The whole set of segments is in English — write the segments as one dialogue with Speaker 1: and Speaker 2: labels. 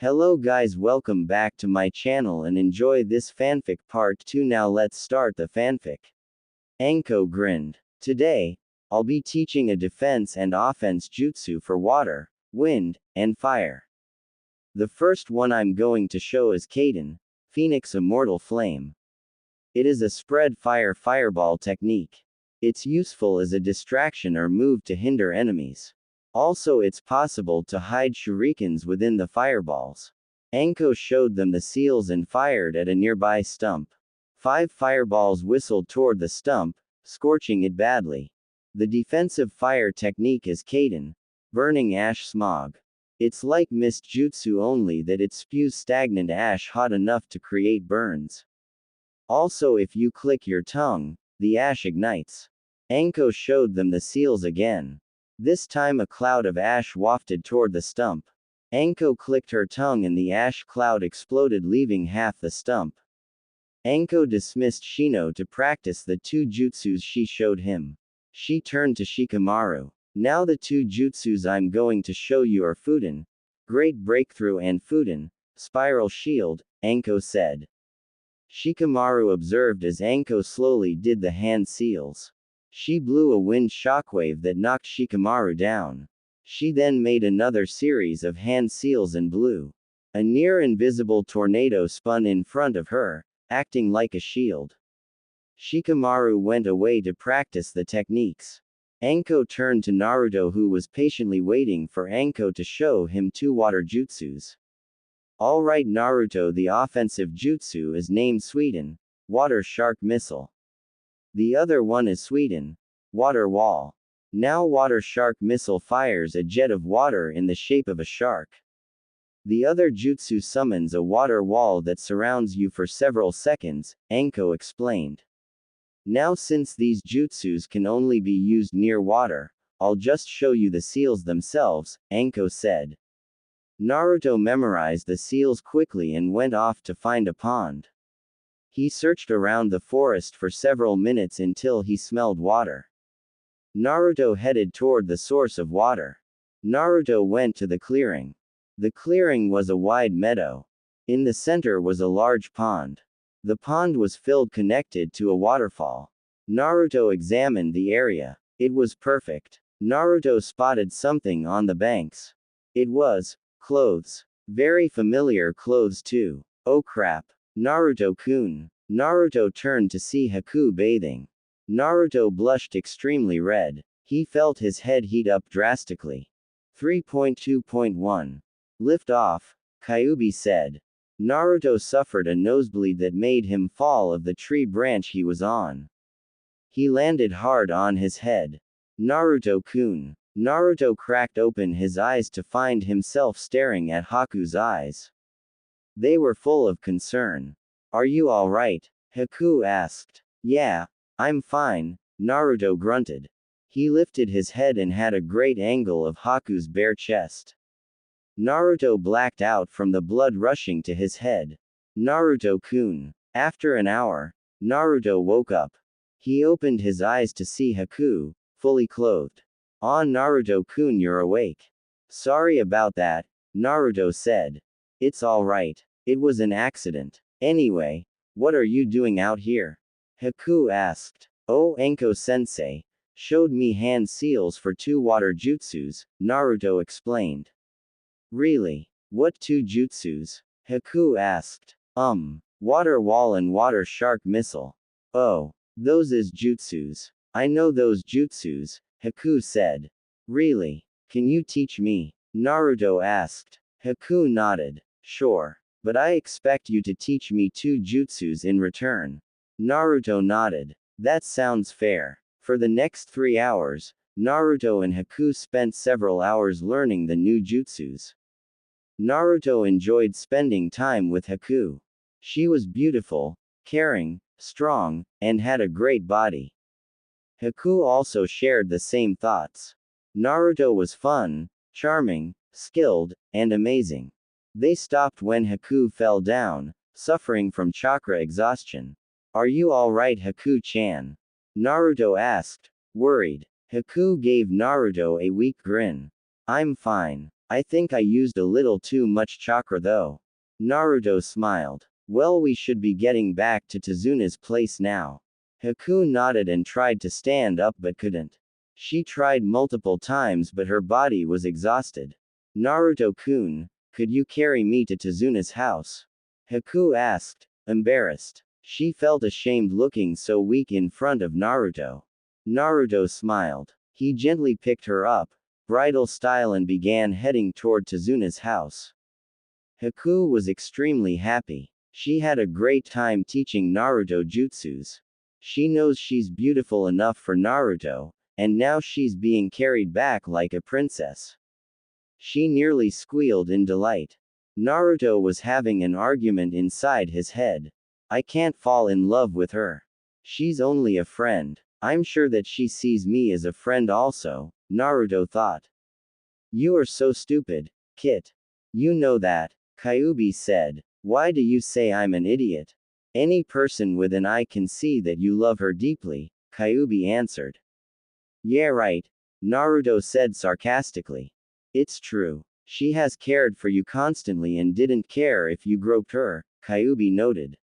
Speaker 1: Hello guys, welcome back to my channel and enjoy this fanfic part 2. Now let's start the fanfic. Anko grinned. Today, I'll be teaching a defense and offense jutsu for water, wind, and fire. The first one I'm going to show is Kaden, Phoenix Immortal Flame. It is a spread fire fireball technique. It's useful as a distraction or move to hinder enemies. Also, it's possible to hide shurikens within the fireballs. Anko showed them the seals and fired at a nearby stump. 5 fireballs whistled toward the stump, scorching it badly. The defensive fire technique is Kaden, burning ash smog. It's like mist jutsu, only that it spews stagnant ash hot enough to create burns. Also, if you click your tongue, the ash ignites. Anko showed them the seals again. This time a cloud of ash wafted toward the stump. Anko clicked her tongue and the ash cloud exploded, leaving half the stump. Anko dismissed Shino to practice the 2 jutsus she showed him. She turned to Shikamaru. Now the 2 jutsus I'm going to show you are Fuden, Great Breakthrough, and Fuden, Spiral Shield, Anko said. Shikamaru observed as Anko slowly did the hand seals. She blew a wind shockwave that knocked Shikamaru down. She then made another series of hand seals and blew. A near-invisible tornado spun in front of her, acting like a shield. Shikamaru went away to practice the techniques. Anko turned to Naruto, who was patiently waiting for Anko to show him 2 water jutsus. Alright Naruto, the offensive jutsu is named Suiden, Water Shark Missile. The other one is Suiden, Water Wall. Now Water Shark Missile fires a jet of water in the shape of a shark. The other jutsu summons a water wall that surrounds you for several seconds, Anko explained. Now since these jutsus can only be used near water, I'll just show you the seals themselves, Anko said. Naruto memorized the seals quickly and went off to find a pond. He searched around the forest for several minutes until he smelled water. Naruto headed toward the source of water. Naruto went to the clearing. The clearing was a wide meadow. In the center was a large pond. The pond was filled, connected to a waterfall. Naruto examined the area. It was perfect. Naruto spotted something on the banks. It was clothes. Very familiar clothes too. Oh crap. Naruto-kun. Naruto turned to see Haku bathing. Naruto blushed extremely red. He felt his head heat up drastically. 3.2.1. Lift off, Kyuubi said. Naruto suffered a nosebleed that made him fall of the tree branch he was on. He landed hard on his head. Naruto-kun. Naruto cracked open his eyes to find himself staring at Haku's eyes. They were full of concern. Are you alright? Haku asked. Yeah, I'm fine, Naruto grunted. He lifted his head and had a great angle of Haku's bare chest. Naruto blacked out from the blood rushing to his head. Naruto-kun. After an hour, Naruto woke up. He opened his eyes to see Haku, fully clothed. Ah, Naruto-kun, you're awake. Sorry about that, Naruto said. It's alright. It was an accident. Anyway, what are you doing out here? Haku asked. Oh, Anko-sensei showed me hand seals for 2 water jutsus, Naruto explained. Really? What 2 jutsus? Haku asked. Water wall and water shark missile. Oh, those is jutsus. I know those jutsus, Haku said. Really? Can you teach me? Naruto asked. Haku nodded. Sure. But I expect you to teach me 2 jutsus in return. Naruto nodded. That sounds fair. For the next 3 hours, Naruto and Haku spent several hours learning the new jutsus. Naruto enjoyed spending time with Haku. She was beautiful, caring, strong, and had a great body. Haku also shared the same thoughts. Naruto was fun, charming, skilled, and amazing. They stopped when Haku fell down, suffering from chakra exhaustion. Are you alright, Haku-chan? Naruto asked, worried. Haku gave Naruto a weak grin. I'm fine. I think I used a little too much chakra though. Naruto smiled. Well, we should be getting back to Tazuna's place now. Haku nodded and tried to stand up but couldn't. She tried multiple times but her body was exhausted. Naruto-kun, could you carry me to Tazuna's house? Haku asked, embarrassed. She felt ashamed looking so weak in front of Naruto. Naruto smiled. He gently picked her up, bridal style, and began heading toward Tazuna's house. Haku was extremely happy. She had a great time teaching Naruto jutsus. She knows she's beautiful enough for Naruto, and now she's being carried back like a princess. She nearly squealed in delight. Naruto was having an argument inside his head. I can't fall in love with her. She's only a friend. I'm sure that she sees me as a friend also, Naruto thought. You are so stupid, Kit. You know that, Kyuubi said. Why do you say I'm an idiot? Any person with an eye can see that you love her deeply, Kyuubi answered. Yeah, right, Naruto said sarcastically. It's true. She has cared for you constantly and didn't care if you groped her, Kyuubi noted.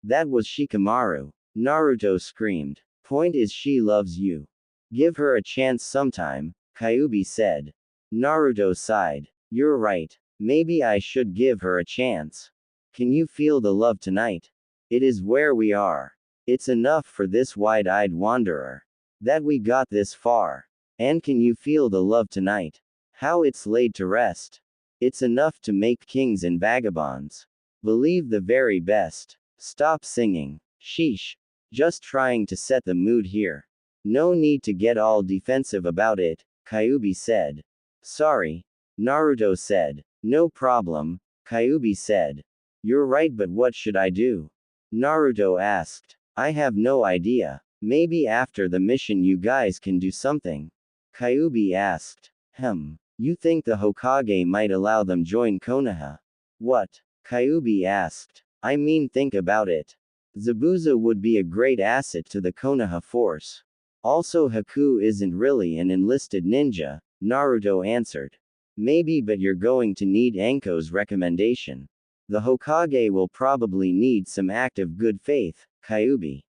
Speaker 1: That was Shikamaru. Naruto screamed. Point is, she loves you. Give her a chance sometime, Kyuubi said. Naruto sighed. You're right. Maybe I should give her a chance. Can you feel the love tonight? It is where we are. It's enough for this wide-eyed wanderer. That we got this far. And can you feel the love tonight? How it's laid to rest. It's enough to make kings and vagabonds. Believe the very best. Stop singing. Sheesh. Just trying to set the mood here. No need to get all defensive about it, Kyuubi said. Sorry. Naruto said. No problem, Kyuubi said. You're right, but what should I do? Naruto asked. I have no idea. Maybe after the mission you guys can do something. Kyuubi asked. You think the Hokage might allow them join Konoha? What? Kyuubi asked. I mean, think about it. Zabuza would be a great asset to the Konoha force. Also, Haku isn't really an enlisted ninja, Naruto answered. Maybe, but you're going to need Anko's recommendation. The Hokage will probably need some act of good faith, Kyuubi.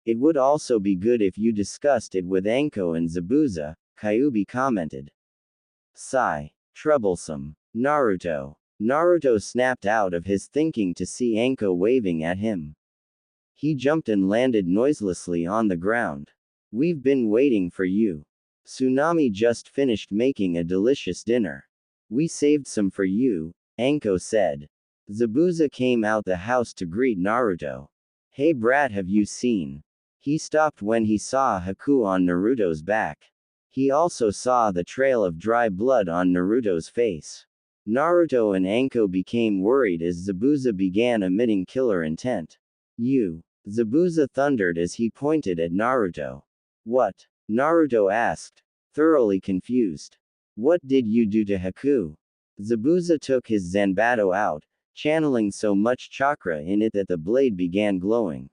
Speaker 1: It would also be good if you discussed it with Anko and Zabuza, Kyuubi commented. Sigh. Troublesome. Naruto. Naruto snapped out of his thinking to see Anko waving at him. He jumped and landed noiselessly on the ground. We've been waiting for you. Tsunami just finished making a delicious dinner. We saved some for you, Anko said. Zabuza came out the house to greet Naruto. Hey brat, have you seen? He stopped when he saw Haku on Naruto's back. He also saw the trail of dry blood on Naruto's face. Naruto and Anko became worried as Zabuza began emitting killer intent. You. Zabuza thundered as he pointed at Naruto. What? Naruto asked, thoroughly confused. What did you do to Haku? Zabuza took his Zanbato out, channeling so much chakra in it that the blade began glowing.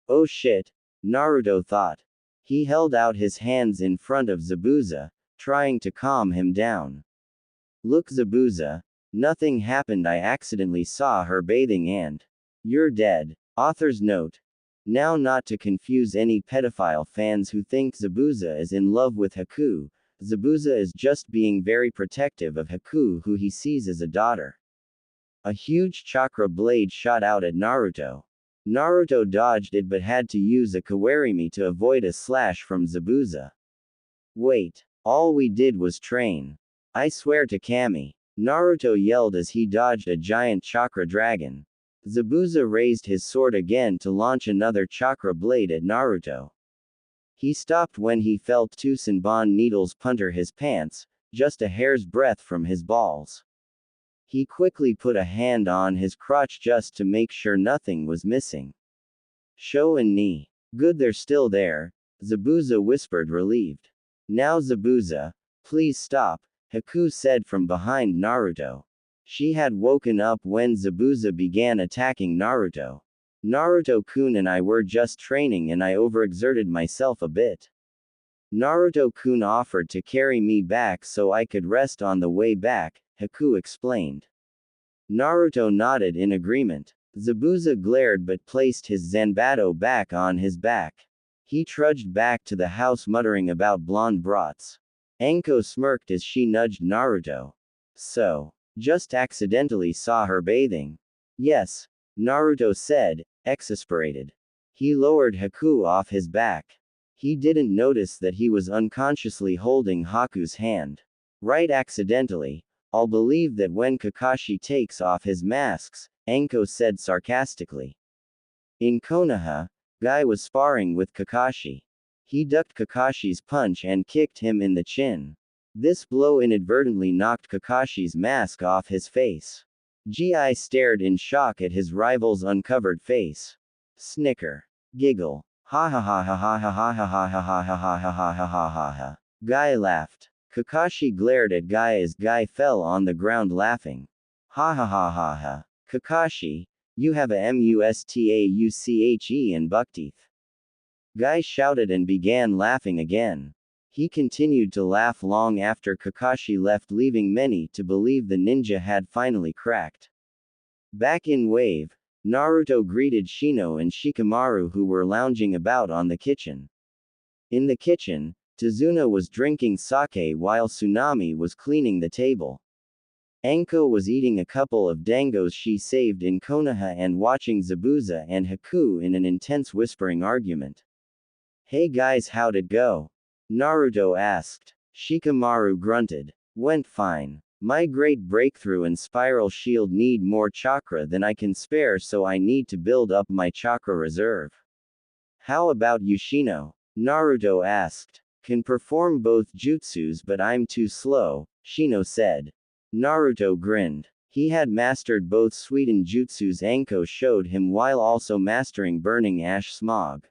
Speaker 1: Oh shit, Naruto thought. He held out his hands in front of Zabuza, trying to calm him down. Look, Zabuza, nothing happened. I accidentally saw her bathing and you're dead. Author's note. Now, not to confuse any pedophile fans who think Zabuza is in love with Haku, Zabuza is just being very protective of Haku, who he sees as a daughter. A huge chakra blade shot out at Naruto. Naruto dodged it but had to use a kawarimi to avoid a slash from Zabuza. Wait, all we did was train. I swear to Kami. Naruto yelled as he dodged a giant chakra dragon. Zabuza raised his sword again to launch another chakra blade at Naruto. He stopped when he felt two Senbon needles punter his pants, just a hair's breadth from his balls. He quickly put a hand on his crotch just to make sure nothing was missing. Sho and knee. Good, they're still there, Zabuza whispered, relieved. Now Zabuza, please stop, Haku said from behind Naruto. She had woken up when Zabuza began attacking Naruto. Naruto-kun and I were just training and I overexerted myself a bit. Naruto-kun offered to carry me back so I could rest on the way back, Haku explained. Naruto nodded in agreement. Zabuza glared but placed his Zanbato back on his back. He trudged back to the house muttering about blonde brats. Anko smirked as she nudged Naruto. So, just accidentally saw her bathing. Yes, Naruto said, exasperated. He lowered Haku off his back. He didn't notice that he was unconsciously holding Haku's hand. Right accidentally. I'll believe that when Kakashi takes off his masks, Anko said sarcastically. In Konoha, Guy was sparring with Kakashi. He ducked Kakashi's punch and kicked him in the chin. This blow inadvertently knocked Kakashi's mask off his face. Gi stared in shock at his rival's uncovered face. Snicker. Giggle. Ha ha ha ha ha ha ha ha ha ha ha ha ha ha ha ha ha ha. Guy laughed. Kakashi glared at Guy as Guy fell on the ground laughing. Ha ha ha ha ha. Kakashi, you have a mustauche and buckteeth. Guy shouted and began laughing again. He continued to laugh long after Kakashi left, leaving many to believe the ninja had finally cracked. Back in Wave, Naruto greeted Shino and Shikamaru who were lounging about on the kitchen. In the kitchen, Tazuna was drinking sake while Tsunami was cleaning the table. Anko was eating a couple of dangos she saved in Konoha and watching Zabuza and Haku in an intense whispering argument. Hey guys, how'd it go? Naruto asked. Shikamaru grunted. Went fine. My great breakthrough and spiral shield need more chakra than I can spare, so I need to build up my chakra reserve. How about you, Shino? Naruto asked. Can perform both jutsus but I'm too slow, Shino said. Naruto grinned. He had mastered both Suiten jutsus Anko showed him while also mastering Burning Ash Smog.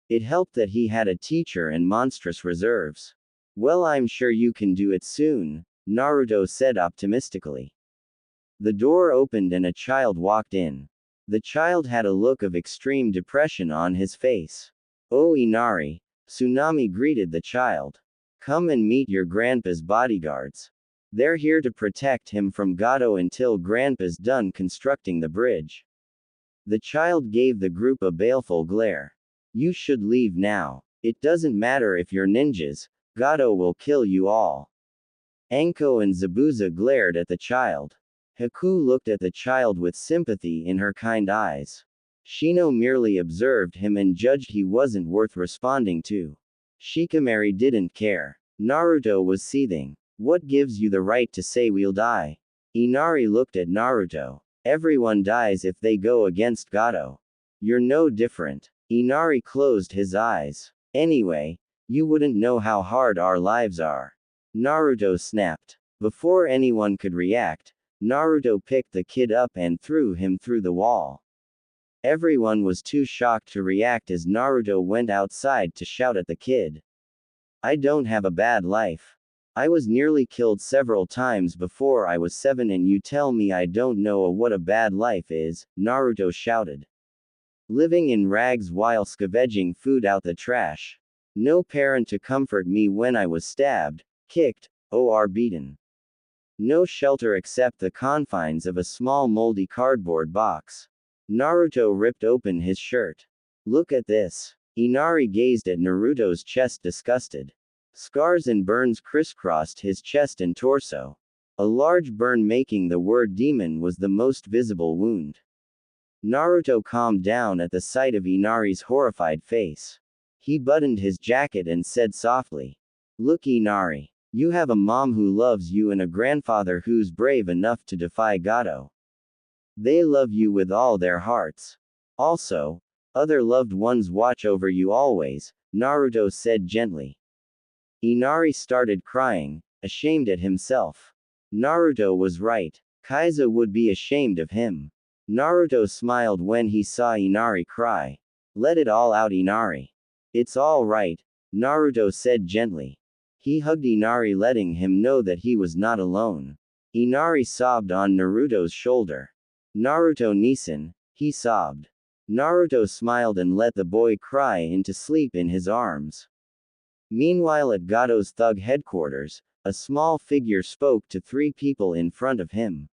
Speaker 1: It helped that he had a teacher and monstrous reserves. Well, I'm sure you can do it soon, Naruto said optimistically. The door opened and a child walked in. The child had a look of extreme depression on his face. Oh Inari, Tsunami greeted the child. Come and meet your grandpa's bodyguards. They're here to protect him from Gato until grandpa's done constructing the bridge. The child gave the group a baleful glare. You should leave now. It doesn't matter if you're ninjas, Gato will kill you all. Anko and Zabuza glared at the child. Haku looked at the child with sympathy in her kind eyes. Shino merely observed him and judged he wasn't worth responding to. Shikamaru didn't care. Naruto was seething. What gives you the right to say we'll die? Inari looked at Naruto. Everyone dies if they go against Gato. You're no different. Inari closed his eyes. Anyway, you wouldn't know how hard our lives are. Naruto snapped. Before anyone could react, Naruto picked the kid up and threw him through the wall. Everyone was too shocked to react as Naruto went outside to shout at the kid. I don't have a bad life. I was nearly killed several times before I was 7 and you tell me I don't know what a bad life is, Naruto shouted. Living in rags while scavenging food out the trash. No parent to comfort me when I was stabbed, kicked, or beaten. No shelter except the confines of a small moldy cardboard box. Naruto ripped open his shirt. Look at this. Inari gazed at Naruto's chest disgusted. Scars and burns crisscrossed his chest and torso. A large burn making the word demon was the most visible wound. Naruto calmed down at the sight of Inari's horrified face. He buttoned his jacket and said softly. Look Inari. You have a mom who loves you and a grandfather who's brave enough to defy Gato. They love you with all their hearts. Also, other loved ones watch over you always, Naruto said gently. Inari started crying, ashamed at himself. Naruto was right. Kaiza would be ashamed of him. Naruto smiled when he saw Inari cry. Let it all out Inari. It's all right, Naruto said gently. He hugged Inari letting him know that he was not alone. Inari sobbed on Naruto's shoulder. Naruto Nisan, he sobbed. Naruto smiled and let the boy cry into sleep in his arms. Meanwhile at Gato's thug headquarters, a small figure spoke to 3 people in front of him.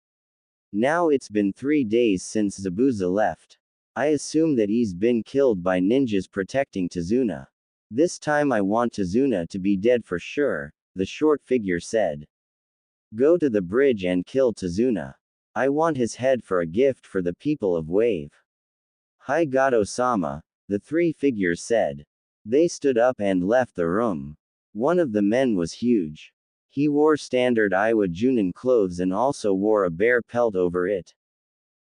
Speaker 1: Now it's been 3 days since Zabuza left. I assume that he's been killed by ninjas protecting Tazuna. This time I want Tazuna to be dead for sure, the short figure said. Go to the bridge and kill Tazuna. I want his head for a gift for the people of Wave. Hi Gato-sama, the 3 figures said. They stood up and left the room. One of the men was huge. He wore standard Iwa Junin clothes and also wore a bear pelt over it.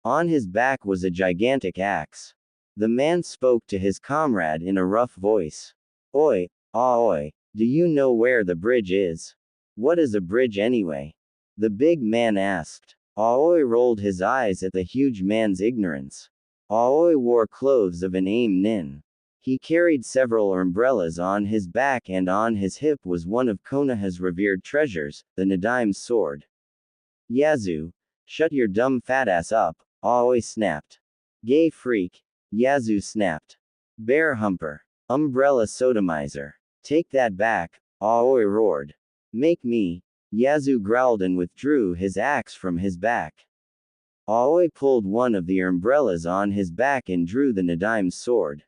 Speaker 1: On his back was a gigantic axe. The man spoke to his comrade in a rough voice. Oi, oi, do you know where the bridge is? What is a bridge anyway? The big man asked. Aoi rolled his eyes at the huge man's ignorance. Aoi wore clothes of an aim nin. He carried several umbrellas on his back and on his hip was one of Konoha's revered treasures, the Nadime's sword. Yazoo, shut your dumb fat ass up, Aoi snapped. Gay freak, Yazoo snapped. Bear humper. Umbrella sodomizer. Take that back, Aoi roared. Make me. Yazoo growled and withdrew his axe from his back. Aoi pulled one of the umbrellas on his back and drew the Nadime's sword.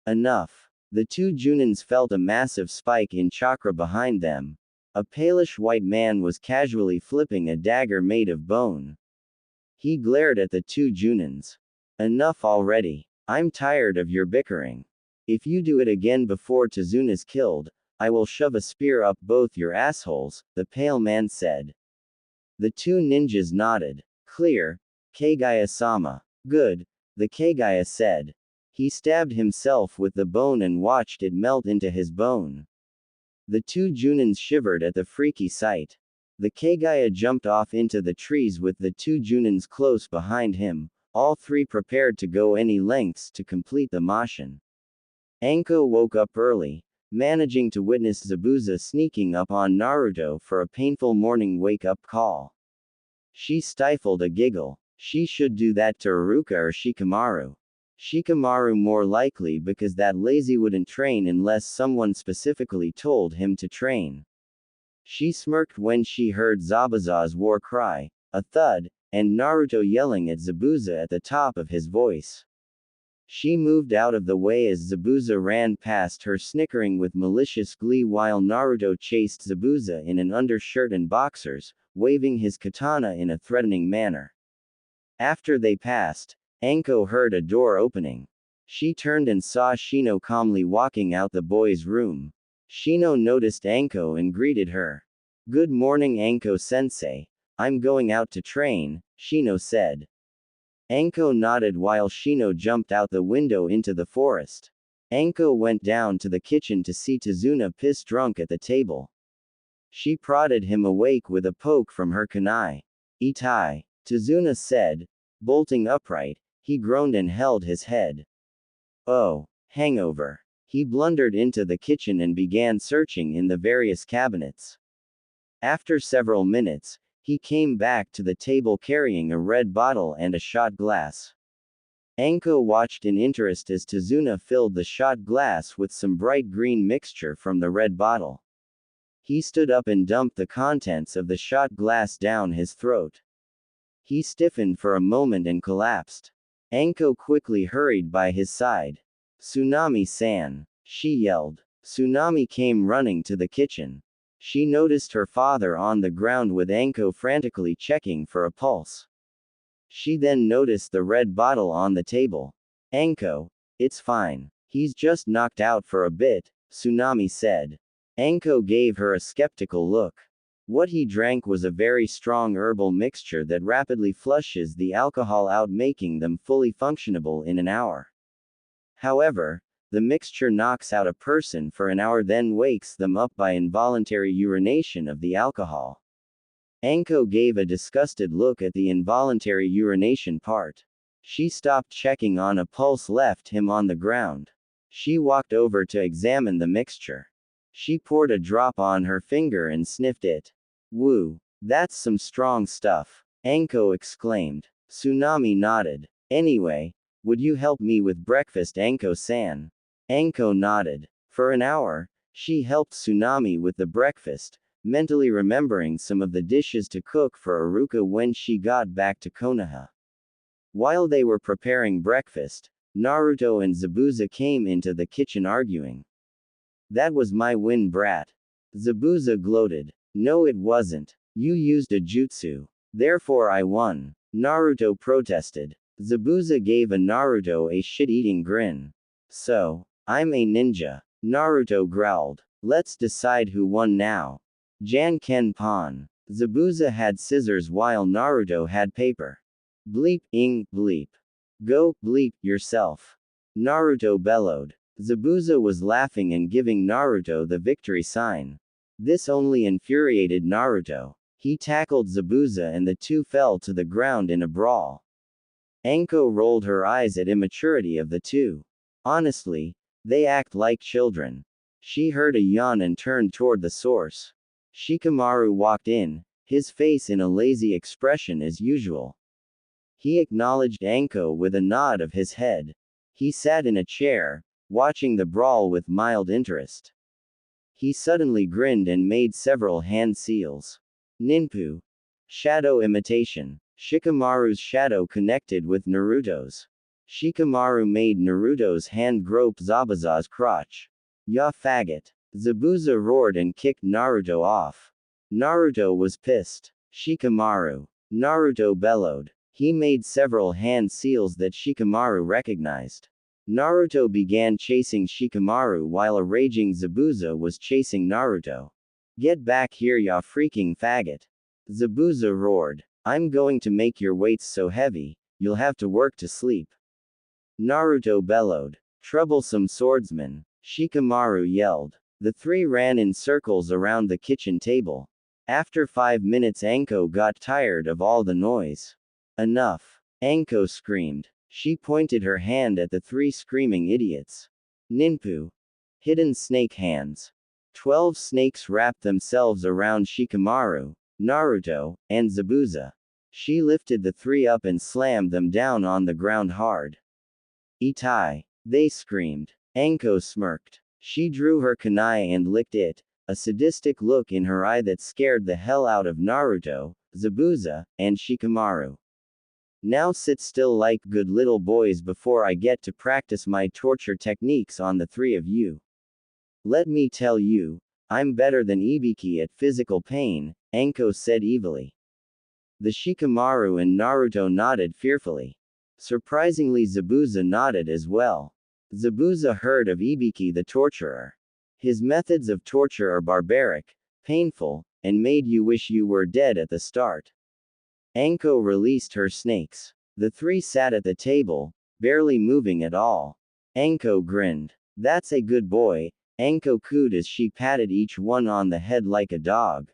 Speaker 1: Enough. The 2 Junins felt a massive spike in chakra behind them. A palish white man was casually flipping a dagger made of bone. He glared at the 2 Junins. Enough already. I'm tired of your bickering. If you do it again before Tazuna's killed, I will shove a spear up both your assholes, the pale man said. The 2 ninjas nodded. Clear, Kagaya-sama. Good, the Kagaya said. He stabbed himself with the bone and watched it melt into his bone. The 2 Junins shivered at the freaky sight. The Kagaya jumped off into the trees with the 2 Junins close behind him, all 3 prepared to go any lengths to complete the Mashin. Anko woke up early, managing to witness Zabuza sneaking up on Naruto for a painful morning wake-up call. She stifled a giggle. She should do that to Iruka or Shikamaru. Shikamaru more likely because that lazy wouldn't train unless someone specifically told him to train. She smirked when she heard Zabuza's war cry, a thud, and Naruto yelling at Zabuza at the top of his voice. She moved out of the way as Zabuza ran past her snickering with malicious glee while Naruto chased Zabuza in an undershirt and boxers, waving his katana in a threatening manner. After they passed, Anko heard a door opening. She turned and saw Shino calmly walking out the boys' room. Shino noticed Anko and greeted her. Good morning Anko-sensei. I'm going out to train, Shino said. Anko nodded while Shino jumped out the window into the forest. Anko went down to the kitchen to see Tazuna piss drunk at the table. She prodded him awake with a poke from her kunai. Itai, Tazuna said. Bolting upright, he groaned and held his head. Oh, hangover. He blundered into the kitchen and began searching in the various cabinets. After several minutes, he came back to the table carrying a red bottle and a shot glass. Anko watched in interest as Tazuna filled the shot glass with some bright green mixture from the red bottle. He stood up and dumped the contents of the shot glass down his throat. He stiffened for a moment and collapsed. Anko quickly hurried by his side. Tsunami-san, she yelled. Tsunami came running to the kitchen. She noticed her father on the ground with Anko frantically checking for a pulse. She then noticed the red bottle on the table. Anko, it's fine. He's just knocked out for a bit, Tsunami said. Anko gave her a skeptical look. What he drank was a very strong herbal mixture that rapidly flushes the alcohol out, making them fully functionable in an hour. However, the mixture knocks out a person for an hour then wakes them up by involuntary urination of the alcohol. Anko gave a disgusted look at the involuntary urination part. She stopped checking on a pulse, left him on the ground. She walked over to examine the mixture. She poured a drop on her finger and sniffed it. Woo, that's some strong stuff, Anko exclaimed. Tsunami nodded. Anyway, would you help me with breakfast, Anko-san? Anko nodded. For an hour, She helped Tsunami with the breakfast, mentally remembering some of the dishes to cook for Aruka when she got back to Konoha. While they were preparing breakfast, Naruto and Zabuza came into the kitchen arguing. That was my win, brat. Zabuza gloated. No, it wasn't. You used a jutsu. Therefore I won. Naruto protested. Zabuza gave a Naruto a shit-eating grin. So, I'm a ninja. Naruto growled. Let's decide who won now. Jan Ken Pon. Zabuza had scissors while Naruto had paper. Bleep, ing, bleep. Go, bleep, yourself. Naruto bellowed. Zabuza was laughing and giving Naruto the victory sign. This only infuriated Naruto. He tackled Zabuza and the two fell to the ground in a brawl. Anko rolled her eyes at immaturity of the two. Honestly, they act like children. She heard a yawn and turned toward the source. Shikamaru walked in, his face in a lazy expression as usual. He acknowledged Anko with a nod of his head. He sat in a chair, watching the brawl with mild interest. He suddenly grinned and made several hand seals. Ninpu. Shadow imitation. Shikamaru's shadow connected with Naruto's. Shikamaru made Naruto's hand grope Zabuza's crotch. Ya faggot. Zabuza roared and kicked Naruto off. Naruto was pissed. Shikamaru. Naruto bellowed. He made several hand seals that Shikamaru recognized. Naruto began chasing Shikamaru while a raging Zabuza was chasing Naruto. Get back here, ya freaking faggot. Zabuza roared. I'm going to make your weights so heavy, you'll have to work to sleep. Naruto bellowed. Troublesome swordsman. Shikamaru yelled. The three ran in circles around the kitchen table. After 5 minutes Anko got tired of all the noise. Enough. Anko screamed. She pointed her hand at the three screaming idiots. Ninpu. Hidden snake hands. 12 snakes wrapped themselves around Shikamaru, Naruto, and Zabuza. She lifted the three up and slammed them down on the ground hard. Itachi. They screamed. Anko smirked. She drew her kunai and licked it, a sadistic look in her eye that scared the hell out of Naruto, Zabuza, and Shikamaru. Now sit still like good little boys before I get to practice my torture techniques on the three of you. Let me tell you, I'm better than Ibiki at physical pain, Anko said evilly. The Shikamaru and Naruto nodded fearfully. Surprisingly, Zabuza nodded as well. Zabuza heard of Ibiki the torturer. His methods of torture are barbaric, painful, and made you wish you were dead at the start. Anko released her snakes. The three sat at the table, barely moving at all. Anko grinned. That's a good boy, Anko cooed as she patted each one on the head like a dog.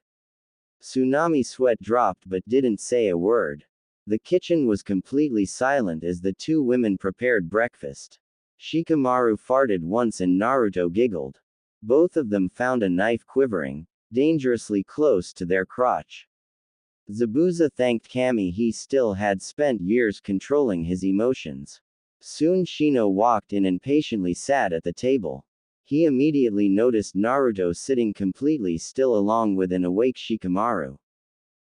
Speaker 1: Tsunami sweat dropped but didn't say a word. The kitchen was completely silent as the two women prepared breakfast. Shikamaru farted once and Naruto giggled. Both of them found a knife quivering, dangerously close to their crotch. Zabuza thanked Kami he still had spent years controlling his emotions. Soon Shino walked in and patiently sat at the table. He immediately noticed Naruto sitting completely still along with an awake Shikamaru.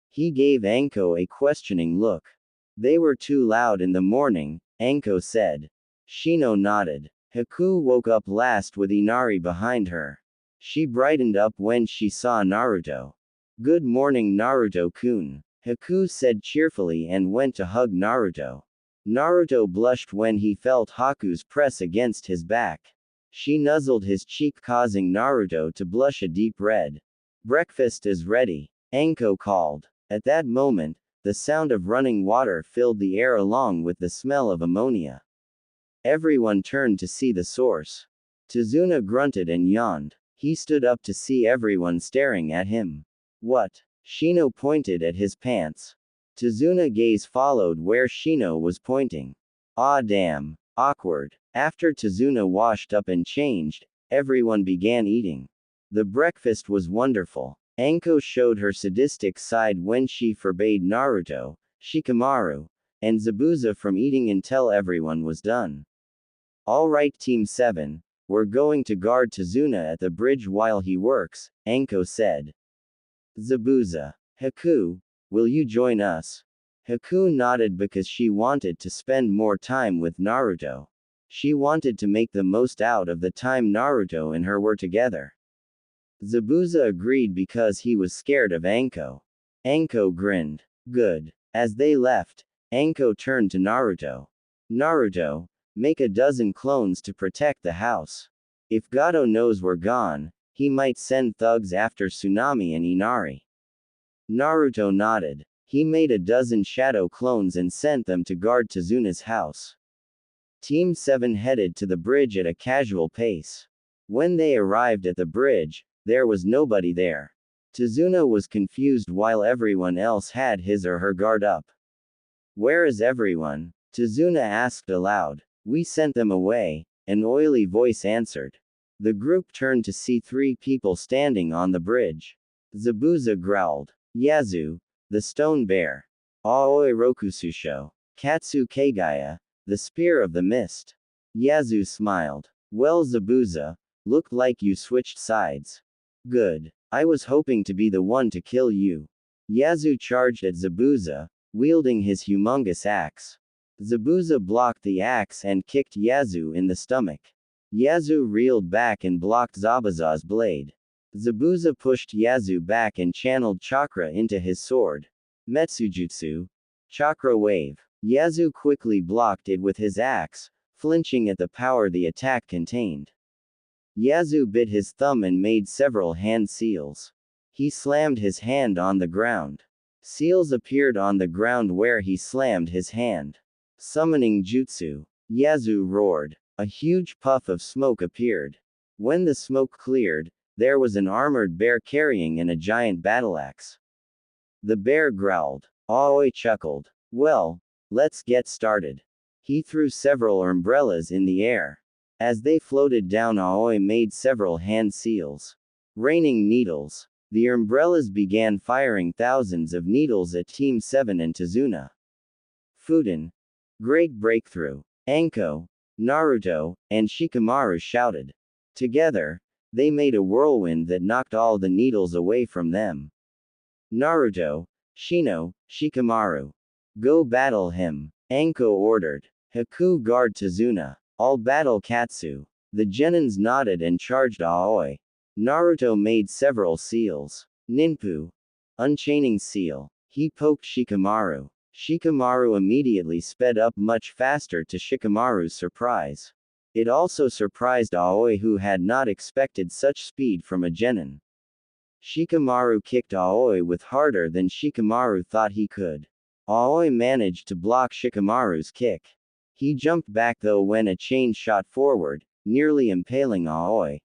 Speaker 1: He gave Anko a questioning look. They were too loud in the morning, Anko said. Shino nodded. Haku woke up last with Inari behind her. She brightened up when she saw Naruto. Good morning, Naruto-kun, Haku said cheerfully and went to hug Naruto. Naruto blushed when he felt Haku's press against his back. She nuzzled his cheek, causing Naruto to blush a deep red. Breakfast is ready, Anko called. At that moment, the sound of running water filled the air along with the smell of ammonia. Everyone turned to see the source. Tazuna grunted and yawned. He stood up to see everyone staring at him. What? Shino pointed at his pants. Tazuna's gaze followed where Shino was pointing. Ah damn. Awkward. After Tazuna washed up and changed, everyone began eating. The breakfast was wonderful. Anko showed her sadistic side when she forbade Naruto, Shikamaru, and Zabuza from eating until everyone was done. Alright Team 7, We're going to guard Tazuna at the bridge while he works, Anko said. Zabuza. Haku, will you join us? Haku nodded because she wanted to spend more time with Naruto. She wanted to make the most out of the time Naruto and her were together. Zabuza agreed because he was scared of Anko. Anko grinned. Good. As they left, Anko turned to Naruto. Naruto, make a dozen clones to protect the house. If Gato knows we're gone, he might send thugs after Tsunami and Inari. Naruto nodded. He made a dozen shadow clones and sent them to guard Tazuna's house. Team 7 headed to the bridge at a casual pace. When they arrived at the bridge, there was nobody there. Tazuna was confused while everyone else had his or her guard up. Where is everyone? Tazuna asked aloud. We sent them away, an oily voice answered. The group turned to see 3 people standing on the bridge. Zabuza growled. Yazu, the stone bear. Aoi Rokususho. Katsu Kagaya, the spear of the mist. Yazu smiled. Well, Zabuza, looked like you switched sides. Good. I was hoping to be the one to kill you. Yazu charged at Zabuza, wielding his humongous axe. Zabuza blocked the axe and kicked Yazu in the stomach. Yazu reeled back and blocked Zabuza's blade. Zabuza pushed Yazu back and channeled chakra into his sword. Metsujutsu. Chakra wave. Yazu quickly blocked it with his axe, flinching at the power the attack contained. Yazu bit his thumb and made several hand seals. He slammed his hand on the ground. Seals appeared on the ground where he slammed his hand. Summoning jutsu. Yazu roared. A huge puff of smoke appeared. When the smoke cleared, there was an armored bear carrying a giant battleaxe. The bear growled. Aoi chuckled. Well, let's get started. He threw several umbrellas in the air. As they floated down, Aoi made several hand seals. Raining needles. The umbrellas began firing thousands of needles at Team 7 and Tazuna. Fuden. Great breakthrough. Anko, Naruto, and Shikamaru shouted. Together, they made a whirlwind that knocked all the needles away from them. Naruto, Shino, Shikamaru. Go battle him. Anko ordered. Haku guard Tazuna. All battle Katsu. The genins nodded and charged Aoi. Naruto made several seals. Ninpu. Unchaining seal. He poked Shikamaru. Shikamaru immediately sped up much faster to Shikamaru's surprise. It also surprised Aoi, who had not expected such speed from a genin. Shikamaru kicked Aoi with harder than Shikamaru thought he could. Aoi managed to block Shikamaru's kick. He jumped back though when a chain shot forward, nearly impaling Aoi.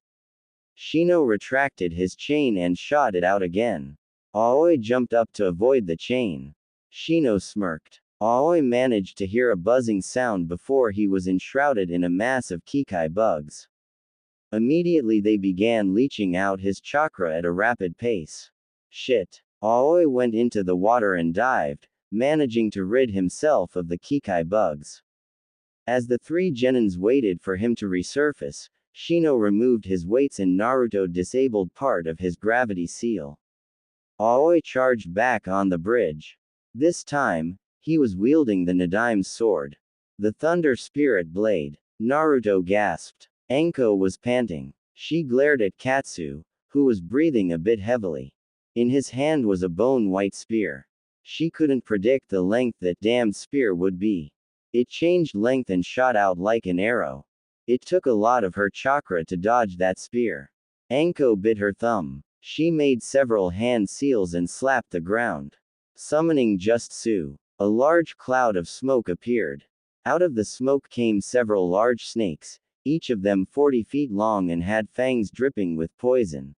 Speaker 1: Shino retracted his chain and shot it out again. Aoi jumped up to avoid the chain. Shino smirked. Aoi managed to hear a buzzing sound before he was enshrouded in a mass of Kikai bugs. Immediately they began leaching out his chakra at a rapid pace. Shit. Aoi went into the water and dived, managing to rid himself of the Kikai bugs. As the 3 genins waited for him to resurface, Shino removed his weights and Naruto disabled part of his gravity seal. Aoi charged back on the bridge. This time, he was wielding the Nadime's sword. The Thunder Spirit Blade. Naruto gasped. Anko was panting. She glared at Katsu, who was breathing a bit heavily. In his hand was a bone-white spear. She couldn't predict the length that damned spear would be. It changed length and shot out like an arrow. It took a lot of her chakra to dodge that spear. Anko bit her thumb. She made several hand seals and slapped the ground. Summoning Jutsu. A large cloud of smoke appeared. Out of the smoke came several large snakes, each of them 40 feet long and had fangs dripping with poison.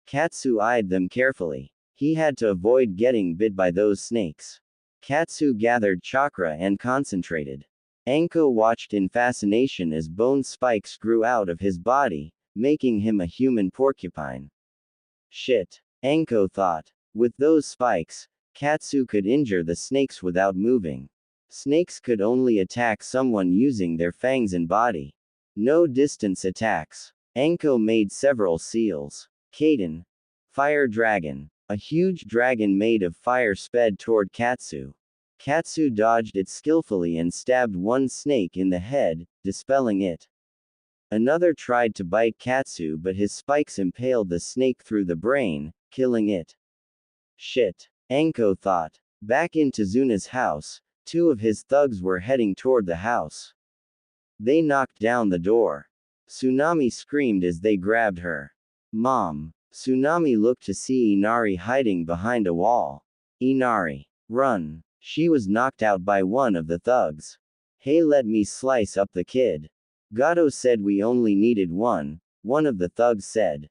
Speaker 1: Katsu eyed them carefully. He had to avoid getting bit by those snakes. Katsu gathered chakra and concentrated. Anko watched in fascination as bone spikes grew out of his body, making him a human porcupine. Shit. Anko thought. With those spikes, Katsu could injure the snakes without moving. Snakes could only attack someone using their fangs and body. No distance attacks. Anko made several seals. Kaden. Fire dragon. A huge dragon made of fire sped toward Katsu. Katsu dodged it skillfully and stabbed one snake in the head, dispelling it. Another tried to bite Katsu, but his spikes impaled the snake through the brain, killing it. Shit. Anko thought. Back in Tazuna's house, two of his thugs were heading toward the house. They knocked down the door. Tsunami screamed as they grabbed her. Mom. Tsunami looked to see Inari hiding behind a wall. Inari. Run. She was knocked out by one of the thugs. Hey, let me slice up the kid. Gato said we only needed one of the thugs said.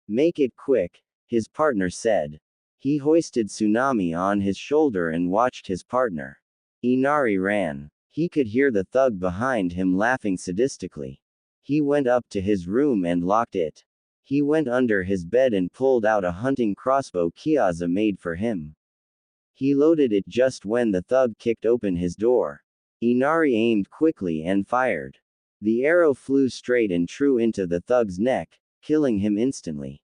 Speaker 1: Make it quick, his partner said. He hoisted Tsunami on his shoulder and watched his partner. Inari ran. He could hear the thug behind him laughing sadistically. He went up to his room and locked it. He went under his bed and pulled out a hunting crossbow Kiaza made for him. He loaded it just when the thug kicked open his door. Inari aimed quickly and fired. The arrow flew straight and true into the thug's neck, killing him instantly.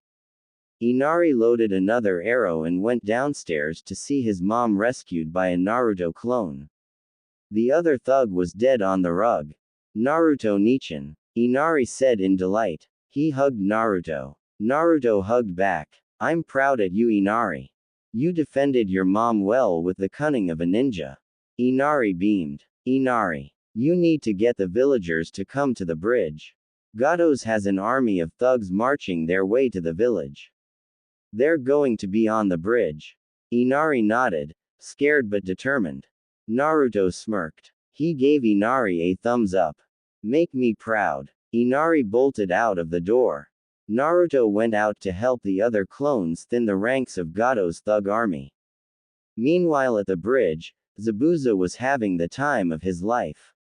Speaker 1: Inari loaded another arrow and went downstairs to see his mom rescued by a Naruto clone. The other thug was dead on the rug. Naruto Nichin, Inari said in delight. He hugged Naruto. Naruto hugged back. I'm proud at you, Inari. You defended your mom well with the cunning of a ninja. Inari beamed. Inari. You need to get the villagers to come to the bridge. Gatos has an army of thugs marching their way to the village. They're going to be on the bridge. Inari nodded, scared but determined. Naruto smirked. He gave Inari a thumbs up. Make me proud. Inari bolted out of the door. Naruto went out to help the other clones thin the ranks of Gato's thug army. Meanwhile at the bridge, Zabuza was having the time of his life.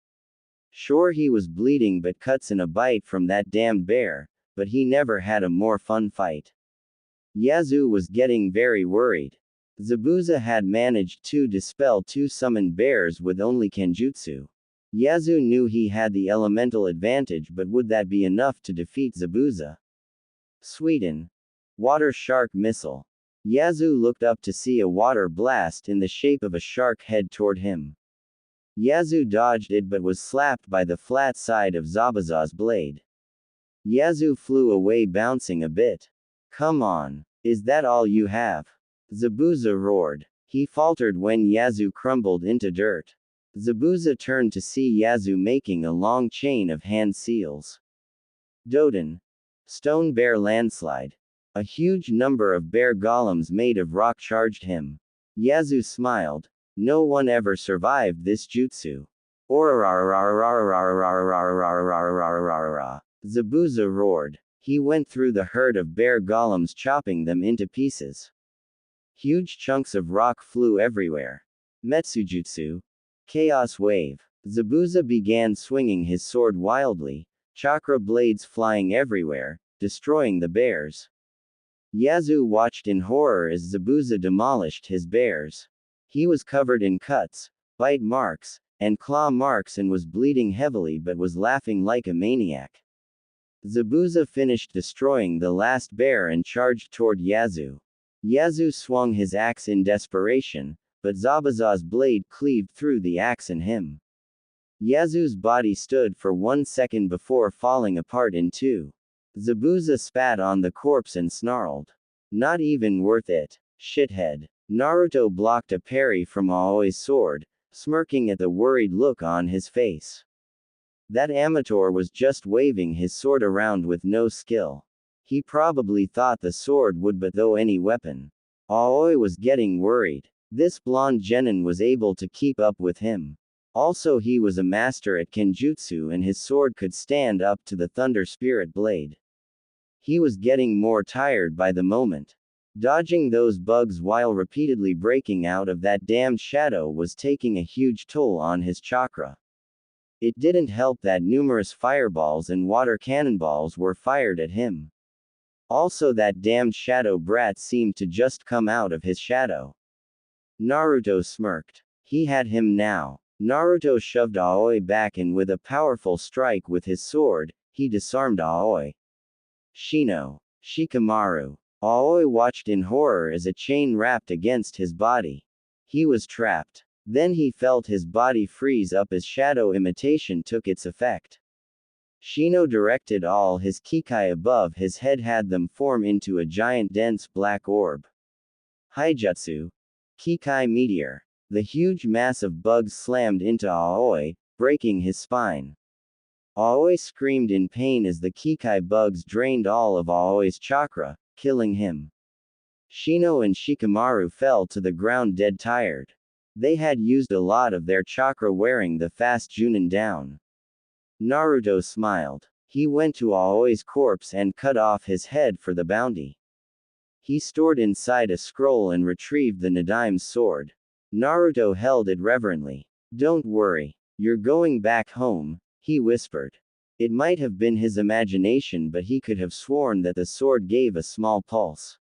Speaker 1: Sure, he was bleeding but cuts in a bite from that damned bear, but he never had a more fun fight. Yazu was getting very worried. Zabuza had managed to dispel two summoned bears with only Kenjutsu. Yazu knew he had the elemental advantage, but would that be enough to defeat Zabuza? Sweden. Water shark missile. Yazu looked up to see a water blast in the shape of a shark head toward him. Yazu dodged it but was slapped by the flat side of Zabuza's blade. Yazu flew away bouncing a bit. Come on. Is that all you have? Zabuza roared. He faltered when Yazu crumbled into dirt. Zabuza turned to see Yazu making a long chain of hand seals. Doden. Stone bear landslide. A huge number of bear golems made of rock charged him. Yazu smiled. No one ever survived this jutsu. Zabuza roared. He went through the herd of bear golems, chopping them into pieces. Huge chunks of rock flew everywhere. Metsujutsu. Chaos wave. Zabuza began swinging his sword wildly, chakra blades flying everywhere, destroying the bears. Yazu watched in horror as Zabuza demolished his bears. He was covered in cuts, bite marks, and claw marks and was bleeding heavily but was laughing like a maniac. Zabuza finished destroying the last bear and charged toward Yazu. Yazu swung his axe in desperation, but Zabuza's blade cleaved through the axe and him. Yazu's body stood for 1 second before falling apart in two. Zabuza spat on the corpse and snarled. Not even worth it, shithead. Naruto blocked a parry from Aoi's sword, smirking at the worried look on his face. That amateur was just waving his sword around with no skill. He probably thought the sword would but throw any weapon. Aoi was getting worried. This blonde genin was able to keep up with him. Also, he was a master at Kenjutsu and his sword could stand up to the Thunder Spirit blade. He was getting more tired by the moment. Dodging those bugs while repeatedly breaking out of that damned shadow was taking a huge toll on his chakra. It didn't help that numerous fireballs and water cannonballs were fired at him. Also, that damned shadow brat seemed to just come out of his shadow. Naruto smirked. He had him now. Naruto shoved Aoi back and with a powerful strike with his sword, he disarmed Aoi. Shino. Shikamaru. Aoi watched in horror as a chain wrapped against his body. He was trapped. Then he felt his body freeze up as shadow imitation took its effect. Shino directed all his Kikai above his head, had them form into a giant dense black orb. Haijutsu. Kikai Meteor. The huge mass of bugs slammed into Aoi, breaking his spine. Aoi screamed in pain as the Kikai bugs drained all of Aoi's chakra, killing him. Shino and Shikamaru fell to the ground dead tired. They had used a lot of their chakra wearing the fast Junin down. Naruto smiled. He went to Aoi's corpse and cut off his head for the bounty. He stored inside a scroll and retrieved the Nadime's sword. Naruto held it reverently. "Don't worry. You're going back home," he whispered. It might have been his imagination, but he could have sworn that the sword gave a small pulse.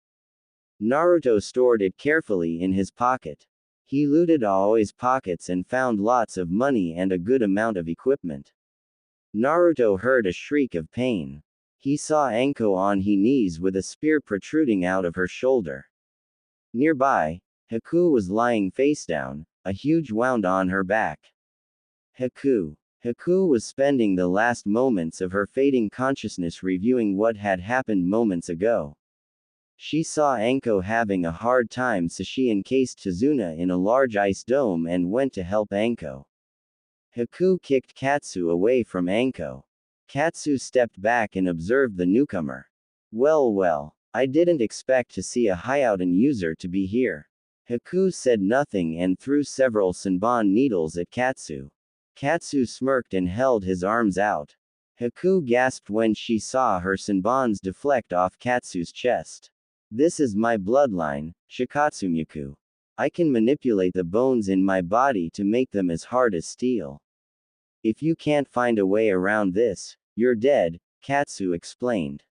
Speaker 1: Naruto stored it carefully in his pocket. He looted Aoi's pockets and found lots of money and a good amount of equipment. Naruto heard a shriek of pain. He saw Anko on her knees with a spear protruding out of her shoulder. Nearby, Haku was lying face down, a huge wound on her back. Haku was spending the last moments of her fading consciousness reviewing what had happened moments ago. She saw Anko having a hard time, so she encased Tazuna in a large ice dome and went to help Anko. Haku kicked Katsu away from Anko. Katsu stepped back and observed the newcomer. Well, I didn't expect to see a Hyouten user to be here. Haku said nothing and threw several Senbon needles at Katsu. Katsu smirked and held his arms out. Haku gasped when she saw her Senbons deflect off Katsu's chest. "This is my bloodline, Shikatsumyaku. I can manipulate the bones in my body to make them as hard as steel. If you can't find a way around this, you're dead," Katsu explained.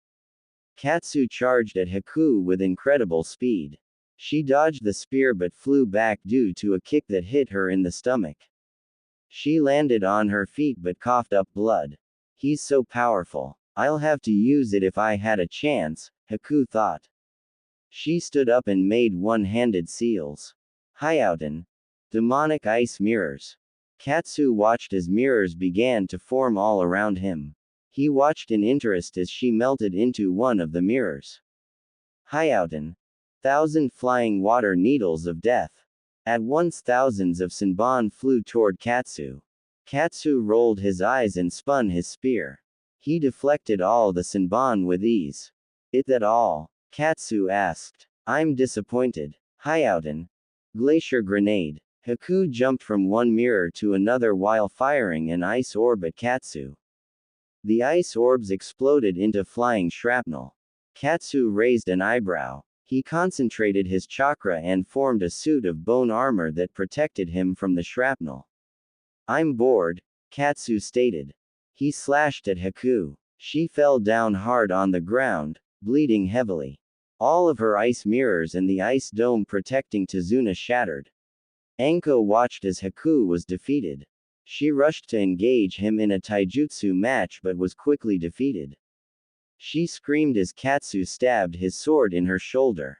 Speaker 1: Katsu charged at Haku with incredible speed. She dodged the spear but flew back due to a kick that hit her in the stomach. She landed on her feet but coughed up blood. "He's so powerful. I'll have to use it if I had a chance," Haku thought. She stood up and made one-handed seals. Hyouten. Demonic ice mirrors. Katsu watched as mirrors began to form all around him. He watched in interest as she melted into one of the mirrors. Hyouten. 1,000 flying water needles of death. At once thousands of Senbon flew toward Katsu. Katsu rolled his eyes and spun his spear. He deflected all the Senbon with ease. "Is that all?" Katsu asked. "I'm disappointed." Hyouten. Glacier grenade. Haku jumped from one mirror to another while firing an ice orb at Katsu. The ice orbs exploded into flying shrapnel. Katsu raised an eyebrow. He concentrated his chakra and formed a suit of bone armor that protected him from the shrapnel. "I'm bored," Katsu stated. He slashed at Haku. She fell down hard on the ground, bleeding heavily. All of her ice mirrors and the ice dome protecting Tazuna shattered. Anko watched as Haku was defeated. She rushed to engage him in a taijutsu match but was quickly defeated. She screamed as Katsu stabbed his sword in her shoulder.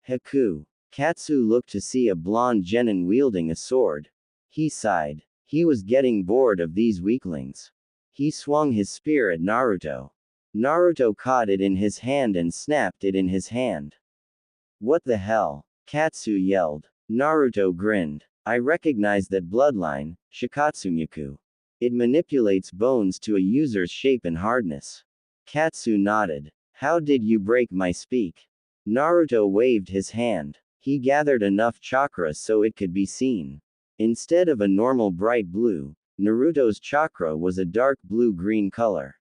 Speaker 1: "Haku." Katsu looked to see a blonde genin wielding a sword. He sighed. He was getting bored of these weaklings. He swung his spear at Naruto. Naruto caught it in his hand and snapped it in his hand. "What the hell?" Katsu yelled. Naruto grinned. "I recognize that bloodline, Shikatsumyaku. It manipulates bones to a user's shape and hardness." Katsu nodded. "How did you break my speak?" Naruto waved his hand. He gathered enough chakra so it could be seen. Instead of a normal bright blue, Naruto's chakra was a dark blue-green color.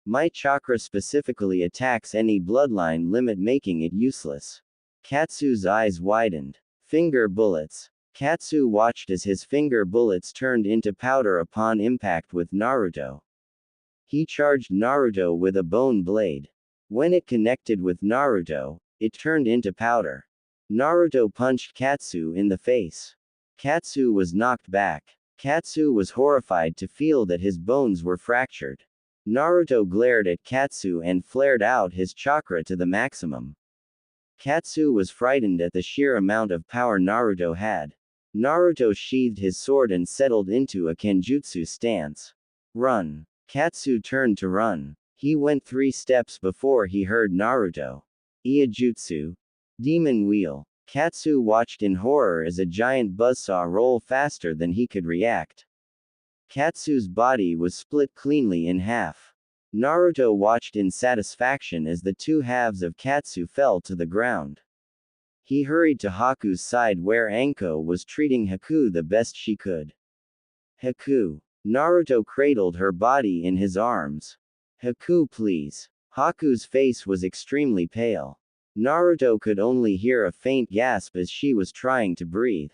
Speaker 1: "My chakra specifically attacks any bloodline limit, making it useless." Katsu's eyes widened. Finger bullets. Katsu watched as his finger bullets turned into powder upon impact with Naruto. He charged Naruto with a bone blade. When it connected with Naruto, it turned into powder. Naruto punched Katsu in the face. Katsu was knocked back. Katsu was horrified to feel that his bones were fractured. Naruto glared at Katsu and flared out his chakra to the maximum. Katsu was frightened at the sheer amount of power Naruto had. Naruto sheathed his sword and settled into a kenjutsu stance. Run. Katsu turned to run. He went 3 steps before he heard Naruto. Iajutsu. Demon Wheel. Katsu watched in horror as a giant buzzsaw roll faster than he could react. Katsu's body was split cleanly in half. Naruto watched in satisfaction as the 2 halves of Katsu fell to the ground. He hurried to Haku's side where Anko was treating Haku the best she could. Haku. Naruto cradled her body in his arms. Haku, please. Haku's face was extremely pale. Naruto could only hear a faint gasp as she was trying to breathe.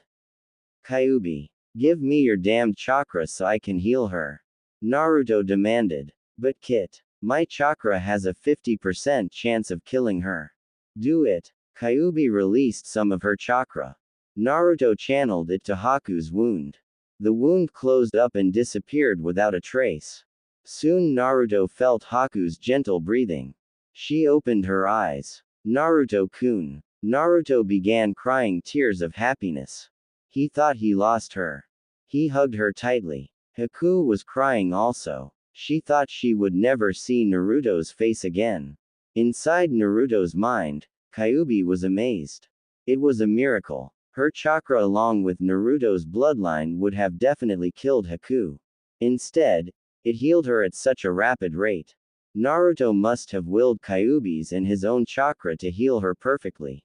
Speaker 1: Kyuubi. Give me your damned chakra so I can heal her. Naruto demanded. But Kit. My chakra has a 50% chance of killing her. Do it. Kyuubi released some of her chakra. Naruto channeled it to Haku's wound. The wound closed up and disappeared without a trace. Soon Naruto felt Haku's gentle breathing. She opened her eyes. Naruto-kun. Naruto began crying tears of happiness. He thought he lost her. He hugged her tightly. Haku was crying also. She thought she would never see Naruto's face again. Inside Naruto's mind, Kyuubi was amazed. It was a miracle. Her chakra along with Naruto's bloodline would have definitely killed Haku. Instead, it healed her at such a rapid rate. Naruto must have willed Kyuubi's and his own chakra to heal her perfectly.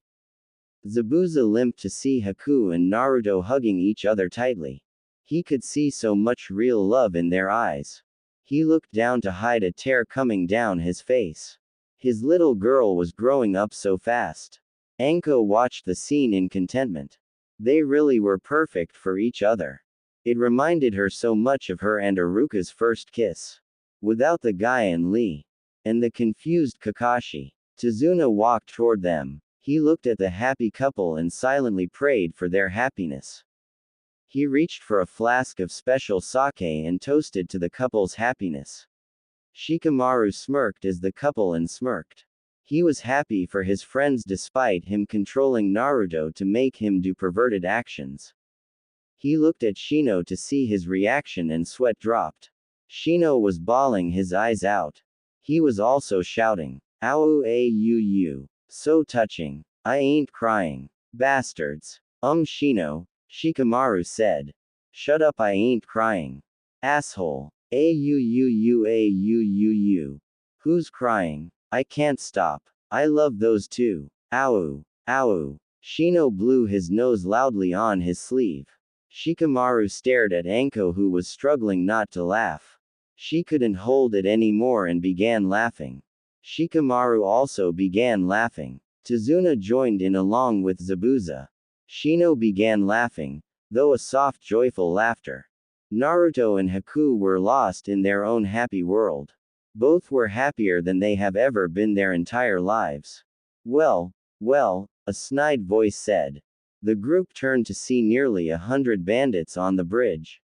Speaker 1: Zabuza limped to see Haku and Naruto hugging each other tightly. He could see so much real love in their eyes. He looked down to hide a tear coming down his face. His little girl was growing up so fast. Anko watched the scene in contentment. They really were perfect for each other. It reminded her so much of her and Iruka's first kiss. Without the guy and Lee. And the confused Kakashi. Tazuna walked toward them. He looked at the happy couple and silently prayed for their happiness. He reached for a flask of special sake and toasted to the couple's happiness. Shikamaru smirked as the couple and smirked. He was happy for his friends despite him controlling Naruto to make him do perverted actions. He looked at Shino to see his reaction and sweat dropped. Shino was bawling his eyes out. He was also shouting, "Ow au, so touching. I ain't crying. Bastards." Shino, Shikamaru said. "Shut up, I ain't crying. Asshole. Au. Who's crying? I can't stop. I love those two. Ow. Shino blew his nose loudly on his sleeve. Shikamaru stared at Anko who was struggling not to laugh. She couldn't hold it anymore and began laughing. Shikamaru also began laughing. Tazuna joined in along with Zabuza. Shino began laughing, though a soft joyful laughter. Naruto and Haku were lost in their own happy world. Both were happier than they have ever been their entire lives. Well, a snide voice said. The group turned to see nearly 100 bandits on the bridge.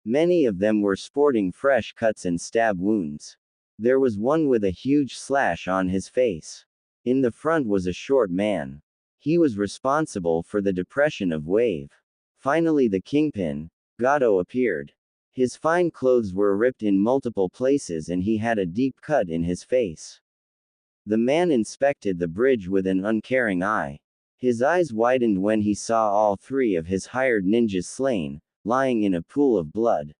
Speaker 1: Many of them were sporting fresh cuts and stab wounds. There was one with a huge slash on his face. In the front was a short man. He was responsible for the depression of Wave. Finally the kingpin, Gato, appeared. His fine clothes were ripped in multiple places and he had a deep cut in his face. The man inspected the bridge with an uncaring eye. His eyes widened when he saw all 3 of his hired ninjas slain, lying in a pool of blood.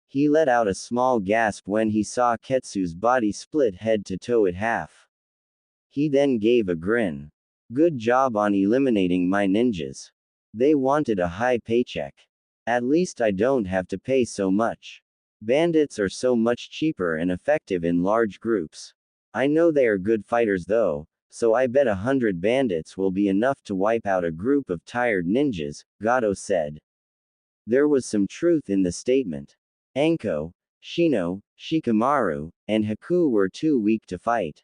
Speaker 1: He let out a small gasp when he saw Ketsu's body split head to toe in half. He then gave a grin. Good job on eliminating my ninjas. They wanted a high paycheck. At least I don't have to pay so much. Bandits are so much cheaper and effective in large groups. I know they are good fighters though, so I bet 100 bandits will be enough to wipe out a group of tired ninjas, Gato said. There was some truth in the statement. Anko, Shino, Shikamaru, and Haku were too weak to fight.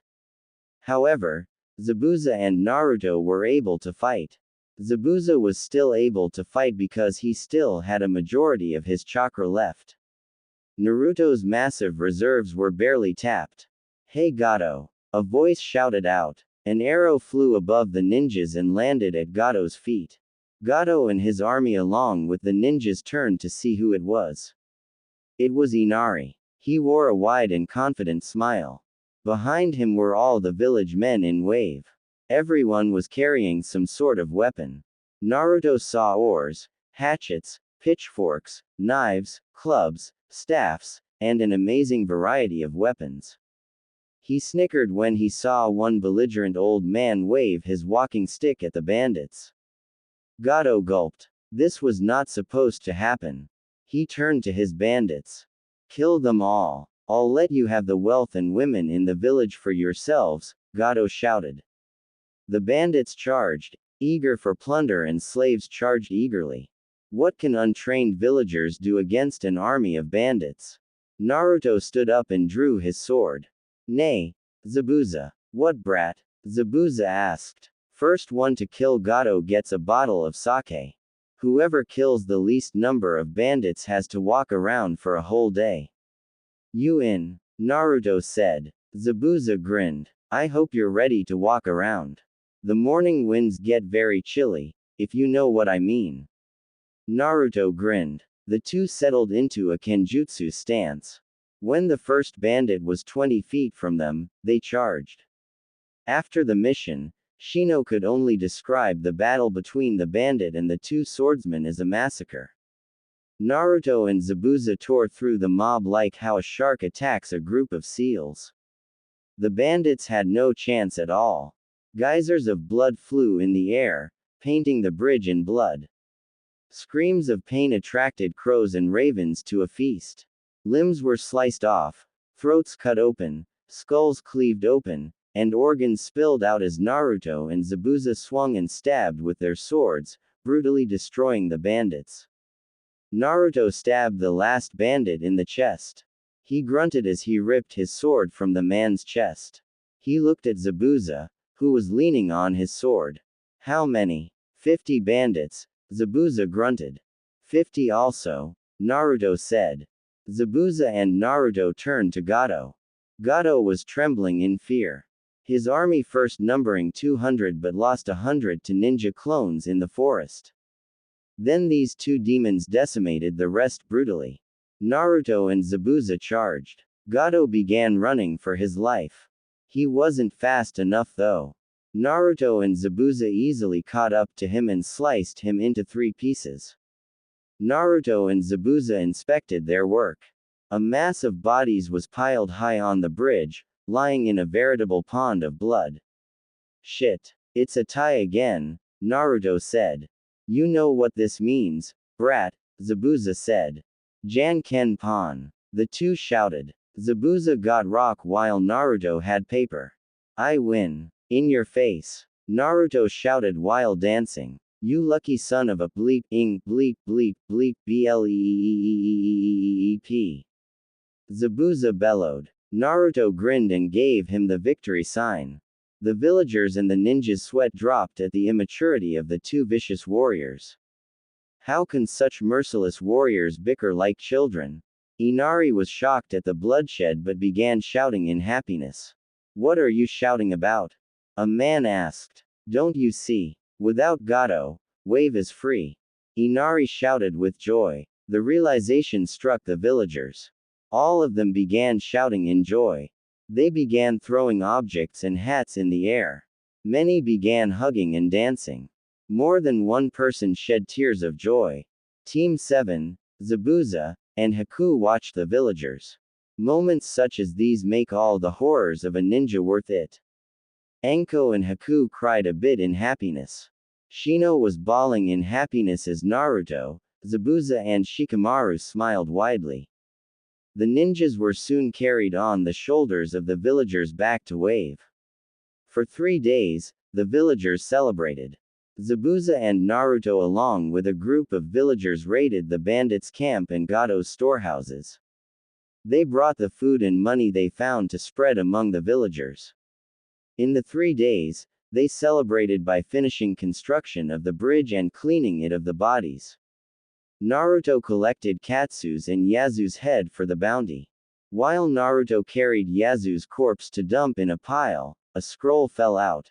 Speaker 1: However, Zabuza and Naruto were able to fight. Zabuza was still able to fight because he still had a majority of his chakra left. Naruto's massive reserves were barely tapped. "Hey Gato!" A voice shouted out. An arrow flew above the ninjas and landed at Gato's feet. Gato and his army along with the ninjas turned to see who it was. It was Inari. He wore a wide and confident smile. Behind him were all the village men in wave. Everyone was carrying some sort of weapon. Naruto saw oars, hatchets, pitchforks, knives, clubs, staffs, and an amazing variety of weapons. He snickered when he saw one belligerent old man wave his walking stick at the bandits. Gato gulped. This was not supposed to happen. He turned to his bandits. "Kill them all. I'll let you have the wealth and women in the village for yourselves," Gato shouted. The bandits charged, eager for plunder, and slaves charged eagerly. What can untrained villagers do against an army of bandits? Naruto stood up and drew his sword. "Nay, Zabuza." "What brat?" Zabuza asked. "First one to kill Gato gets a bottle of sake. Whoever kills the least number of bandits has to walk around for a whole day." "You in?" Naruto said. Zabuza grinned. "I hope you're ready to walk around. The morning winds get very chilly, if you know what I mean." Naruto grinned. The two settled into a kenjutsu stance. When the first bandit was 20 feet from them, they charged. After the mission, Shino could only describe the battle between the bandit and the two swordsmen as a massacre. Naruto and Zabuza tore through the mob like how a shark attacks a group of seals. The bandits had no chance at all. Geysers of blood flew in the air, painting the bridge in blood. Screams of pain attracted crows and ravens to a feast. Limbs were sliced off, throats cut open, skulls cleaved open, and organs spilled out as Naruto and Zabuza swung and stabbed with their swords, brutally destroying the bandits. Naruto stabbed the last bandit in the chest. He grunted as he ripped his sword from the man's chest. He looked at Zabuza, who was leaning on his sword. "How many?" 50 bandits, Zabuza grunted. 50 also, Naruto said. Zabuza and Naruto turned to Gato. Gato was trembling in fear. His army first numbering 200 but lost 100 to ninja clones in the forest. Then these two demons decimated the rest brutally. Naruto and Zabuza charged. Gato began running for his life. He wasn't fast enough though. Naruto and Zabuza easily caught up to him and sliced him into 3 pieces. Naruto and Zabuza inspected their work. A mass of bodies was piled high on the bridge, lying in a veritable pond of blood. "Shit. It's a tie again," Naruto said. "You know what this means, brat," Zabuza said. "Janken Pon." The two shouted. Zabuza got rock while Naruto had paper. "I win. In your face," Naruto shouted while dancing. "You lucky son of a bleep ing bleep bleep bleep bleep." Zabuza bellowed. Naruto grinned and gave him the victory sign. The villagers and the ninjas' sweat dropped at the immaturity of the two vicious warriors. How can such merciless warriors bicker like children? Inari was shocked at the bloodshed but began shouting in happiness. "What are you shouting about?" a man asked. "Don't you see? Without Gato, wave is free." Inari shouted with joy. The realization struck the villagers. All of them began shouting in joy. They began throwing objects and hats in the air. Many began hugging and dancing. More than one person shed tears of joy. Team 7, Zabuza, and Haku watched the villagers. Moments such as these make all the horrors of a ninja worth it. Anko and Haku cried a bit in happiness. Shino was bawling in happiness as Naruto, Zabuza and Shikamaru smiled widely. The ninjas were soon carried on the shoulders of the villagers back to wave. For 3 days, the villagers celebrated. Zabuza and Naruto along with a group of villagers raided the bandits' camp and Gato's storehouses. They brought the food and money they found to spread among the villagers. In the 3 days, They celebrated by finishing construction of the bridge and cleaning it of the bodies. Naruto collected Katsu's and Yasu's head for the bounty. While Naruto carried Yasu's corpse to dump in a pile, a scroll fell out.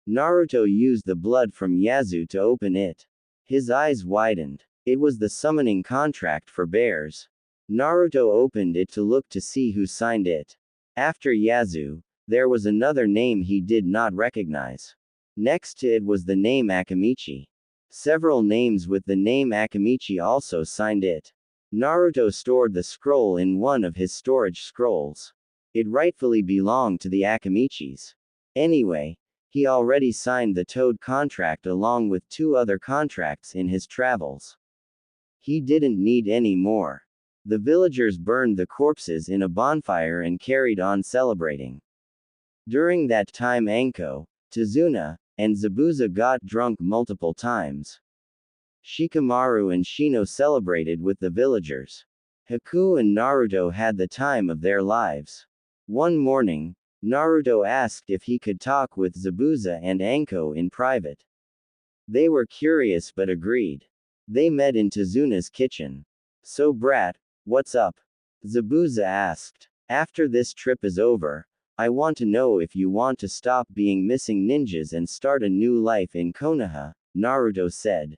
Speaker 1: Naruto used the blood from Yasu to open it. His eyes widened. It was the summoning contract for bears. Naruto opened it to look to see who signed it. After Yasu, there was another name he did not recognize. Next to it was the name Akamichi. Several names with the name Akamichi also signed it. Naruto stored the scroll in one of his storage scrolls. It rightfully belonged to the Akamichis. Anyway, he already signed the Toad contract along with 2 other contracts in his travels. He didn't need any more. The villagers burned the corpses in a bonfire and carried on celebrating. During that time Anko, Tazuna, and Zabuza got drunk multiple times. Shikamaru and Shino celebrated with the villagers. Haku and Naruto had the time of their lives. One morning, Naruto asked if he could talk with Zabuza and Anko in private. They were curious but agreed. They met in Tazuna's kitchen. "So brat, what's up?" Zabuza asked. "After this trip is over, I want to know if you want to stop being missing ninjas and start a new life in Konoha," Naruto said.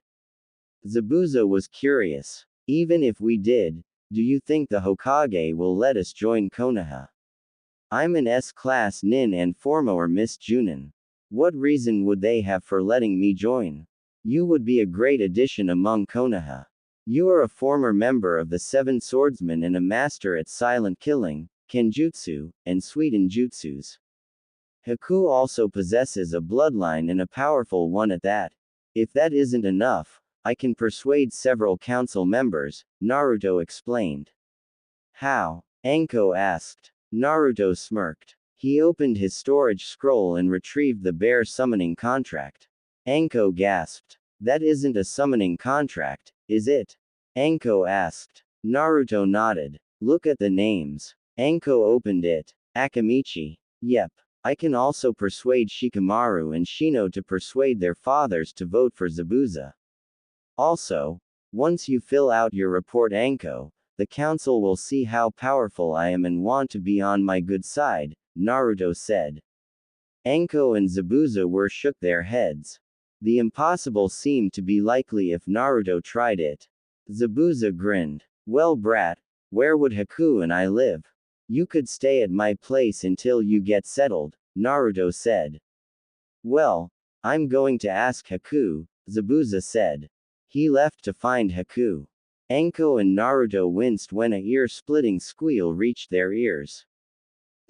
Speaker 1: Zabuza was curious. "Even if we did, do you think the Hokage will let us join Konoha? I'm an S-class nin and former Miss Junin. What reason would they have for letting me join? You would be a great addition among Konoha. You are a former member of the 7 Swordsmen and a master at silent killing, Kenjutsu, and Suiten Jutsus. Haku also possesses a bloodline and a powerful one at that. If that isn't enough, I can persuade several council members," Naruto explained. "How?" Anko asked. Naruto smirked. He opened his storage scroll and retrieved the bear summoning contract. Anko gasped. "That isn't a summoning contract, is it?" Anko asked. Naruto nodded. "Look at the names." Anko opened it. "Akamichi. Yep. I can also persuade Shikamaru and Shino to persuade their fathers to vote for Zabuza. Also, once you fill out your report Anko, the council will see how powerful I am and want to be on my good side," Naruto said. Anko and Zabuza were shook their heads. The impossible seemed to be likely if Naruto tried it. Zabuza grinned. "Well brat, where would Haku and I live? You could stay at my place until you get settled," Naruto said. "Well, I'm going to ask Haku," Zabuza said. He left to find Haku. Anko and Naruto winced when a ear-splitting squeal reached their ears.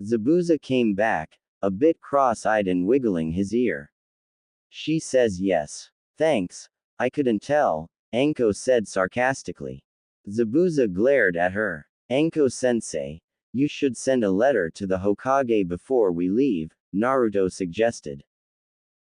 Speaker 1: Zabuza came back, a bit cross-eyed and wiggling his ear. "She says yes. Thanks, I couldn't tell," Anko said sarcastically. Zabuza glared at her. "Anko-sensei, you should send a letter to the Hokage before we leave," Naruto suggested.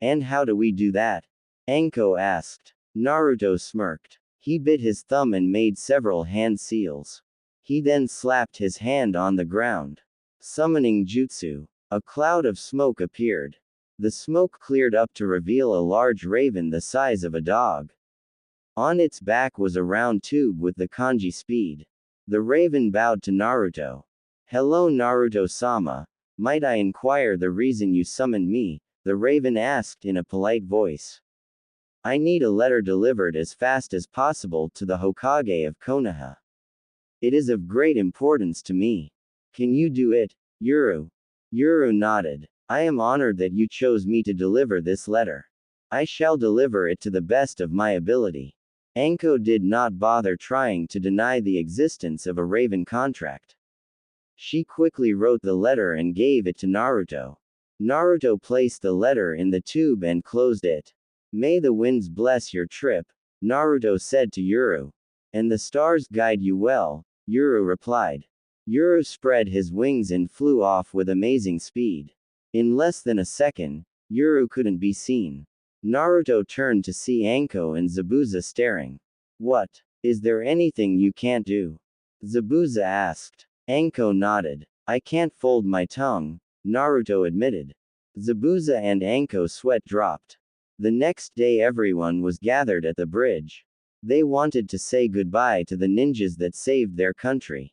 Speaker 1: "And how do we do that?" Anko asked. Naruto smirked. He bit his thumb and made several hand seals. He then slapped his hand on the ground. Summoning jutsu. A cloud of smoke appeared. The smoke cleared up to reveal a large raven the size of a dog. On its back was a round tube with the kanji speed. The raven bowed to Naruto. "Hello Naruto-sama, might I inquire the reason you summoned me?" the raven asked in a polite voice. "I need a letter delivered as fast as possible to the Hokage of Konoha. It is of great importance to me. Can you do it, Yuru?" Yuru nodded. "I am honored that you chose me to deliver this letter. I shall deliver it to the best of my ability." Anko did not bother trying to deny the existence of a raven contract. She quickly wrote the letter and gave it to Naruto. Naruto placed the letter in the tube and closed it. "May the winds bless your trip," Naruto said to Yuru. "And the stars guide you well," Yuru replied. Yuru spread his wings and flew off with amazing speed. In less than a second, Yuru couldn't be seen. Naruto turned to see Anko and Zabuza staring. "What? Is there anything you can't do?" Zabuza asked. Anko nodded. "I can't fold my tongue," Naruto admitted. Zabuza and Anko sweat dropped. The next day everyone was gathered at the bridge. They wanted to say goodbye to the ninjas that saved their country.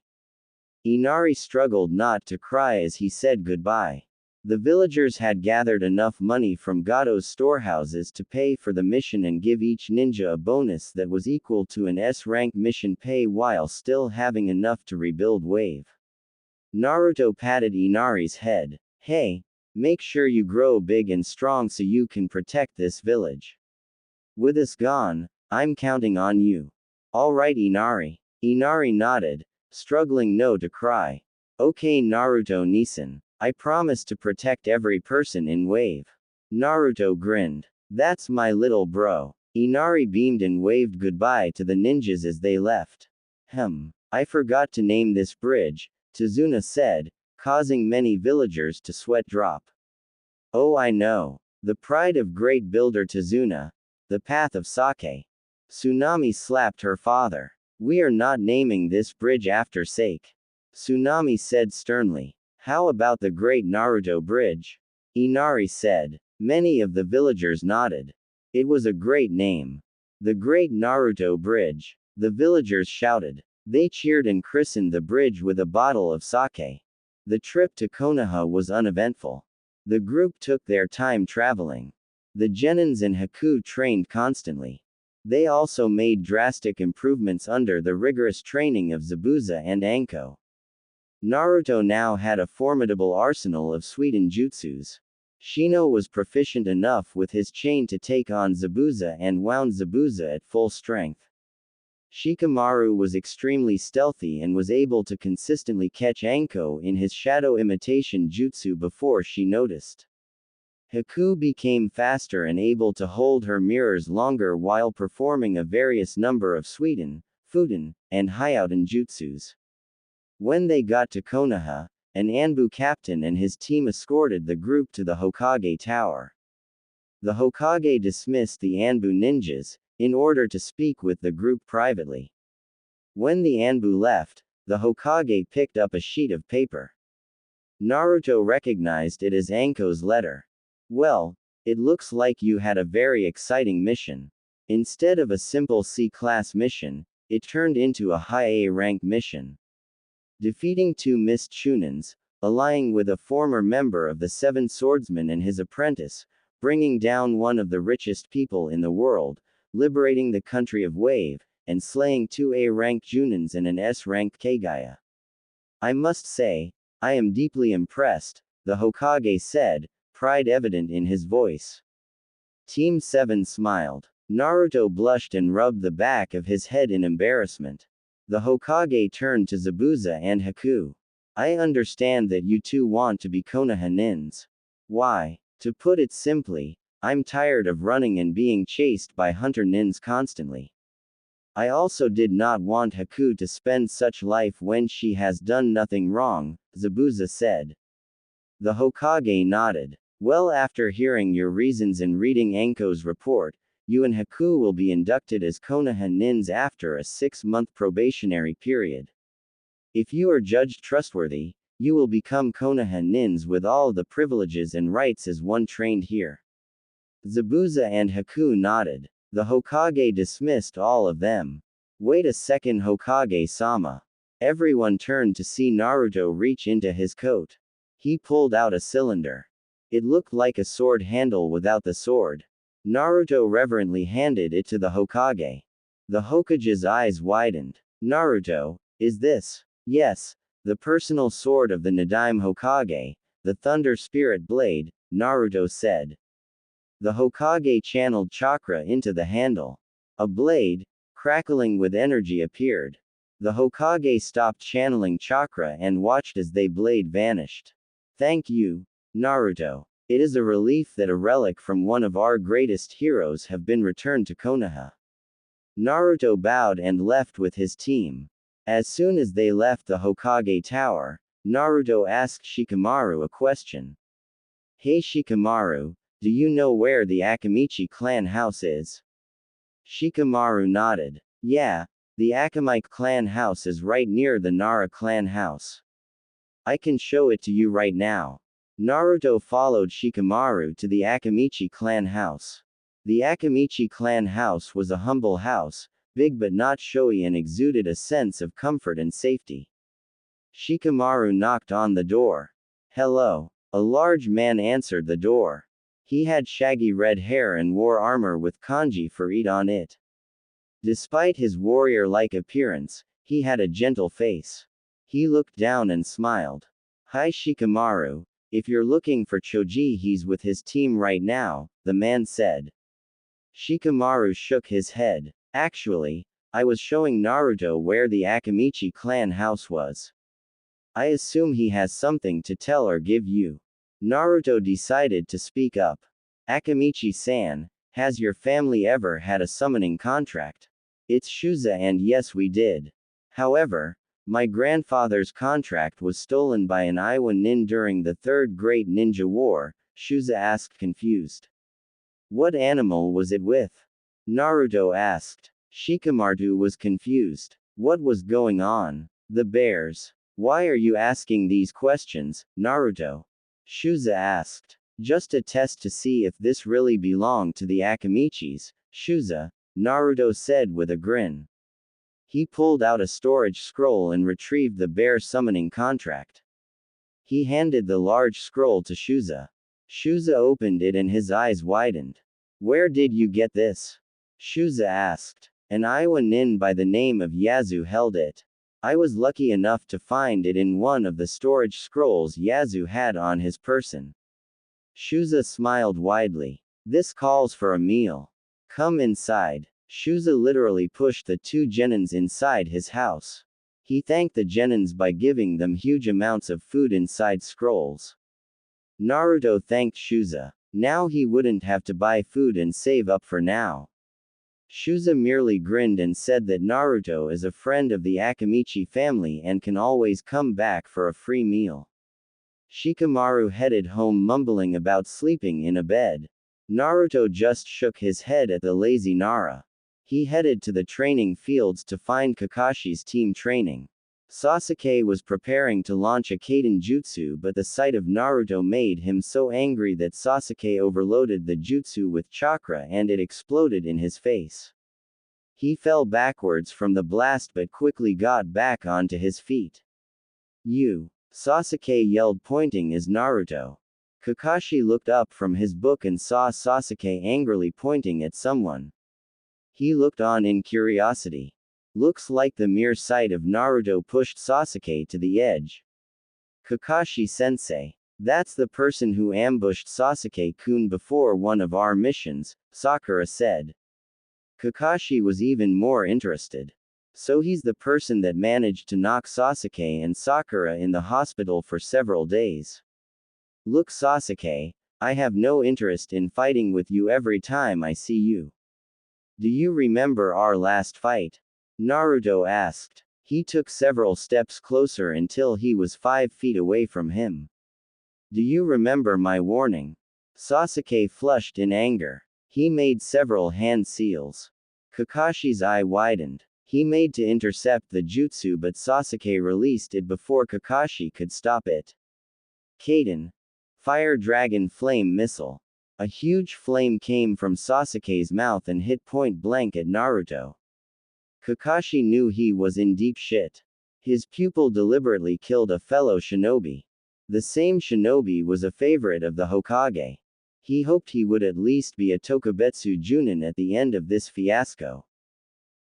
Speaker 1: Inari struggled not to cry as he said goodbye. The villagers had gathered enough money from Gato's storehouses to pay for the mission and give each ninja a bonus that was equal to an S-rank mission pay while still having enough to rebuild Wave. Naruto patted Inari's head. Hey, make sure you grow big and strong so you can protect this village. With us gone, I'm counting on you. Alright Inari. Inari nodded, struggling no to cry. Okay Naruto Nisan. I promise to protect every person in Wave. Naruto grinned. That's my little bro. Inari beamed and waved goodbye to the ninjas as they left. I forgot to name this bridge, Tazuna said, causing many villagers to sweat drop. Oh I know. The pride of great builder Tazuna. The path of Sake. Tsunami slapped her father. We are not naming this bridge after Sake. Tsunami said sternly. How about the Great Naruto Bridge? Inari said. Many of the villagers nodded. It was a great name. The Great Naruto Bridge. The villagers shouted. They cheered and christened the bridge with a bottle of sake. The trip to Konoha was uneventful. The group took their time traveling. The Genins and Haku trained constantly. They also made drastic improvements under the rigorous training of Zabuza and Anko. Naruto now had a formidable arsenal of Suiten jutsus. Shino was proficient enough with his chain to take on Zabuza and wound Zabuza at full strength. Shikamaru was extremely stealthy and was able to consistently catch Anko in his shadow imitation jutsu before she noticed. Haku became faster and able to hold her mirrors longer while performing a various number of Suiten, Futen, and Hyouten jutsus. When they got to Konoha, an Anbu captain and his team escorted the group to the Hokage Tower. The Hokage dismissed the Anbu ninjas, in order to speak with the group privately. When the Anbu left, the Hokage picked up a sheet of paper. Naruto recognized it as Anko's letter. Well, it looks like you had a very exciting mission. Instead of a simple C-class mission, it turned into a high A-rank mission. Defeating 2 mist Chunins, allying with a former member of the Seven Swordsmen and his apprentice, bringing down one of the richest people in the world, liberating the country of Wave, and slaying 2 A-rank Junins and an S-rank Kagaya. I must say, I am deeply impressed, the Hokage said, pride evident in his voice. Team 7 smiled. Naruto blushed and rubbed the back of his head in embarrassment. The Hokage turned to Zabuza and Haku. I understand that you two want to be Konoha nins. Why? To put it simply, I'm tired of running and being chased by hunter nins constantly. I also did not want Haku to spend such life when she has done nothing wrong, Zabuza said. The Hokage nodded. Well, after hearing your reasons and reading Anko's report, you and Haku will be inducted as Konoha nins after a 6-month probationary period. If you are judged trustworthy, you will become Konoha nins with all the privileges and rights as one trained here. Zabuza and Haku nodded. The Hokage dismissed all of them. Wait a second Hokage-sama. Everyone turned to see Naruto reach into his coat. He pulled out a cylinder. It looked like a sword handle without the sword. Naruto reverently handed it to the Hokage. The Hokage's eyes widened. Naruto, is this? Yes, the personal sword of the Nadaime Hokage, the Thunder Spirit Blade, Naruto said. The Hokage channeled chakra into the handle. A blade, crackling with energy appeared. The Hokage stopped channeling chakra and watched as the blade vanished. Thank you, Naruto. It is a relief that a relic from one of our greatest heroes have been returned to Konoha. Naruto bowed and left with his team. As soon as they left the Hokage Tower, Naruto asked Shikamaru a question. Hey Shikamaru, do you know where the Akamichi clan house is? Shikamaru nodded. Yeah, the Akamite clan house is right near the Nara clan house. I can show it to you right now. Naruto followed Shikamaru to the Akamichi clan house. The Akamichi clan house was a humble house, big but not showy, and exuded a sense of comfort and safety. Shikamaru knocked on the door. Hello. A large man answered the door. He had shaggy red hair and wore armor with kanji for it on it. Despite his warrior-like appearance, he had a gentle face. He looked down and smiled. Hi Shikamaru. If you're looking for Choji, he's with his team right now, the man said. Shikamaru shook his head. Actually, I was showing Naruto where the Akamichi clan house was. I assume he has something to tell or give you. Naruto decided to speak up. Akamichi-san, has your family ever had a summoning contract? It's Shuza, and yes, we did. However, my grandfather's contract was stolen by an Iwa nin during the Third Great Ninja War, Shuza asked, confused. What animal was it with? Naruto asked. Shikamaru was confused. What was going on? The bears. Why are you asking these questions, Naruto? Shuza asked. Just a test to see if this really belonged to the Akamichis, Shuza, Naruto said with a grin. He pulled out a storage scroll and retrieved the bear summoning contract. He handed the large scroll to Shuza. Shuza opened it and his eyes widened. Where did you get this? Shuza asked. An Iwa nin by the name of Yazu held it. I was lucky enough to find it in one of the storage scrolls Yazu had on his person. Shuza smiled widely. This calls for a meal. Come inside. Shuza literally pushed the two genins inside his house. He thanked the genins by giving them huge amounts of food inside scrolls. Naruto thanked Shuza. Now he wouldn't have to buy food and save up for now. Shuza merely grinned and said that Naruto is a friend of the Akamichi family and can always come back for a free meal. Shikamaru headed home mumbling about sleeping in a bed. Naruto just shook his head at the lazy Nara. He headed to the training fields to find Kakashi's team training. Sasuke was preparing to launch a Kaden jutsu, but the sight of Naruto made him so angry that Sasuke overloaded the jutsu with chakra and it exploded in his face. He fell backwards from the blast but quickly got back onto his feet. You! Sasuke yelled, pointing as Naruto. Kakashi looked up from his book and saw Sasuke angrily pointing at someone. He looked on in curiosity. Looks like the mere sight of Naruto pushed Sasuke to the edge. Kakashi-sensei. That's the person who ambushed Sasuke-kun before one of our missions, Sakura said. Kakashi was even more interested. So he's the person that managed to knock Sasuke and Sakura in the hospital for several days. Look Sasuke, I have no interest in fighting with you every time I see you. Do you remember our last fight? Naruto asked. He took several steps closer until he was 5 feet away from him. Do you remember my warning? Sasuke flushed in anger. He made several hand seals. Kakashi's eye widened. He made to intercept the jutsu but Sasuke released it before Kakashi could stop it. Kaden. Fire Dragon Flame Missile. A huge flame came from Sasuke's mouth and hit point blank at Naruto. Kakashi knew he was in deep shit. His pupil deliberately killed a fellow shinobi. The same shinobi was a favorite of the Hokage. He hoped he would at least be a Tokubetsu Junin at the end of this fiasco.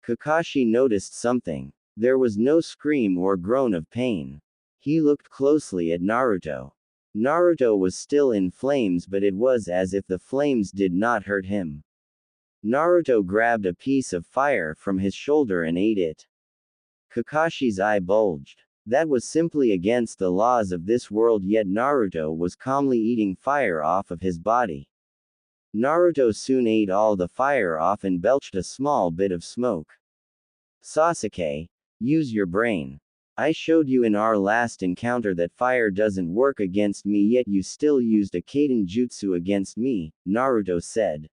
Speaker 1: Kakashi noticed something. There was no scream or groan of pain. He looked closely at Naruto. Naruto was still in flames, but it was as if the flames did not hurt him. Naruto grabbed a piece of fire from his shoulder and ate it. Kakashi's eye bulged. That was simply against the laws of this world, yet Naruto was calmly eating fire off of his body. Naruto soon ate all the fire off and belched a small bit of smoke. Sasuke, use your brain. I showed you in our last encounter that fire doesn't work against me, yet you still used a Kaden jutsu against me, Naruto said.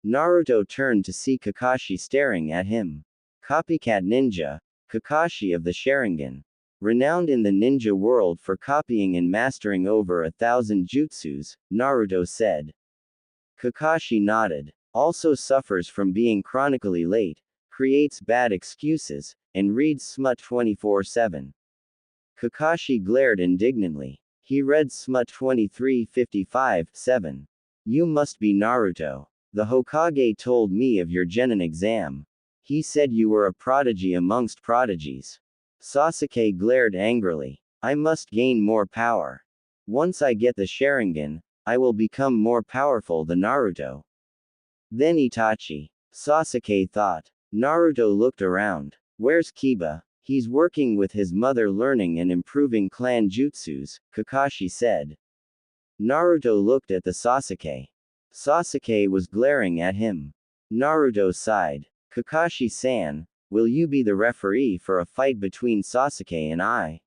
Speaker 1: Naruto turned to see Kakashi staring at him. Copycat ninja, Kakashi of the Sharingan. Renowned in the ninja world for copying and mastering over 1,000 jutsus, Naruto said. Kakashi nodded. Also suffers from being chronically late, creates bad excuses, and reads smut 24/7. Kakashi glared indignantly. He read smut 23:55/7. You must be Naruto. The Hokage told me of your genin exam. He said you were a prodigy amongst prodigies. Sasuke glared angrily. I must gain more power. Once I get the Sharingan, I will become more powerful than Naruto. Then Itachi. Sasuke thought. Naruto looked around. Where's Kiba? He's working with his mother learning and improving clan jutsus, Kakashi said. Naruto looked at the Sasuke. Sasuke was glaring at him. Naruto sighed. Kakashi-san, will you be the referee for a fight between Sasuke and I?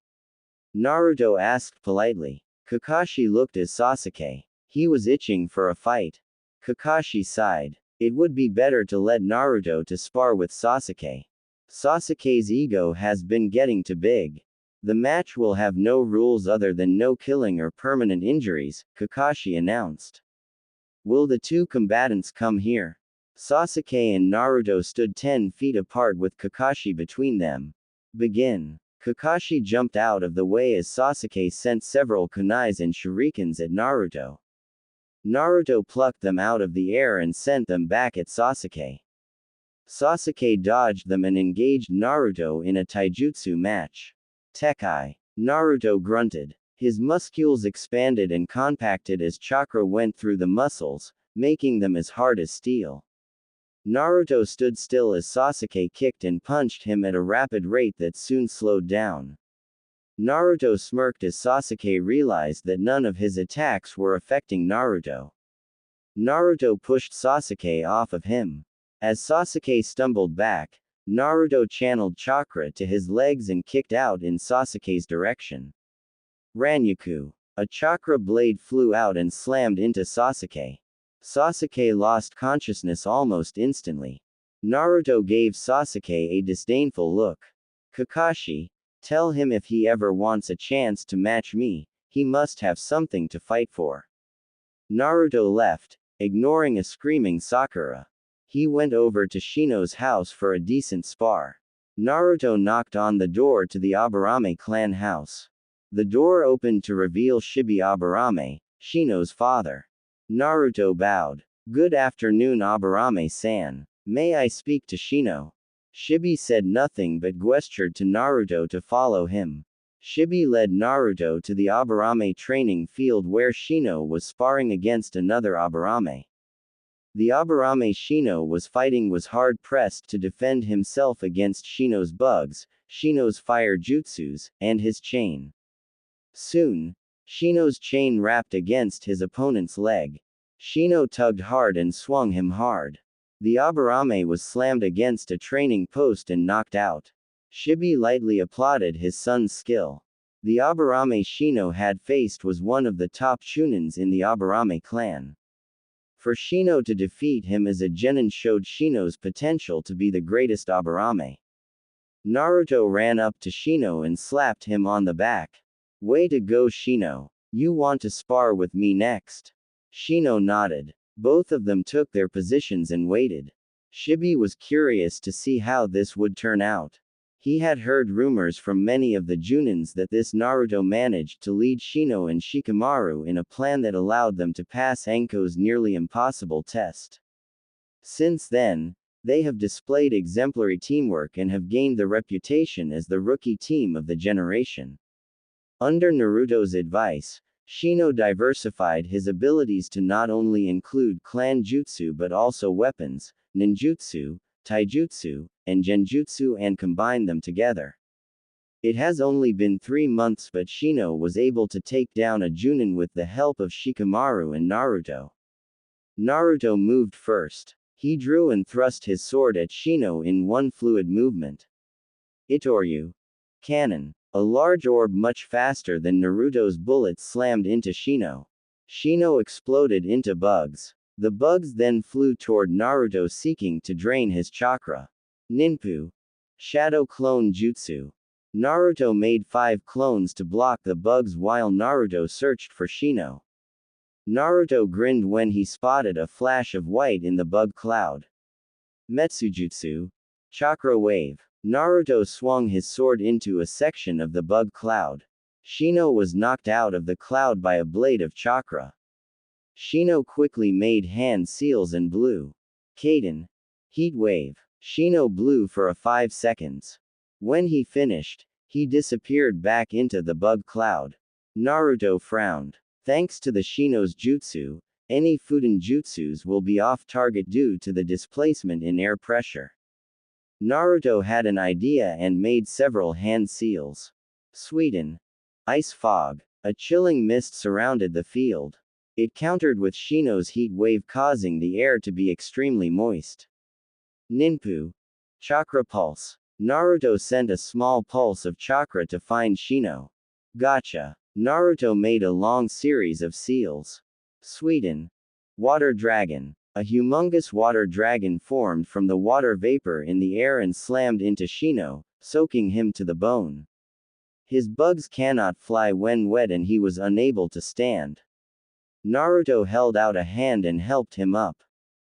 Speaker 1: Naruto asked politely. Kakashi looked at Sasuke. He was itching for a fight. Kakashi sighed. It would be better to let Naruto to spar with Sasuke. Sasuke's ego has been getting too big. The match will have no rules other than no killing or permanent injuries, Kakashi announced. Will the two combatants come here? Sasuke and Naruto stood 10 feet apart with Kakashi between them. Begin. Kakashi jumped out of the way as Sasuke sent several kunais and shurikens at Naruto. Naruto plucked them out of the air and sent them back at Sasuke. Sasuke dodged them and engaged Naruto in a taijutsu match. Tekai. Naruto grunted. His muscles expanded and compacted as chakra went through the muscles, making them as hard as steel. Naruto stood still as Sasuke kicked and punched him at a rapid rate that soon slowed down. Naruto smirked as Sasuke realized that none of his attacks were affecting Naruto. Naruto pushed Sasuke off of him. As Sasuke stumbled back, Naruto channeled chakra to his legs and kicked out in Sasuke's direction. Ranyaku. A chakra blade flew out and slammed into Sasuke. Sasuke lost consciousness almost instantly. Naruto gave Sasuke a disdainful look. Kakashi, tell him if he ever wants a chance to match me, he must have something to fight for. Naruto left, ignoring a screaming Sakura. He went over to Shino's house for a decent spar. Naruto knocked on the door to the Aburame clan house. The door opened to reveal Shibi Aburame, Shino's father. Naruto bowed. Good afternoon Aburame-san. May I speak to Shino? Shibi said nothing but gestured to Naruto to follow him. Shibi led Naruto to the Aburame training field where Shino was sparring against another Aburame. The Aburame Shino was fighting was hard-pressed to defend himself against Shino's bugs, Shino's fire jutsus, and his chain. Soon, Shino's chain wrapped against his opponent's leg. Shino tugged hard and swung him hard. The Aburame was slammed against a training post and knocked out. Shibi lightly applauded his son's skill. The Aburame Shino had faced was one of the top shunins in the Aburame clan. For Shino to defeat him as a genin showed Shino's potential to be the greatest Aburame. Naruto ran up to Shino and slapped him on the back. Way to go Shino. You want to spar with me next? Shino nodded. Both of them took their positions and waited. Shibi was curious to see how this would turn out. He had heard rumors from many of the Junins that this Naruto managed to lead Shino and Shikamaru in a plan that allowed them to pass Anko's nearly impossible test. Since then, they have displayed exemplary teamwork and have gained the reputation as the rookie team of the generation. Under Naruto's advice, Shino diversified his abilities to not only include clan jutsu but also weapons, ninjutsu, taijutsu, and genjutsu and combined them together. It has only been 3 months but Shino was able to take down a Junin with the help of Shikamaru and Naruto. Naruto moved first. He drew and thrust his sword at Shino in one fluid movement. Itoryu. Cannon. A large orb much faster than Naruto's bullet slammed into Shino. Shino exploded into bugs. The bugs then flew toward Naruto seeking to drain his chakra. Ninpu. Shadow Clone Jutsu. Naruto made 5 clones to block the bugs while Naruto searched for Shino. Naruto grinned when he spotted a flash of white in the bug cloud. Metsujutsu. Chakra wave. Naruto swung his sword into a section of the bug cloud. Shino was knocked out of the cloud by a blade of chakra. Shino quickly made hand seals and blew. Kaden. Heat wave. Shino blew for 5 seconds. When he finished, he disappeared back into the bug cloud. Naruto frowned. Thanks to the Shino's jutsu, any Fuden jutsus will be off target due to the displacement in air pressure. Naruto had an idea and made several hand seals. Sweden. Ice fog. A chilling mist surrounded the field. It countered with Shino's heat wave, causing the air to be extremely moist. Ninpu. Chakra pulse. Naruto sent a small pulse of chakra to find Shino. Gotcha. Naruto made a long series of seals. Sweden. Water dragon. A humongous water dragon formed from the water vapor in the air and slammed into Shino, soaking him to the bone. His bugs cannot fly when wet and he was unable to stand. Naruto held out a hand and helped him up.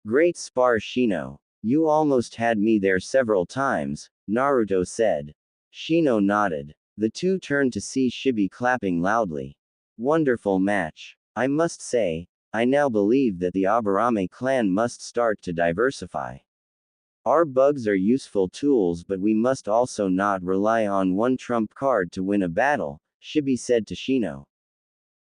Speaker 1: Great spar, Shino. You almost had me there several times, Naruto said. Shino nodded. The two turned to see Shibi clapping loudly. Wonderful match. I must say, I now believe that the Aburame clan must start to diversify. Our bugs are useful tools, but we must also not rely on one trump card to win a battle, Shibi said to Shino.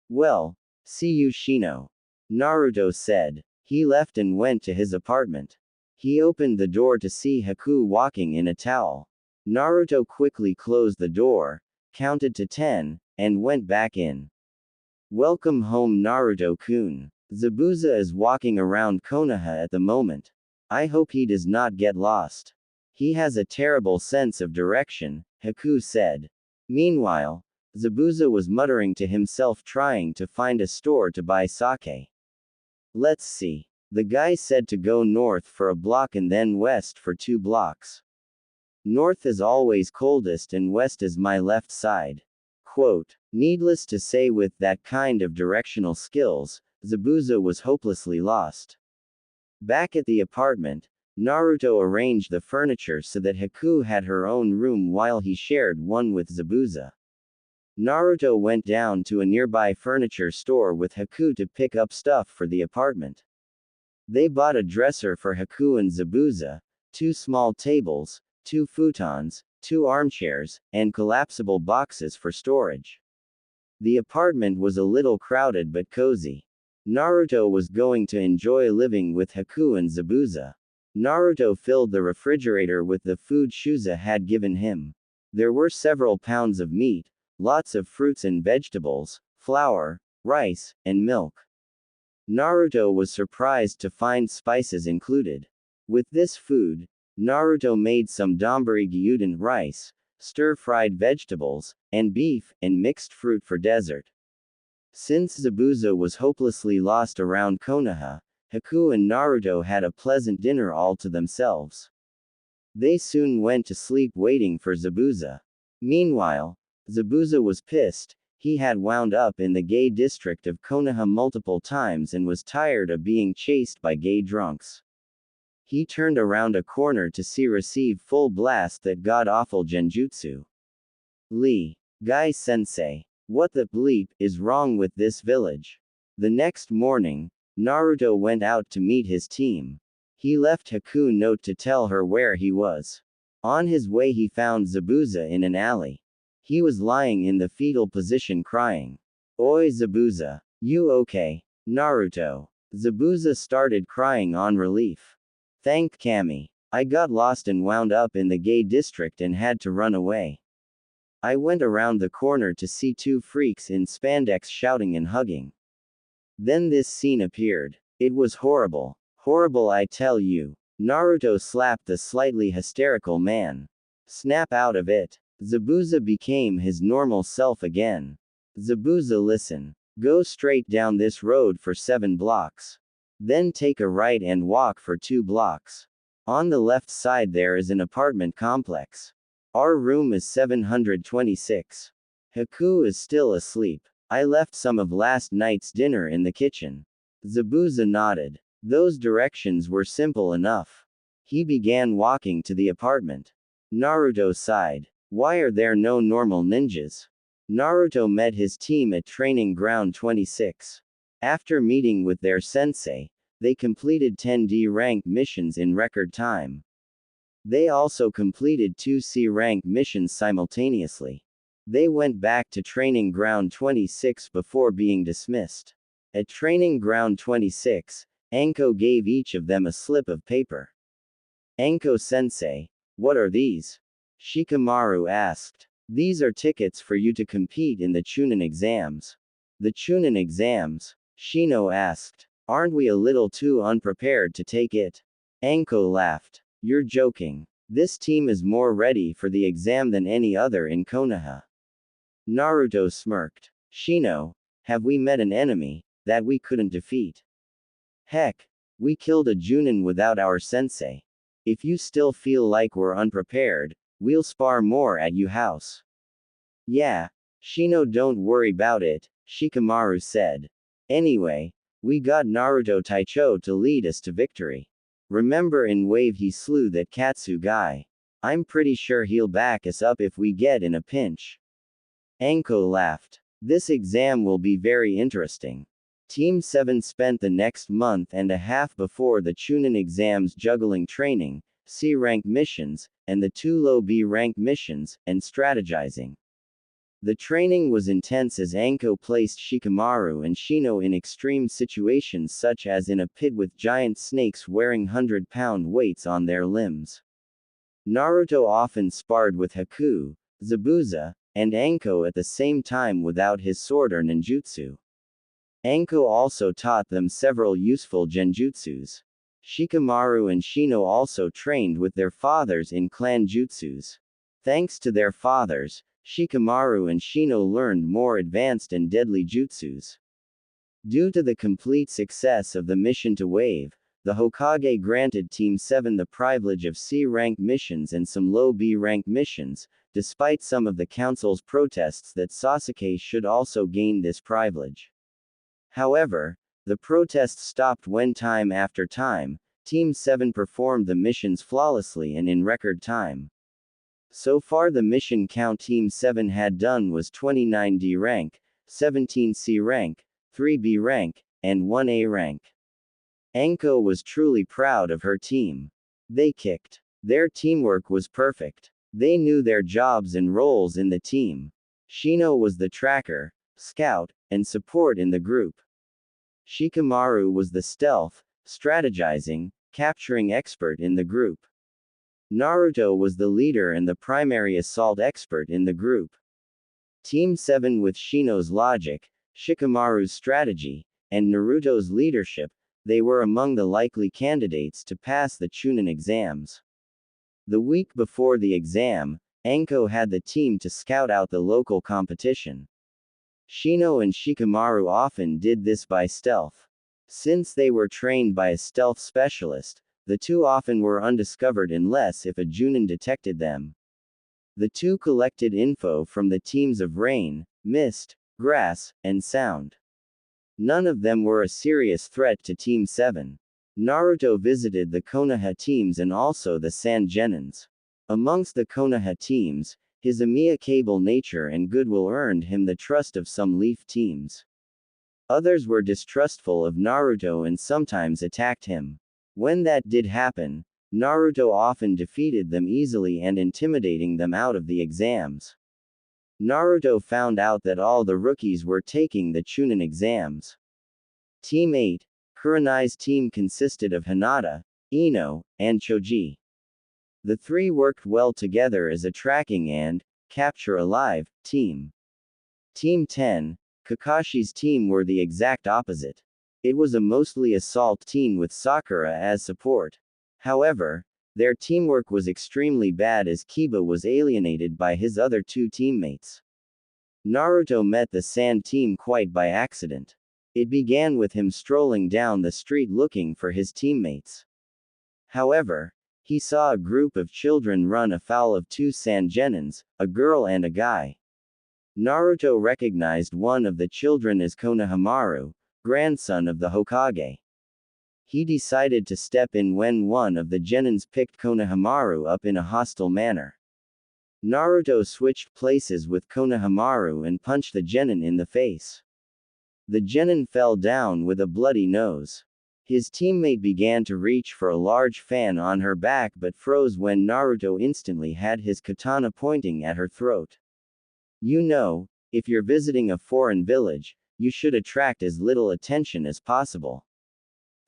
Speaker 1: Well, see you, Shino. Naruto said. He left and went to his apartment. He opened the door to see Haku walking in a towel. Naruto quickly closed the door, counted to 10, and went back in. Welcome home, Naruto-kun. Zabuza is walking around Konoha at the moment. I hope he does not get lost. He has a terrible sense of direction, Haku said. Meanwhile, Zabuza was muttering to himself, trying to find a store to buy sake. Let's see. The guy said to go north for a block and then west for 2 blocks. North is always coldest and west is my left side. Quote. Needless to say, with that kind of directional skills, Zabuza was hopelessly lost. Back at the apartment, Naruto arranged the furniture so that Haku had her own room while he shared one with Zabuza. Naruto went down to a nearby furniture store with Haku to pick up stuff for the apartment. They bought a dresser for Haku and Zabuza, 2 small tables, 2 futons, 2 armchairs, and collapsible boxes for storage. The apartment was a little crowded but cozy. Naruto was going to enjoy living with Haku and Zabuza. Naruto filled the refrigerator with the food Shuza had given him. There were several pounds of meat, lots of fruits and vegetables, flour, rice, and milk. Naruto was surprised to find spices included. With this food, Naruto made some donburi gyuden rice, stir-fried vegetables, and beef, and mixed fruit for dessert. Since Zabuza was hopelessly lost around Konoha, Haku and Naruto had a pleasant dinner all to themselves. They soon went to sleep waiting for Zabuza. Meanwhile, Zabuza was pissed. He had wound up in the gay district of Konoha multiple times and was tired of being chased by gay drunks. He turned around a corner to see receive full blast that god-awful genjutsu. Lee. Guy sensei. What the bleep is wrong with this village? The next morning, Naruto went out to meet his team. He left Haku note to tell her where he was. On his way he found Zabuza in an alley. He was lying in the fetal position crying. Oi Zabuza, you okay? Naruto. Zabuza started crying on relief. Thank Kami. I got lost and wound up in the gay district and had to run away. I went around the corner to see 2 freaks in spandex shouting and hugging. Then this scene appeared. It was horrible. Horrible, I tell you. Naruto slapped the slightly hysterical man. Snap out of it. Zabuza became his normal self again. Zabuza, listen. Go straight down this road for 7 blocks. Then take a right and walk for 2 blocks. On the left side there is an apartment complex. Our room is 726. Haku is still asleep. I left some of last night's dinner in the kitchen. Zabuza nodded. Those directions were simple enough. He began walking to the apartment. Naruto sighed. Why are there no normal ninjas? Naruto met his team at Training Ground 26. After meeting with their sensei, they completed 10D rank missions in record time. They also completed 2C rank missions simultaneously. They went back to Training Ground 26 before being dismissed. At Training Ground 26, Anko gave each of them a slip of paper. Anko-sensei, what are these? Shikamaru asked. These are tickets for you to compete in the Chunin exams. The Chunin exams? Shino asked. Aren't we a little too unprepared to take it? Anko laughed. You're joking. This team is more ready for the exam than any other in Konoha. Naruto smirked. Shino, have we met an enemy that we couldn't defeat? Heck, we killed a Junin without our sensei. If you still feel like we're unprepared, we'll spar more at your house. Yeah, Shino, don't worry about it, Shikamaru said. Anyway, we got Naruto Taicho to lead us to victory. Remember in Wave he slew that Katsu guy. I'm pretty sure he'll back us up if we get in a pinch. Anko laughed. This exam will be very interesting. Team 7 spent the next month and a half before the Chunin exams juggling training, C-rank missions, and the 2 low B-rank missions, and strategizing. The training was intense as Anko placed Shikamaru and Shino in extreme situations such as in a pit with giant snakes wearing 100-pound weights on their limbs. Naruto often sparred with Haku, Zabuza, and Anko at the same time without his sword or ninjutsu. Anko also taught them several useful genjutsus. Shikamaru and Shino also trained with their fathers in clan jutsus. Thanks to their fathers, Shikamaru and Shino learned more advanced and deadly jutsus. Due to the complete success of the mission to Wave, the Hokage granted Team 7 the privilege of C-rank missions and some low B-rank missions, despite some of the council's protests that Sasuke should also gain this privilege. However, the protests stopped when time after time, Team 7 performed the missions flawlessly and in record time. So far the mission count Team 7 had done was 29 D rank, 17 C rank, 3 B rank, and 1 A rank. Anko was truly proud of her team. They kicked. Their teamwork was perfect. They knew their jobs and roles in the team. Shino was the tracker, scout, and support in the group. Shikamaru was the stealth, strategizing, capturing expert in the group. Naruto was the leader and the primary assault expert in the group. Team 7 with Shino's logic, Shikamaru's strategy, and Naruto's leadership, they were among the likely candidates to pass the Chunin exams. The week before the exam, Anko had the team to scout out the local competition. Shino and Shikamaru often did this by stealth. Since they were trained by a stealth specialist, the two often were undiscovered unless if a Junin detected them. The two collected info from the teams of rain, mist, grass, and sound. None of them were a serious threat to Team 7. Naruto visited the Konoha teams and also the Sand Genins. Amongst the Konoha teams, his amiable nature and goodwill earned him the trust of some Leaf teams. Others were distrustful of Naruto and sometimes attacked him. When that did happen, Naruto often defeated them easily and intimidating them out of the exams. Naruto found out that all the rookies were taking the Chunin exams. Team 8, Kurenai's team consisted of Hinata, Ino, and Choji. The three worked well together as a tracking and capture alive team. Team 10, Kakashi's team were the exact opposite. It was a mostly assault team with Sakura as support. However, their teamwork was extremely bad as Kiba was alienated by his other two teammates. Naruto met the Sand team quite by accident. It began with him strolling down the street looking for his teammates. However, He saw a group of children run afoul of two Sangenins, a girl and a guy. Naruto recognized one of the children as Konohamaru, grandson of the Hokage. He decided to step in when one of the genins picked Konohamaru up in a hostile manner. Naruto switched places with Konohamaru and punched the genin in the face. The genin fell down with a bloody nose. His teammate began to reach for a large fan on her back but froze when Naruto instantly had his katana pointing at her throat. You know, if you're visiting a foreign village, you should attract as little attention as possible.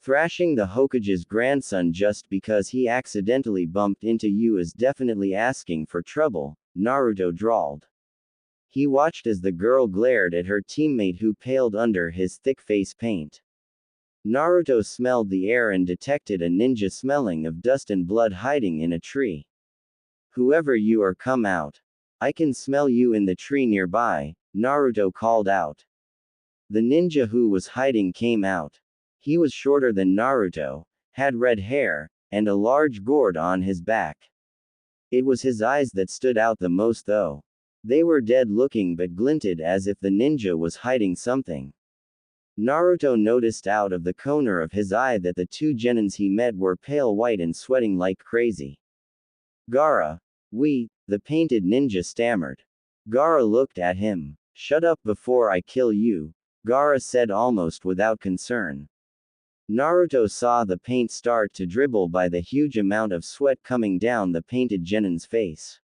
Speaker 1: Thrashing the Hokage's grandson just because he accidentally bumped into you is definitely asking for trouble, Naruto drawled. He watched as the girl glared at her teammate who paled under his thick face paint. Naruto smelled the air and detected a ninja smelling of dust and blood hiding in a tree. Whoever you are, come out. I can smell you in the tree nearby, Naruto called out. The ninja who was hiding came out. He was shorter than Naruto, had red hair, and a large gourd on his back. It was his eyes that stood out the most though. They were dead-looking but glinted as if the ninja was hiding something. Naruto noticed out of the corner of his eye that the two genins he met were pale white and sweating like crazy. Gaara, the painted ninja stammered. Gaara looked at him. Shut up before I kill you, Gaara said almost without concern. Naruto saw the paint start to dribble by the huge amount of sweat coming down the painted genin's face.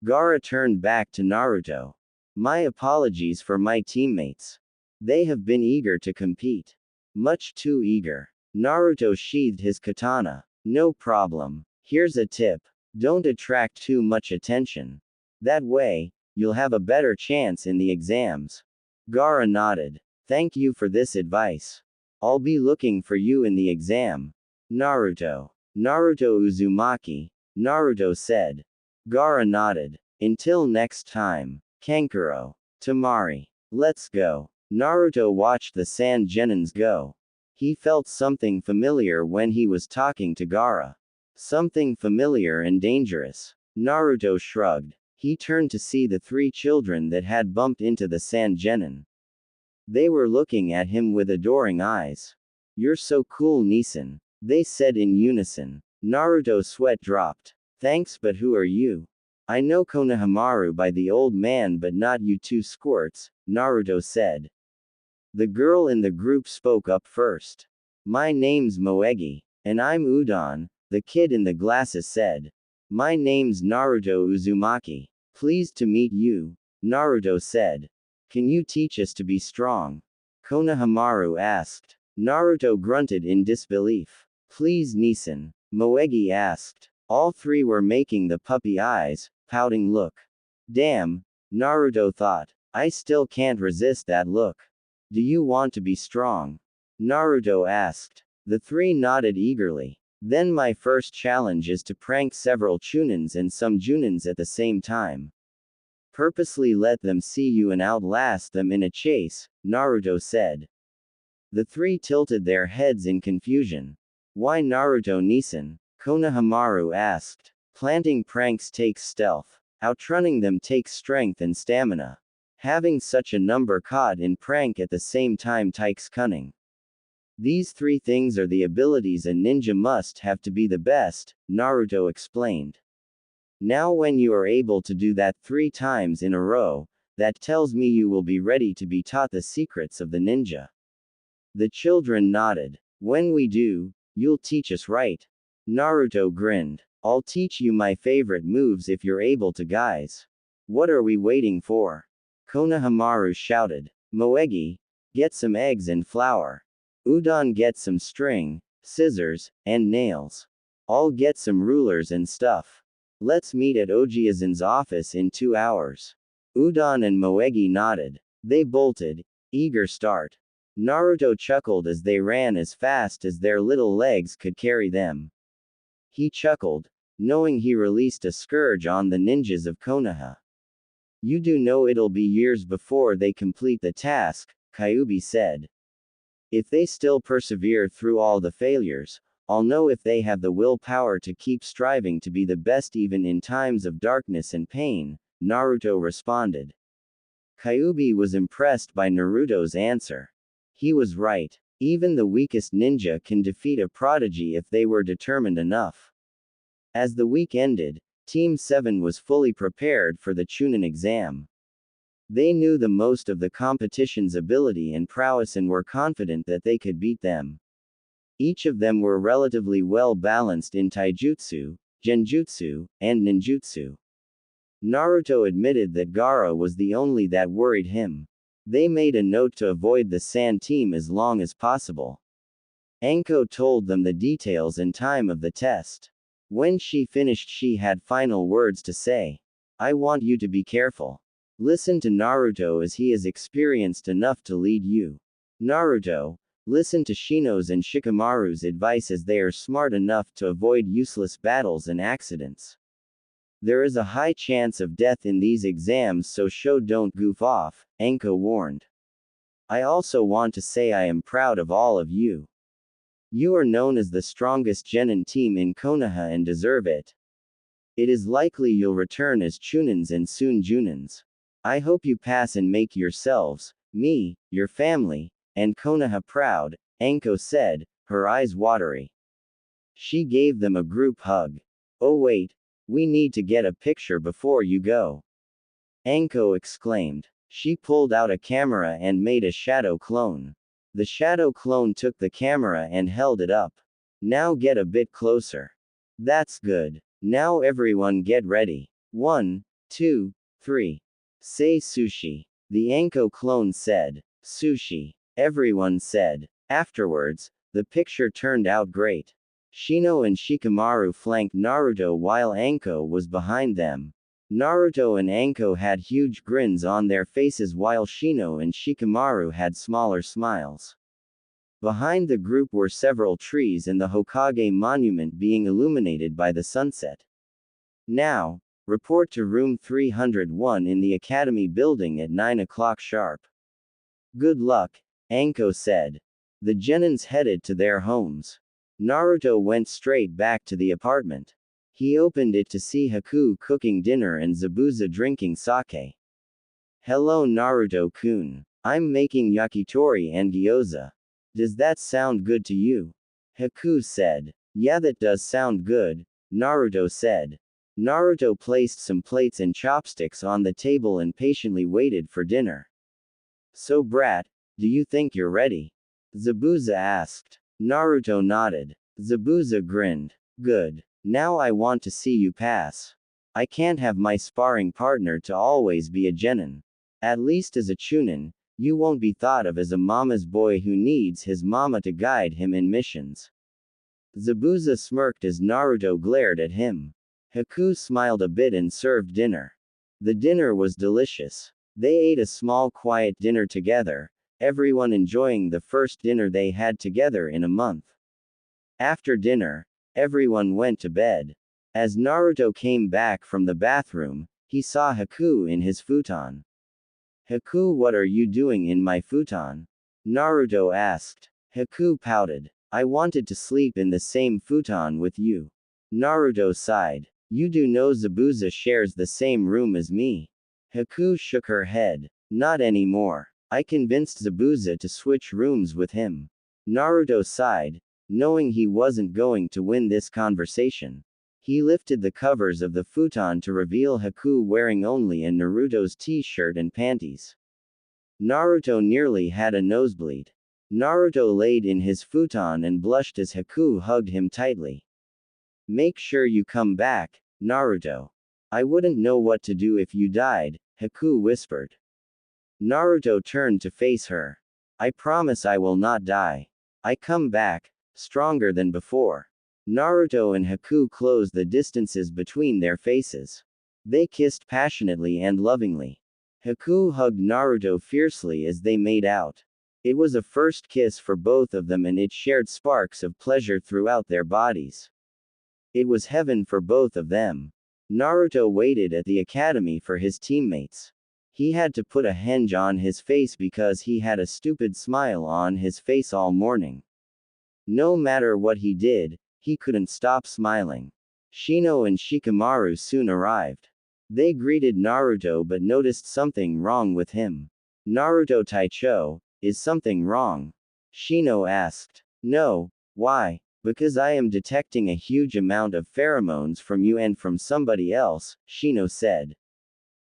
Speaker 1: Gaara turned back to Naruto. My apologies for my teammates. They have been eager to compete. Much too eager. Naruto sheathed his katana. No problem. Here's a tip. Don't attract too much attention. That way, you'll have a better chance in the exams. Gaara nodded. Thank you for this advice. I'll be looking for you in the exam. Naruto Uzumaki, Naruto said. Gaara nodded. Until next time. Kankuro. Tamari. Let's go. Naruto watched the Sand Genins go. He felt something familiar when he was talking to Gaara. Something familiar and dangerous. Naruto shrugged. He turned to see the three children that had bumped into the Sand Genin. They were looking at him with adoring eyes. You're so cool, Nissan, they said in unison. Naruto's sweat dropped. Thanks, but who are you? I know Konohamaru by the old man but not you two squirts, Naruto said. The girl in the group spoke up first. My name's Moegi. And I'm Udon, the kid in the glasses said. My name's Naruto Uzumaki. Pleased to meet you, Naruto said. Can you teach us to be strong? Konohamaru asked. Naruto grunted in disbelief. Please, Nissan, Moegi asked. All three were making the puppy eyes, pouting look. Damn, Naruto thought. I still can't resist that look. Do you want to be strong? Naruto asked. The three nodded eagerly. Then my first challenge is to prank several Chunins and some Junins at the same time. Purposely let them see you and outlast them in a chase, Naruto said. The three tilted their heads in confusion. Why Naruto Nissan? Konohamaru asked. Planting pranks takes stealth. Outrunning them takes strength and stamina. Having such a number caught in prank at the same time takes cunning. These three things are the abilities a ninja must have to be the best, Naruto explained. Now when you are able to do that 3 times in a row, that tells me you will be ready to be taught the secrets of the ninja. The children nodded. When we do, you'll teach us, right? Naruto grinned. I'll teach you my favorite moves if you're able to, guys. What are we waiting for? Konohamaru shouted. Moegi, get some eggs and flour. Udon, get some string, scissors, and nails. I'll get some rulers and stuff. Let's meet at Ojiazin's office in 2 hours. Udon and Moegi nodded. They bolted. Eager start. Naruto chuckled as they ran as fast as their little legs could carry them. He chuckled, knowing he released a scourge on the ninjas of Konoha. You do know it'll be years before they complete the task, Kyuubi said. If they still persevere through all the failures, I'll know if they have the willpower to keep striving to be the best even in times of darkness and pain, Naruto responded. Kyuubi was impressed by Naruto's answer. He was right. Even the weakest ninja can defeat a prodigy if they were determined enough. As the week ended, Team 7 was fully prepared for the Chunin exam. They knew the most of the competition's ability and prowess and were confident that they could beat them. Each of them were relatively well balanced in taijutsu, genjutsu, and ninjutsu. Naruto admitted that Gaara was the only that worried him. They made a note to avoid the Sand team as long as possible. Anko told them the details and time of the test. When she finished, she had final words to say. I want you to be careful. Listen to Naruto as he is experienced enough to lead you. Naruto, listen to Shino's and Shikamaru's advice as they are smart enough to avoid useless battles and accidents. There is a high chance of death in these exams, so don't goof off, Anko warned. I also want to say I am proud of all of you. You are known as the strongest genin team in Konoha and deserve it. It is likely you'll return as Chunins and soon Junins. I hope you pass and make yourselves, me, your family, and Konoha proud, Anko said, her eyes watery. She gave them a group hug. Oh wait, we need to get a picture before you go. Anko exclaimed. She pulled out a camera and made a shadow clone. The shadow clone took the camera and held it up. Now get a bit closer. That's good. Now everyone get ready. 1, 2, 3. Say sushi. The Anko clone said. Sushi. Everyone said. Afterwards, the picture turned out great. Shino and Shikamaru flanked Naruto while Anko was behind them. Naruto and Anko had huge grins on their faces while Shino and Shikamaru had smaller smiles. Behind the group were several trees and the Hokage monument being illuminated by the sunset. Now, report to room 301 in the Academy building at 9 o'clock sharp. Good luck, Anko said. The genins headed to their homes. Naruto went straight back to the apartment. He opened it to see Haku cooking dinner and Zabuza drinking sake. Hello Naruto-kun. I'm making yakitori and gyoza. Does that sound good to you? Haku said. Yeah, that does sound good, Naruto said. Naruto placed some plates and chopsticks on the table and patiently waited for dinner. So brat, do you think you're ready? Zabuza asked. Naruto nodded. Zabuza grinned. Good. Now I want to see you pass. I can't have my sparring partner to always be a genin. At least as a chunin, you won't be thought of as a mama's boy who needs his mama to guide him in missions. Zabuza smirked as Naruto glared at him. Haku smiled a bit and served dinner. The dinner was delicious. They ate a small quiet dinner together, everyone enjoying the first dinner they had together in a month. After dinner, everyone went to bed. As Naruto came back from the bathroom, he saw Haku in his futon. Haku, what are you doing in my futon? Naruto asked. Haku pouted. I wanted to sleep in the same futon with you. Naruto sighed. You do know Zabuza shares the same room as me. Haku shook her head. Not anymore. I convinced Zabuza to switch rooms with him. Naruto sighed, knowing he wasn't going to win this conversation. He lifted the covers of the futon to reveal Haku wearing only a Naruto's t-shirt and panties. Naruto nearly had a nosebleed. Naruto laid in his futon and blushed as Haku hugged him tightly. Make sure you come back, Naruto. I wouldn't know what to do if you died, Haku whispered. Naruto turned to face her. I promise I will not die. I come back, stronger than before. Naruto and Haku closed the distances between their faces. They kissed passionately and lovingly. Haku hugged Naruto fiercely as they made out. It was a first kiss for both of them and it shared sparks of pleasure throughout their bodies. It was heaven for both of them. Naruto waited at the academy for his teammates. He had to put a henge on his face because he had a stupid smile on his face all morning. No matter what he did, he couldn't stop smiling. Shino and Shikamaru soon arrived. They greeted Naruto but noticed something wrong with him. Naruto Taicho, is something wrong? Shino asked. No, why? Because I am detecting a huge amount of pheromones from you and from somebody else, Shino said.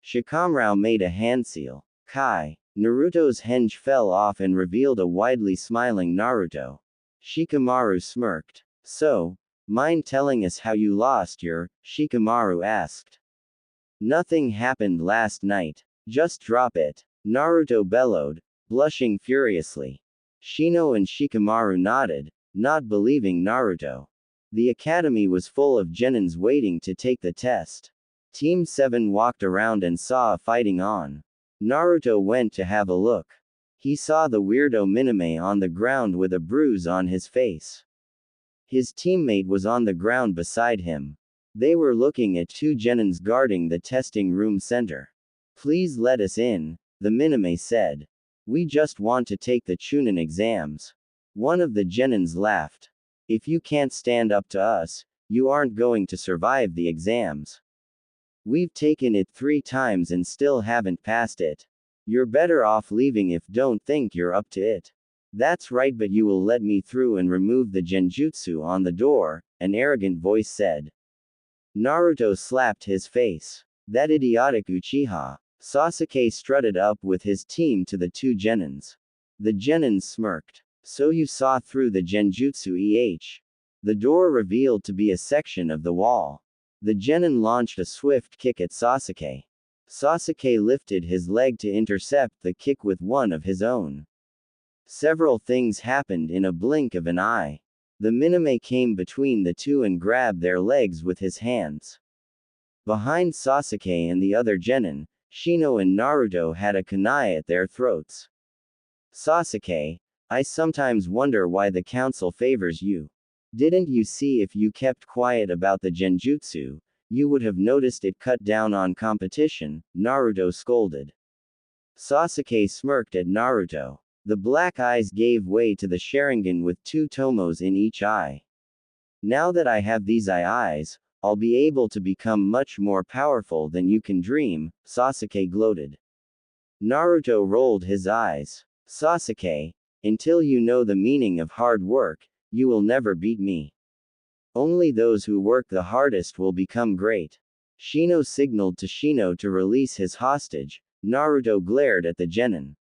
Speaker 1: Shikamaru made a hand seal. Kai. Naruto's henge fell off and revealed a widely smiling Naruto. Shikamaru smirked. So, mind telling us how you lost your? Shikamaru asked. Nothing happened last night. Just drop it. Naruto bellowed, blushing furiously. Shino and Shikamaru nodded, not believing Naruto. The academy was full of genins waiting to take the test. Team 7 walked around and saw a fighting on. Naruto went to have a look. He saw the weirdo Miname on the ground with a bruise on his face. His teammate was on the ground beside him. They were looking at two genins guarding the testing room center. Please let us in, the Miname said. We just want to take the Chunin exams. One of the genins laughed. If you can't stand up to us, you aren't going to survive the exams. We've taken it 3 times and still haven't passed it. You're better off leaving if don't think you're up to it. That's right, but you will let me through and remove the genjutsu on the door, an arrogant voice said. Naruto slapped his face. That idiotic Uchiha. Sasuke strutted up with his team to the two genins. The genins smirked. So you saw through the genjutsu The door revealed to be a section of the wall. The genin launched a swift kick at Sasuke. Sasuke lifted his leg to intercept the kick with one of his own. Several things happened in a blink of an eye. The Miname came between the two and grabbed their legs with his hands. Behind Sasuke and the other genin, Shino and Naruto had a kunai at their throats. Sasuke, I sometimes wonder why the council favors you. Didn't you see if you kept quiet about the genjutsu, you would have noticed it cut down on competition, Naruto scolded. Sasuke smirked at Naruto. The black eyes gave way to the Sharingan with 2 tomos in each eye. Now that I have these eyes, I'll be able to become much more powerful than you can dream, Sasuke gloated. Naruto rolled his eyes. Sasuke, until you know the meaning of hard work, you will never beat me. Only those who work the hardest will become great. Shino signaled to Shino to release his hostage. Naruto glared at the genin.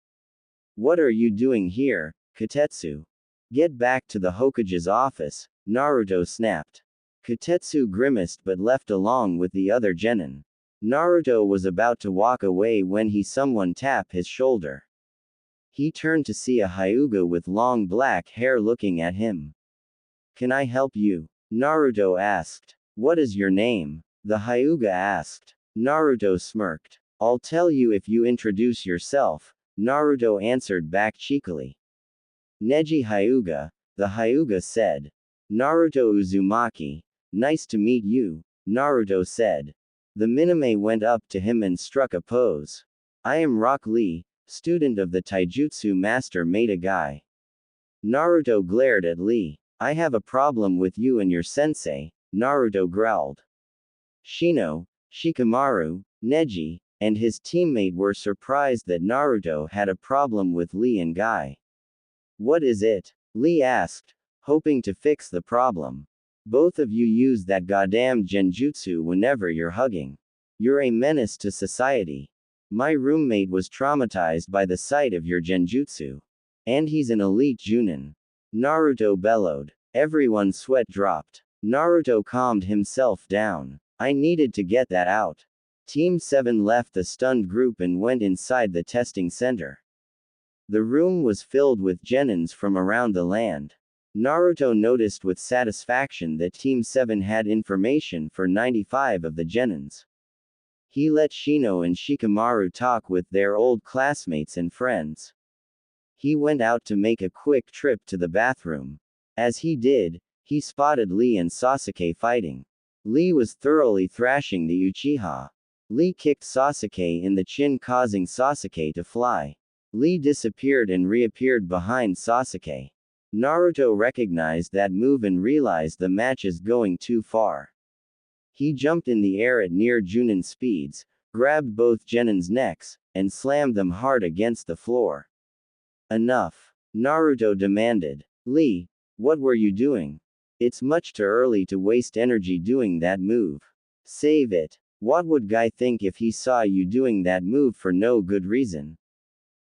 Speaker 1: What are you doing here, Kotetsu? Get back to the Hokage's office, Naruto snapped. Kotetsu grimaced but left along with the other genin. Naruto was about to walk away when someone tapped his shoulder. He turned to see a Hyuga with long black hair looking at him. Can I help you? Naruto asked. What is your name? The Hyuga asked. Naruto smirked. I'll tell you if you introduce yourself, Naruto answered back cheekily. Neji Hyuga, the Hyuga said. Naruto Uzumaki, nice to meet you, Naruto said. The Miname went up to him and struck a pose. I am Rock Lee, student of the Taijutsu master Maida Guy. Naruto glared at Lee. I have a problem with you and your sensei, Naruto growled. Shino, Shikamaru, Neji, and his teammate were surprised that Naruto had a problem with Lee and Guy. What is it? Lee asked, hoping to fix the problem. Both of you use that goddamn genjutsu whenever you're hugging. You're a menace to society. My roommate was traumatized by the sight of your genjutsu. And he's an elite Junin. Naruto bellowed. Everyone's sweat dropped. Naruto calmed himself down. I needed to get that out. Team 7 left the stunned group and went inside the testing center. The room was filled with genins from around the land. Naruto noticed with satisfaction that Team 7 had information for 95 of the genins. He let Shino and Shikamaru talk with their old classmates and friends. He went out to make a quick trip to the bathroom. As he did, he spotted Lee and Sasuke fighting. Lee was thoroughly thrashing the Uchiha. Lee kicked Sasuke in the chin, causing Sasuke to fly. Lee disappeared and reappeared behind Sasuke. Naruto recognized that move and realized the match is going too far. He jumped in the air at near Junin speeds, grabbed both Genin's necks, and slammed them hard against the floor. Enough, Naruto demanded. Lee, what were you doing? It's much too early to waste energy doing that move. Save it. What would Guy think if he saw you doing that move for no good reason?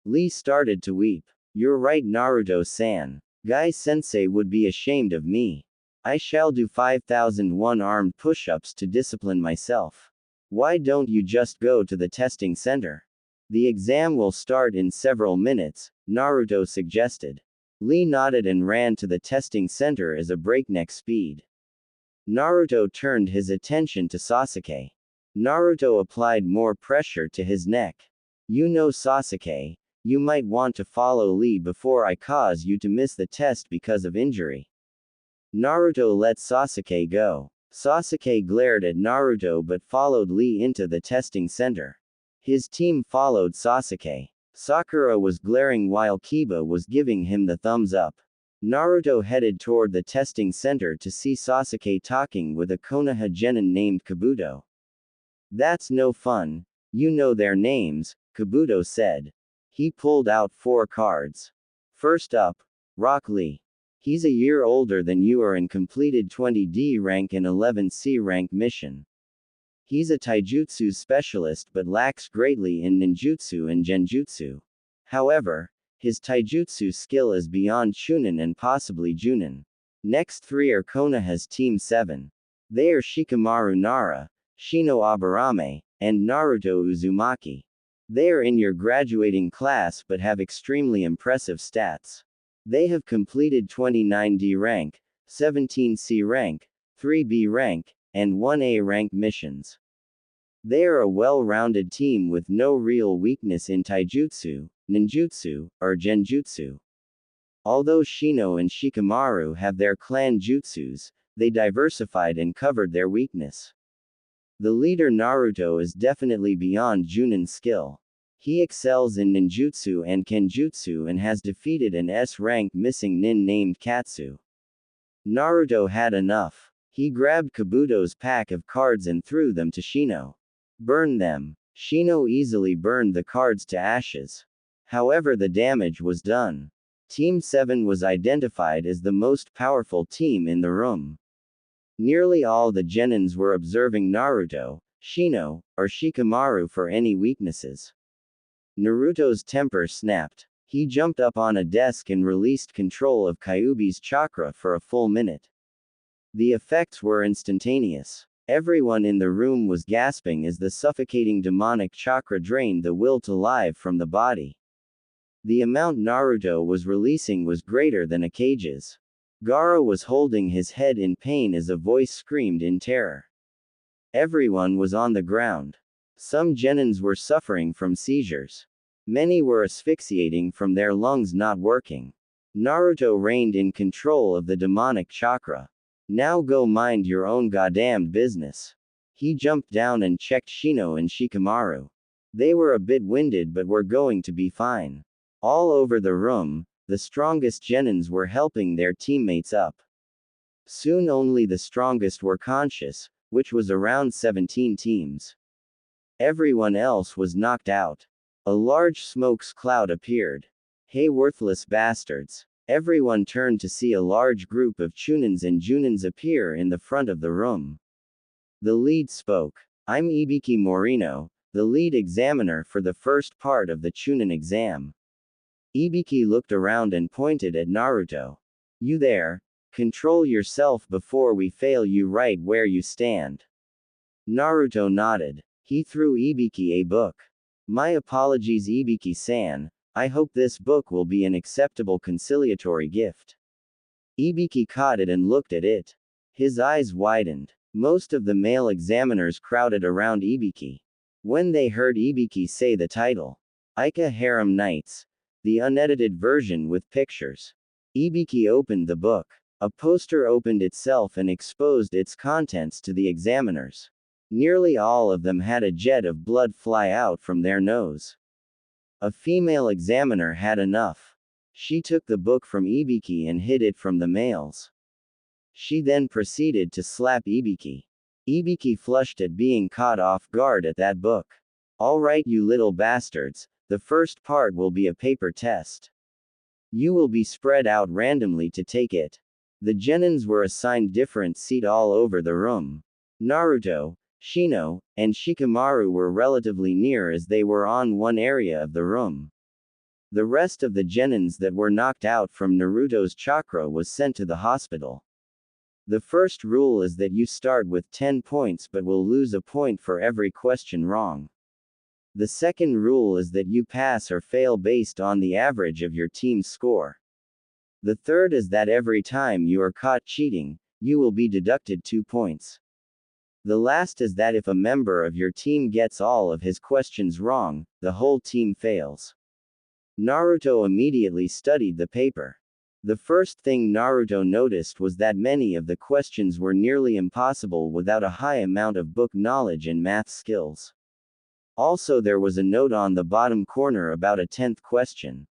Speaker 1: Lee started to weep. You're right, Naruto-san. Guy-sensei would be ashamed of me. I shall do 5,001 armed push-ups to discipline myself. Why don't you just go to the testing center? The exam will start in several minutes, Naruto suggested. Lee nodded and ran to the testing center at a breakneck speed. Naruto turned his attention to Sasuke. Naruto applied more pressure to his neck. You know, Sasuke, you might want to follow Lee before I cause you to miss the test because of injury. Naruto let Sasuke go. Sasuke glared at Naruto but followed Lee into the testing center. His team followed Sasuke. Sakura was glaring while Kiba was giving him the thumbs up. Naruto headed toward the testing center to see Sasuke talking with a Konoha genin named Kabuto. That's no fun. You know their names, Kabuto said. He pulled out 4 cards. First up, Rock Lee. He's a year older than you are and completed 20D rank and 11C rank mission. He's a taijutsu specialist but lacks greatly in ninjutsu and genjutsu. However, his taijutsu skill is beyond Chunin and possibly Junin. Next 3 are Konoha's Team 7. They are Shikamaru Nara, Shino Aburame, and Naruto Uzumaki. They are in your graduating class but have extremely impressive stats. They have completed 29D rank, 17C rank, 3B rank, and 1A rank missions. They are a well-rounded team with no real weakness in taijutsu, ninjutsu, or genjutsu. Although Shino and Shikamaru have their clan jutsus, they diversified and covered their weakness. The leader Naruto is definitely beyond Junin's skill. He excels in ninjutsu and kenjutsu and has defeated an S-rank missing nin named Katsu. Naruto had enough. He grabbed Kabuto's pack of cards and threw them to Shino. Burn them. Shino easily burned the cards to ashes. However, the damage was done. Team 7 was identified as the most powerful team in the room. Nearly all the genins were observing Naruto, Shino, or Shikamaru for any weaknesses. Naruto's temper snapped. He jumped up on a desk and released control of Kyuubi's chakra for a full minute. The effects were instantaneous. Everyone in the room was gasping as the suffocating demonic chakra drained the will to live from the body. The amount Naruto was releasing was greater than Akage's. Gaara was holding his head in pain as a voice screamed in terror. Everyone was on the ground. Some genins were suffering from seizures. Many were asphyxiating from their lungs not working. Naruto reigned in control of the demonic chakra. Now go mind your own goddamned business. He jumped down and checked Shino and Shikamaru. They were a bit winded but were going to be fine. All over the room, the strongest genins were helping their teammates up. Soon only the strongest were conscious, which was around 17 teams. Everyone else was knocked out. A large smokes cloud appeared. Hey worthless bastards. Everyone turned to see a large group of Chunins and Junins appear in the front of the room. The lead spoke. I'm Ibiki Morino, the lead examiner for the first part of the Chunin exam. Ibiki looked around and pointed at Naruto. You there? Control yourself before we fail you right where you stand. Naruto nodded. He threw Ibiki a book. My apologies, Ibiki-san. I hope this book will be an acceptable conciliatory gift. Ibiki caught it and looked at it. His eyes widened. Most of the male examiners crowded around Ibiki. When they heard Ibiki say the title, Ika Harem Nights, the unedited version with pictures, Ibiki opened the book. A poster opened itself and exposed its contents to the examiners. Nearly all of them had a jet of blood fly out from their nose. A female examiner had enough. She took the book from Ibiki and hid it from the males. She then proceeded to slap Ibiki. Ibiki flushed at being caught off guard at that book. Alright, you little bastards, the first part will be a paper test. You will be spread out randomly to take it. The genins were assigned different seat all over the room. Naruto, Shino, and Shikamaru were relatively near as they were on one area of the room. The rest of the genins that were knocked out from Naruto's chakra was sent to the hospital. The first rule is that you start with 10 points but will lose a point for every question wrong. The second rule is that you pass or fail based on the average of your team's score. The third is that every time you are caught cheating, you will be deducted 2 points. The last is that if a member of your team gets all of his questions wrong, the whole team fails. Naruto immediately studied the paper. The first thing Naruto noticed was that many of the questions were nearly impossible without a high amount of book knowledge and math skills. Also, there was a note on the bottom corner about a 10th question.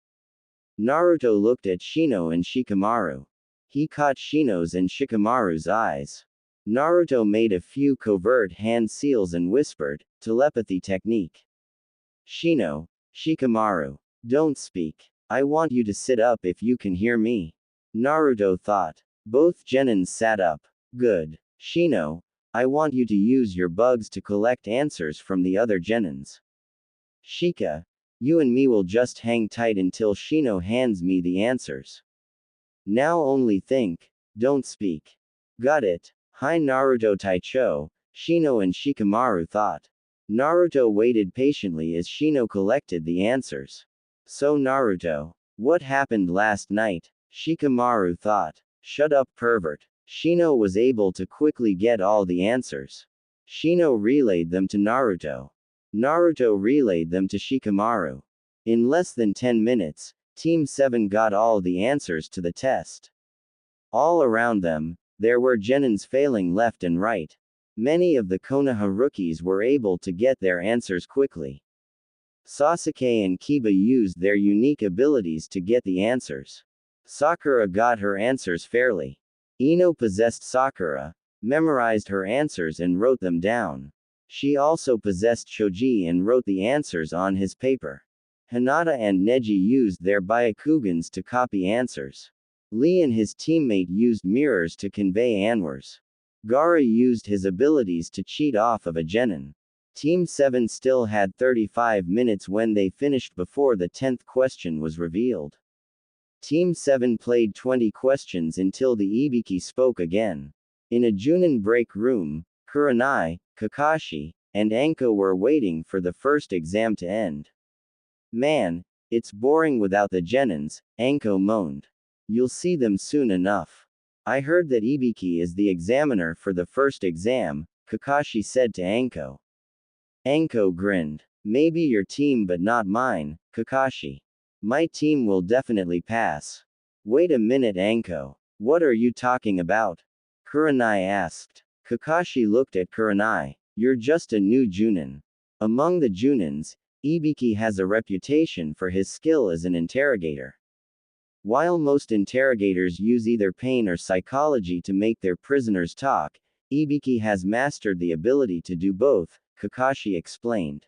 Speaker 1: Naruto looked at Shino and Shikamaru. He caught Shino's and Shikamaru's eyes. Naruto made a few covert hand seals and whispered, telepathy technique. Shino, Shikamaru, don't speak. I want you to sit up if you can hear me. Naruto thought. Both genins sat up. Good. Shino, I want you to use your bugs to collect answers from the other genins. Shika, you and me will just hang tight until Shino hands me the answers. Now only think, don't speak. Got it. Hi Naruto Taicho, Shino and Shikamaru thought. Naruto waited patiently as Shino collected the answers. So Naruto, what happened last night? Shikamaru thought. Shut up pervert. Shino was able to quickly get all the answers. Shino relayed them to Naruto. Naruto relayed them to Shikamaru. In less than 10 minutes, Team 7 got all the answers to the test. All around them, there were genins failing left and right. Many of the Konoha rookies were able to get their answers quickly. Sasuke and Kiba used their unique abilities to get the answers. Sakura got her answers fairly. Ino possessed Sakura, memorized her answers and wrote them down. She also possessed Shoji and wrote the answers on his paper. Hinata and Neji used their Byakugans to copy answers. Lee and his teammate used mirrors to convey answers. Gaara used his abilities to cheat off of a genin. Team 7 still had 35 minutes when they finished before the 10th question was revealed. Team 7 played 20 questions until the Ibiki spoke again. In a Junin break room, Kurenai, Kakashi, and Anko were waiting for the first exam to end. Man, it's boring without the genins, Anko moaned. You'll see them soon enough. I heard that Ibiki is the examiner for the first exam, Kakashi said to Anko. Anko grinned. Maybe your team but not mine, Kakashi. My team will definitely pass. Wait a minute Anko. What are you talking about? Kurenai asked. Kakashi looked at Kurenai. You're just a new Junin. Among the Junins, Ibiki has a reputation for his skill as an interrogator. While most interrogators use either pain or psychology to make their prisoners talk, Ibiki has mastered the ability to do both, Kakashi explained.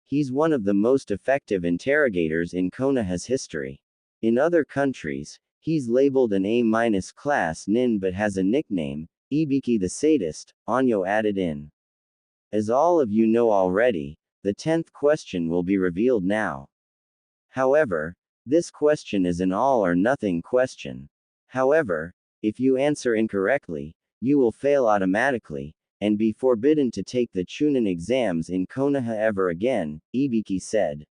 Speaker 1: He's one of the most effective interrogators in Konoha's history. In other countries, he's labeled an A- class nin but has a nickname, Ibiki the Sadist, Anyo added in. As all of you know already, the 10th question will be revealed now. However, this question is an all or nothing question. However, if you answer incorrectly, you will fail automatically, and be forbidden to take the Chunin exams in Konoha ever again, Ibiki said.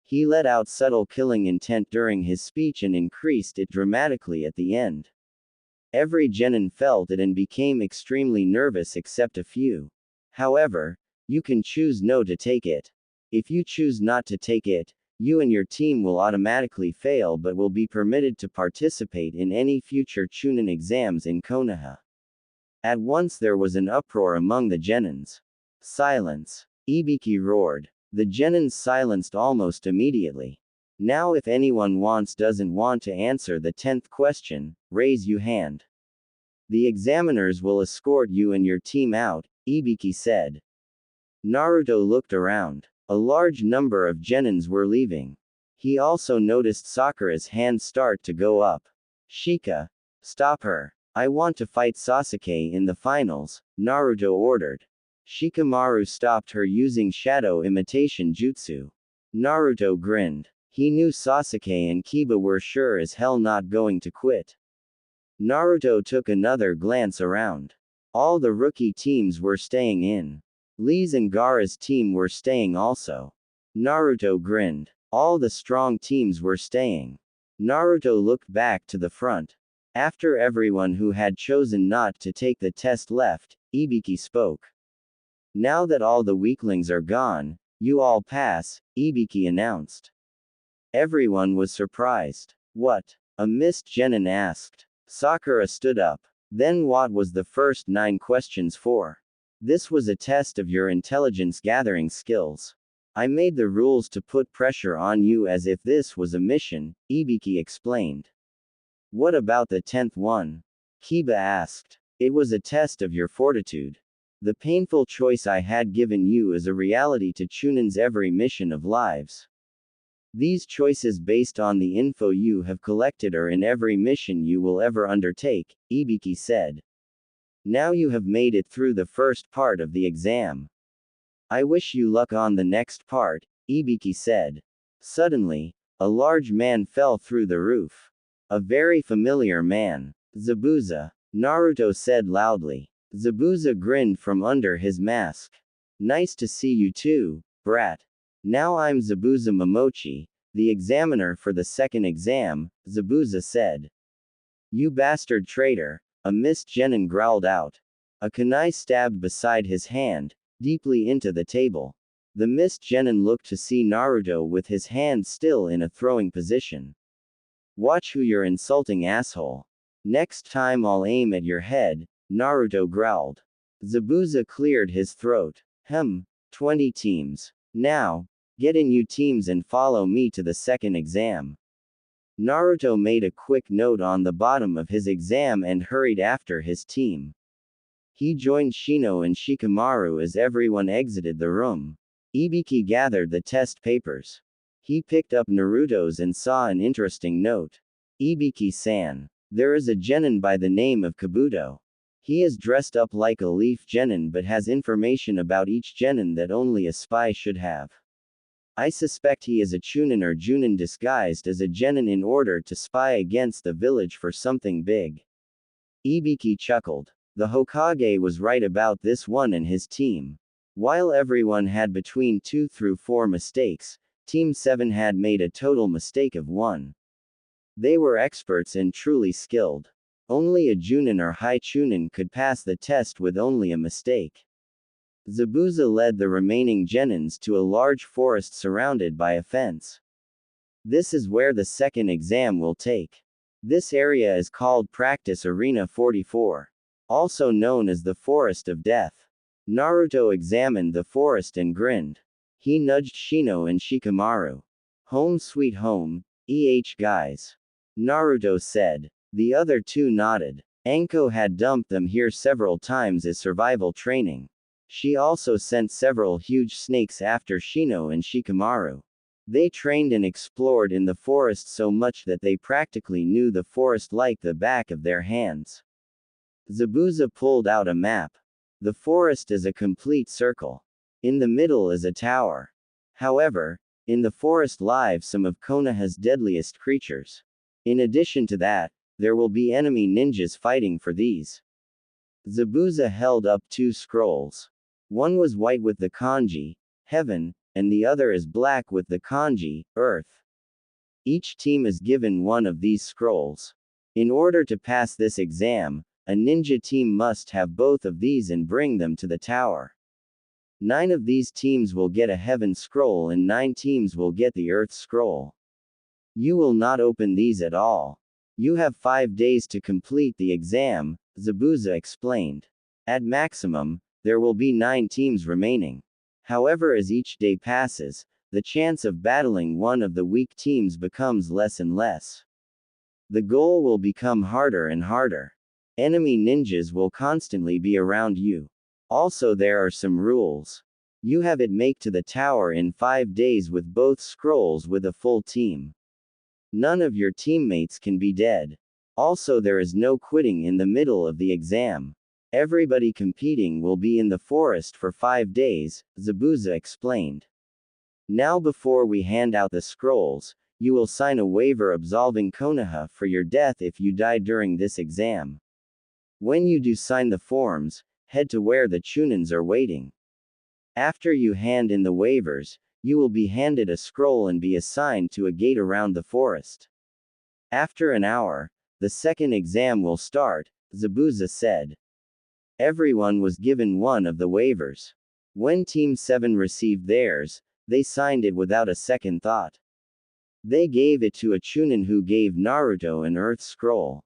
Speaker 1: He let out subtle killing intent during his speech and increased it dramatically at the end. Every genin felt it and became extremely nervous except a few. However, you can choose no to take it. If you choose not to take it, you and your team will automatically fail but will be permitted to participate in any future Chunin exams in Konoha. At once there was an uproar among the genins. Silence. Ibiki roared. The genins silenced almost immediately. Now if anyone doesn't want to answer the 10th question, raise your hand. The examiners will escort you and your team out, Ibiki said. Naruto looked around. A large number of genins were leaving. He also noticed Sakura's hand start to go up. Shika, stop her. I want to fight Sasuke in the finals, Naruto ordered. Shikamaru stopped her using shadow imitation jutsu. Naruto grinned. He knew Sasuke and Kiba were sure as hell not going to quit. Naruto took another glance around. All the rookie teams were staying in. Lee's and Gaara's team were staying also. Naruto grinned. All the strong teams were staying. Naruto looked back to the front. After everyone who had chosen not to take the test left, Ibiki spoke. Now that all the weaklings are gone, you all pass, Ibiki announced. Everyone was surprised. What? A mist genin asked. Sakura stood up. Then what was the first 9 questions for? This was a test of your intelligence gathering skills. I made the rules to put pressure on you as if this was a mission, Ibiki explained. What about the 10th one? Kiba asked. It was a test of your fortitude. The painful choice I had given you is a reality to Chunin's every mission of lives. These choices based on the info you have collected are in every mission you will ever undertake, Ibiki said. Now you have made it through the first part of the exam. I wish you luck on the next part, Ibiki said. Suddenly, a large man fell through the roof. A very familiar man. Zabuza, Naruto said loudly. Zabuza grinned from under his mask. Nice to see you too, brat. Now I'm Zabuza Momochi, the examiner for the second exam, Zabuza said. You bastard traitor, a mist genin growled out. A kunai stabbed beside his hand, deeply into the table. The mist genin looked to see Naruto with his hand still in a throwing position. Watch who you're insulting, asshole. Next time I'll aim at your head, Naruto growled. Zabuza cleared his throat. 20 teams. Now, get in you teams and follow me to the second exam. Naruto made a quick note on the bottom of his exam and hurried after his team. He joined Shino and Shikamaru as everyone exited the room. Ibiki gathered the test papers. He picked up Naruto's and saw an interesting note. Ibiki-san. There is a genin by the name of Kabuto. He is dressed up like a leaf genin but has information about each genin that only a spy should have. I suspect he is a Chunin or Junin disguised as a genin in order to spy against the village for something big. Ibiki chuckled. The Hokage was right about this one and his team. While everyone had between 2 through 4 mistakes, Team 7 had made a total mistake of 1. They were experts and truly skilled. Only a Junin or High Chunin could pass the test with only a mistake. Zabuza led the remaining genins to a large forest surrounded by a fence. This is where the second exam will take. This area is called Practice Arena 44. Also known as the Forest of Death. Naruto examined the forest and grinned. He nudged Shino and Shikamaru. Home sweet home, guys. Naruto said. The other two nodded. Anko had dumped them here several times as survival training. She also sent several huge snakes after Shino and Shikamaru. They trained and explored in the forest so much that they practically knew the forest like the back of their hands. Zabuza pulled out a map. The forest is a complete circle. In the middle is a tower. However, in the forest live some of Konoha's deadliest creatures. In addition to that, there will be enemy ninjas fighting for these. Zabuza held up 2 scrolls. One was white with the kanji, heaven, and the other is black with the kanji, earth. Each team is given one of these scrolls. In order to pass this exam, a ninja team must have both of these and bring them to the tower. 9 of these teams will get a heaven scroll and 9 teams will get the earth scroll. You will not open these at all. You have 5 days to complete the exam, Zabuza explained. At maximum, there will be 9 teams remaining. However, as each day passes, the chance of battling one of the weak teams becomes less and less. The goal will become harder and harder. Enemy ninjas will constantly be around you. Also, there are some rules. You have it make to the tower in 5 days with both scrolls with a full team. None of your teammates can be dead. Also, there is no quitting in the middle of the exam. Everybody competing will be in the forest for 5 days, Zabuza explained. Now, before we hand out the scrolls, you will sign a waiver absolving Konoha for your death if you die during this exam. When you do sign the forms, head to where the Chunins are waiting. After you hand in the waivers, you will be handed a scroll and be assigned to a gate around the forest. After an hour, the second exam will start, Zabuza said. Everyone was given one of the waivers. When Team 7 received theirs, they signed it without a second thought. They gave it to a Chunin who gave Naruto an Earth Scroll.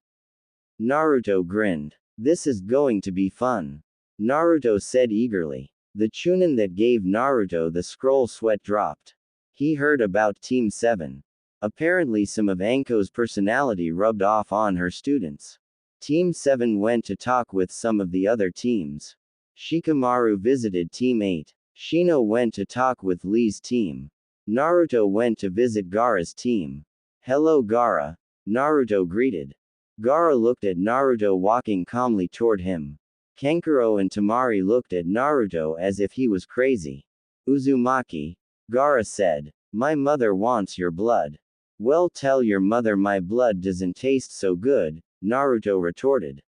Speaker 1: Naruto grinned. This is going to be fun. Naruto said eagerly. The Chunin that gave Naruto the scroll sweat dropped. He heard about Team 7. Apparently some of Anko's personality rubbed off on her students. Team 7 went to talk with some of the other teams. Shikamaru visited Team 8. Shino went to talk with Lee's team. Naruto went to visit Gaara's team. Hello Gaara, Naruto greeted. Gaara looked at Naruto walking calmly toward him. Kankuro and Tamari looked at Naruto as if he was crazy. Uzumaki, Gaara said, my mother wants your blood. Well, tell your mother my blood doesn't taste so good, Naruto retorted.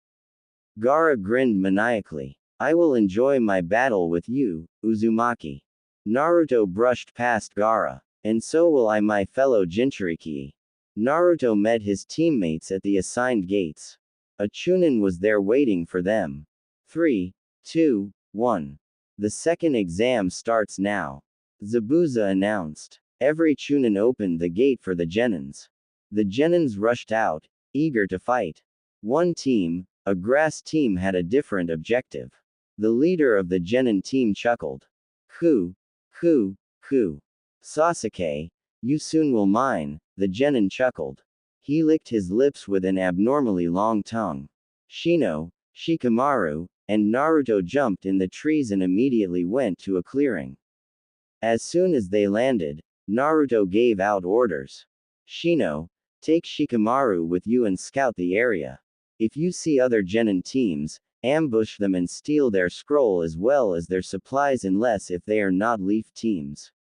Speaker 1: Gaara grinned maniacally. I will enjoy my battle with you, Uzumaki. Naruto brushed past Gaara. And so will I, my fellow Jinchuriki. Naruto met his teammates at the assigned gates. A Chunin was there waiting for them. 3, 2, 1. The second exam starts now. Zabuza announced. Every Chunin opened the gate for the Genins. The Genins rushed out, eager to fight. One team, a grass team, had a different objective. The leader of the Genin team chuckled. Ku, Sasuke, you soon will mine, the Genin chuckled. He licked his lips with an abnormally long tongue. Shino, Shikamaru, and Naruto jumped in the trees and immediately went to a clearing. As soon as they landed, Naruto gave out orders. Shino, take Shikamaru with you and scout the area. If you see other Genin teams, ambush them and steal their scroll as well as their supplies unless if they are not Leaf teams.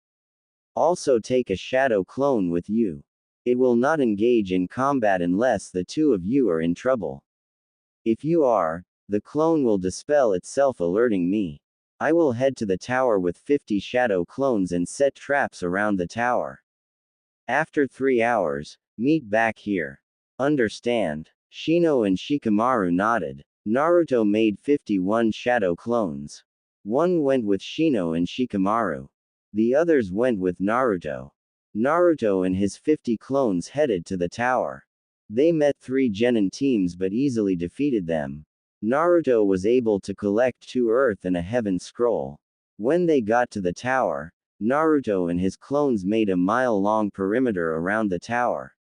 Speaker 1: Also take a shadow clone with you. It will not engage in combat unless the two of you are in trouble. If you are, the clone will dispel itself alerting me. I will head to the tower with 50 shadow clones and set traps around the tower. After 3 hours, meet back here. Understand? Shino and Shikamaru nodded. Naruto made 51 shadow clones. One went with Shino and Shikamaru. The others went with Naruto. Naruto and his 50 clones headed to the tower. They met 3 Genin teams but easily defeated them. Naruto was able to collect 2 Earth and a Heaven Scroll. When they got to the tower, Naruto and his clones made a mile-long perimeter around the tower.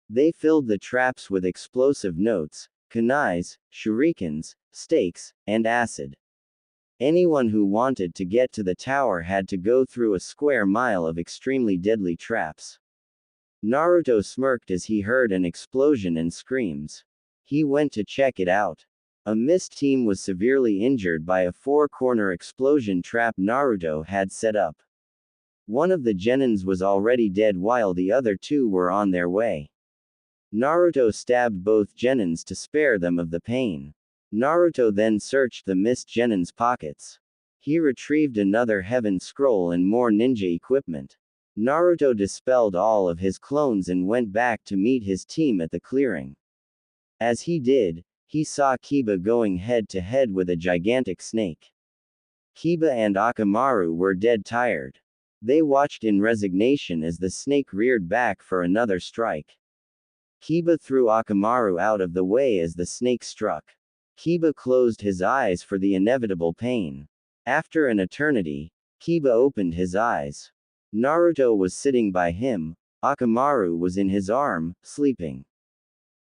Speaker 1: They filled the traps with explosive notes, kunais, shurikens, stakes, and acid. Anyone who wanted to get to the tower had to go through a square mile of extremely deadly traps. Naruto smirked as he heard an explosion and screams. He went to check it out. A mist team was severely injured by a 4-corner explosion trap Naruto had set up. One of the Genins was already dead while the other 2 were on their way. Naruto stabbed both Genins to spare them of the pain. Naruto then searched the mist Genin's pockets. He retrieved another Heaven Scroll and more ninja equipment. Naruto dispelled all of his clones and went back to meet his team at the clearing. As he did, he saw Kiba going head to head with a gigantic snake. Kiba and Akamaru were dead tired. They watched in resignation as the snake reared back for another strike. Kiba threw Akamaru out of the way as the snake struck. Kiba closed his eyes for the inevitable pain. After an eternity, Kiba opened his eyes. Naruto was sitting by him, Akamaru was in his arm, sleeping.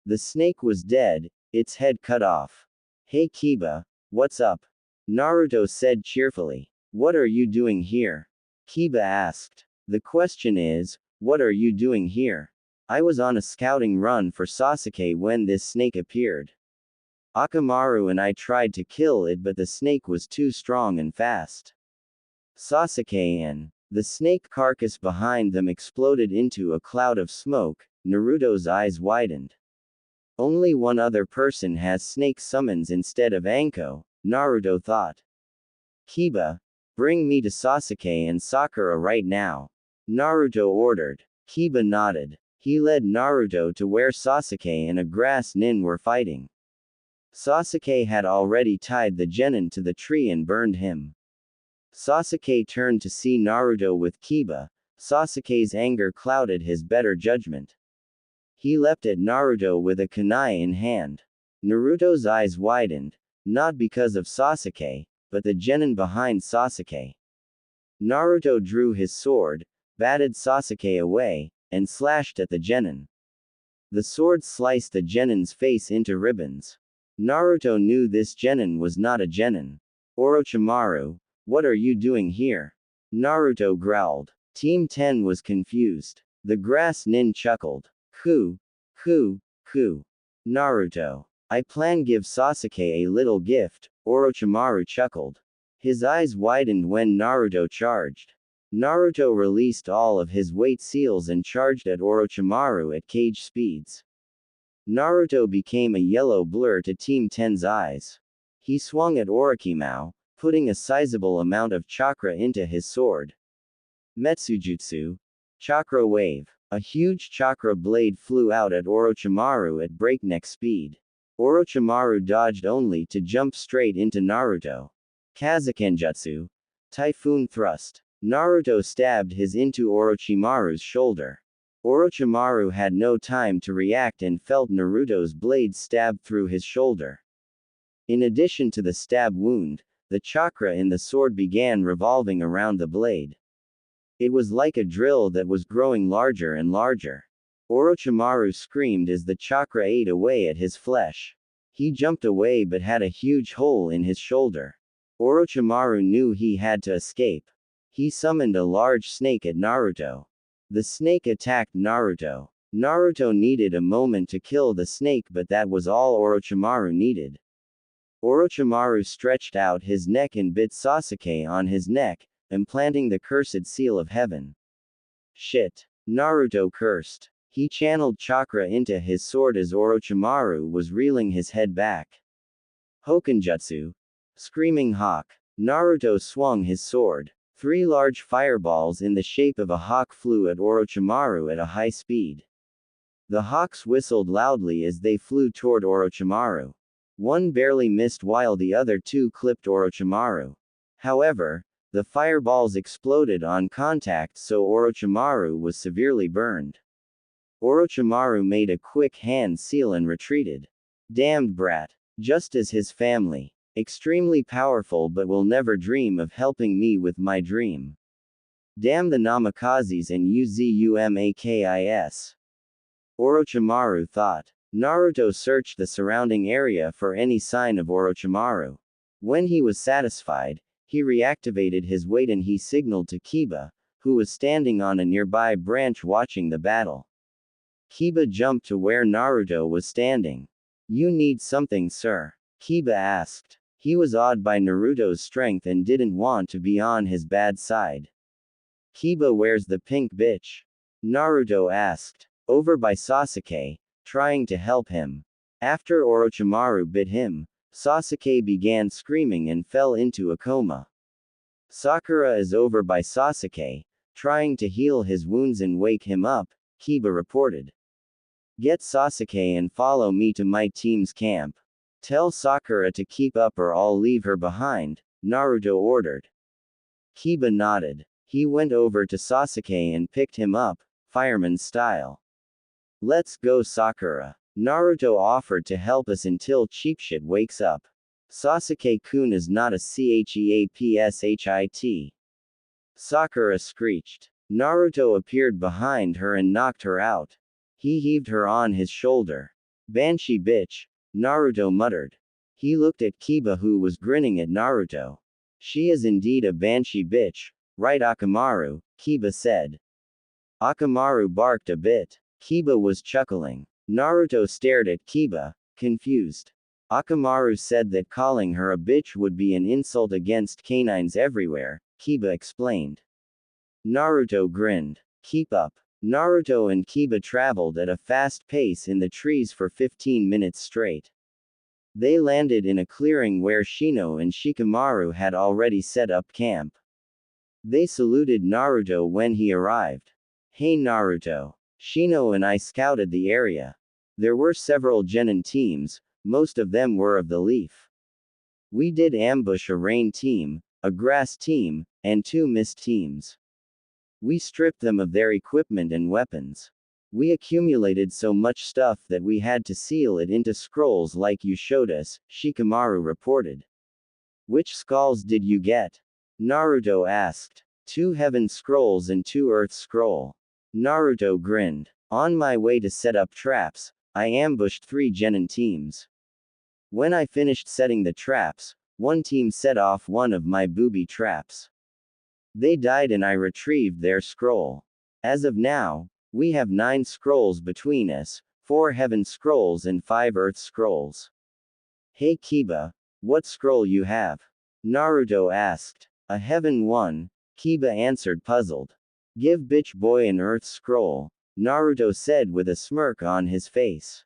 Speaker 1: The snake was dead, its head cut off. Hey Kiba, what's up? Naruto said cheerfully. What are you doing here? Kiba asked. The question is, what are you doing here? I was on a scouting run for Sasuke when this snake appeared. Akamaru and I tried to kill it, but the snake was too strong and fast. Sasuke and the snake carcass behind them exploded into a cloud of smoke. Naruto's eyes widened. Only one other person has snake summons instead of Anko, Naruto thought. Kiba, bring me to Sasuke and Sakura right now. Naruto ordered. Kiba nodded. He led Naruto to where Sasuke and a grass nin were fighting. Sasuke had already tied the genin to the tree and burned him. Sasuke turned to see Naruto with Kiba. Sasuke's anger clouded his better judgment. He leapt at Naruto with a kunai in hand. Naruto's eyes widened, not because of Sasuke, but the genin behind Sasuke. Naruto drew his sword, batted Sasuke away, and slashed at the genin. The sword sliced the genin's face into ribbons. Naruto knew this genin was not a genin. Orochimaru, what are you doing here? Naruto growled. Team 10 was confused. The grass nin chuckled. Ku. Naruto. I plan give Sasuke a little gift, Orochimaru chuckled. His eyes widened when Naruto charged. Naruto released all of his weight seals and charged at Orochimaru at cage speeds. Naruto became a yellow blur to Team 10's eyes. He swung at Orochimaru, putting a sizable amount of chakra into his sword. Metsujutsu. Chakra wave. A huge chakra blade flew out at Orochimaru at breakneck speed. Orochimaru dodged only to jump straight into Naruto. Kazakenjutsu. Typhoon thrust. Naruto stabbed his into Orochimaru's shoulder. Orochimaru had no time to react and felt Naruto's blade stab through his shoulder. In addition to the stab wound, the chakra in the sword began revolving around the blade. It was like a drill that was growing larger and larger. Orochimaru screamed as the chakra ate away at his flesh. He jumped away but had a huge hole in his shoulder. Orochimaru knew he had to escape. He summoned a large snake at Naruto. The snake attacked Naruto. Naruto needed a moment to kill the snake, but that was all Orochimaru needed. Orochimaru stretched out his neck and bit Sasuke on his neck, implanting the cursed seal of heaven. Shit. Naruto cursed. He channeled chakra into his sword as Orochimaru was reeling his head back. Hokenjutsu. Screaming Hawk. Naruto swung his sword. 3 large fireballs in the shape of a hawk flew at Orochimaru at a high speed. The hawks whistled loudly as they flew toward Orochimaru. One barely missed while the other 2 clipped Orochimaru. However, the fireballs exploded on contact, so Orochimaru was severely burned. Orochimaru made a quick hand seal and retreated. Damned brat. Just as his family. Extremely powerful but will never dream of helping me with my dream. Damn the Namakazes and Uzumakis. Orochimaru thought. Naruto searched the surrounding area for any sign of Orochimaru. When he was satisfied, he reactivated his weight and he signaled to Kiba, who was standing on a nearby branch watching the battle. Kiba jumped to where Naruto was standing. You need something, sir? Kiba asked. He was awed by Naruto's strength and didn't want to be on his bad side. Kiba, where's the pink bitch? Naruto asked. Over by Sasuke, trying to help him. After Orochimaru bit him, Sasuke began screaming and fell into a coma. Sakura is over by Sasuke, trying to heal his wounds and wake him up, Kiba reported. Get Sasuke and follow me to my team's camp. Tell Sakura to keep up or I'll leave her behind, Naruto ordered. Kiba nodded. He went over to Sasuke and picked him up, fireman style. Let's go, Sakura. Naruto offered to help us until Cheapshit wakes up. Sasuke-kun is not a cheapshit. Sakura screeched. Naruto appeared behind her and knocked her out. He heaved her on his shoulder. Banshee bitch, Naruto muttered. He looked at Kiba, who was grinning at Naruto. She is indeed a banshee bitch, right Akamaru, Kiba said. Akamaru barked a bit. Kiba was chuckling. Naruto stared at Kiba, confused. Akamaru said that calling her a bitch would be an insult against canines everywhere, Kiba explained. Naruto grinned. Keep up. Naruto and Kiba traveled at a fast pace in the trees for 15 minutes straight. They landed in a clearing where Shino and Shikamaru had already set up camp. They saluted Naruto when he arrived. Hey Naruto. Shino and I scouted the area. There were several genin teams, most of them were of the leaf. We did ambush a rain team, a grass team, and 2 mist teams. We stripped them of their equipment and weapons. We accumulated so much stuff that we had to seal it into scrolls like you showed us, Shikamaru reported. Which skulls did you get? Naruto asked. 2 heaven scrolls and 2 earth scroll. Naruto grinned. On my way to set up traps, I ambushed 3 genin teams. When I finished setting the traps, one team set off one of my booby traps. They died and I retrieved their scroll. As of now, we have 9 scrolls between us, 4 heaven scrolls and 5 earth scrolls. Hey Kiba, what scroll you have? Naruto asked. A heaven one, Kiba answered puzzled. Give bitch boy an earth scroll, Naruto said with a smirk on his face.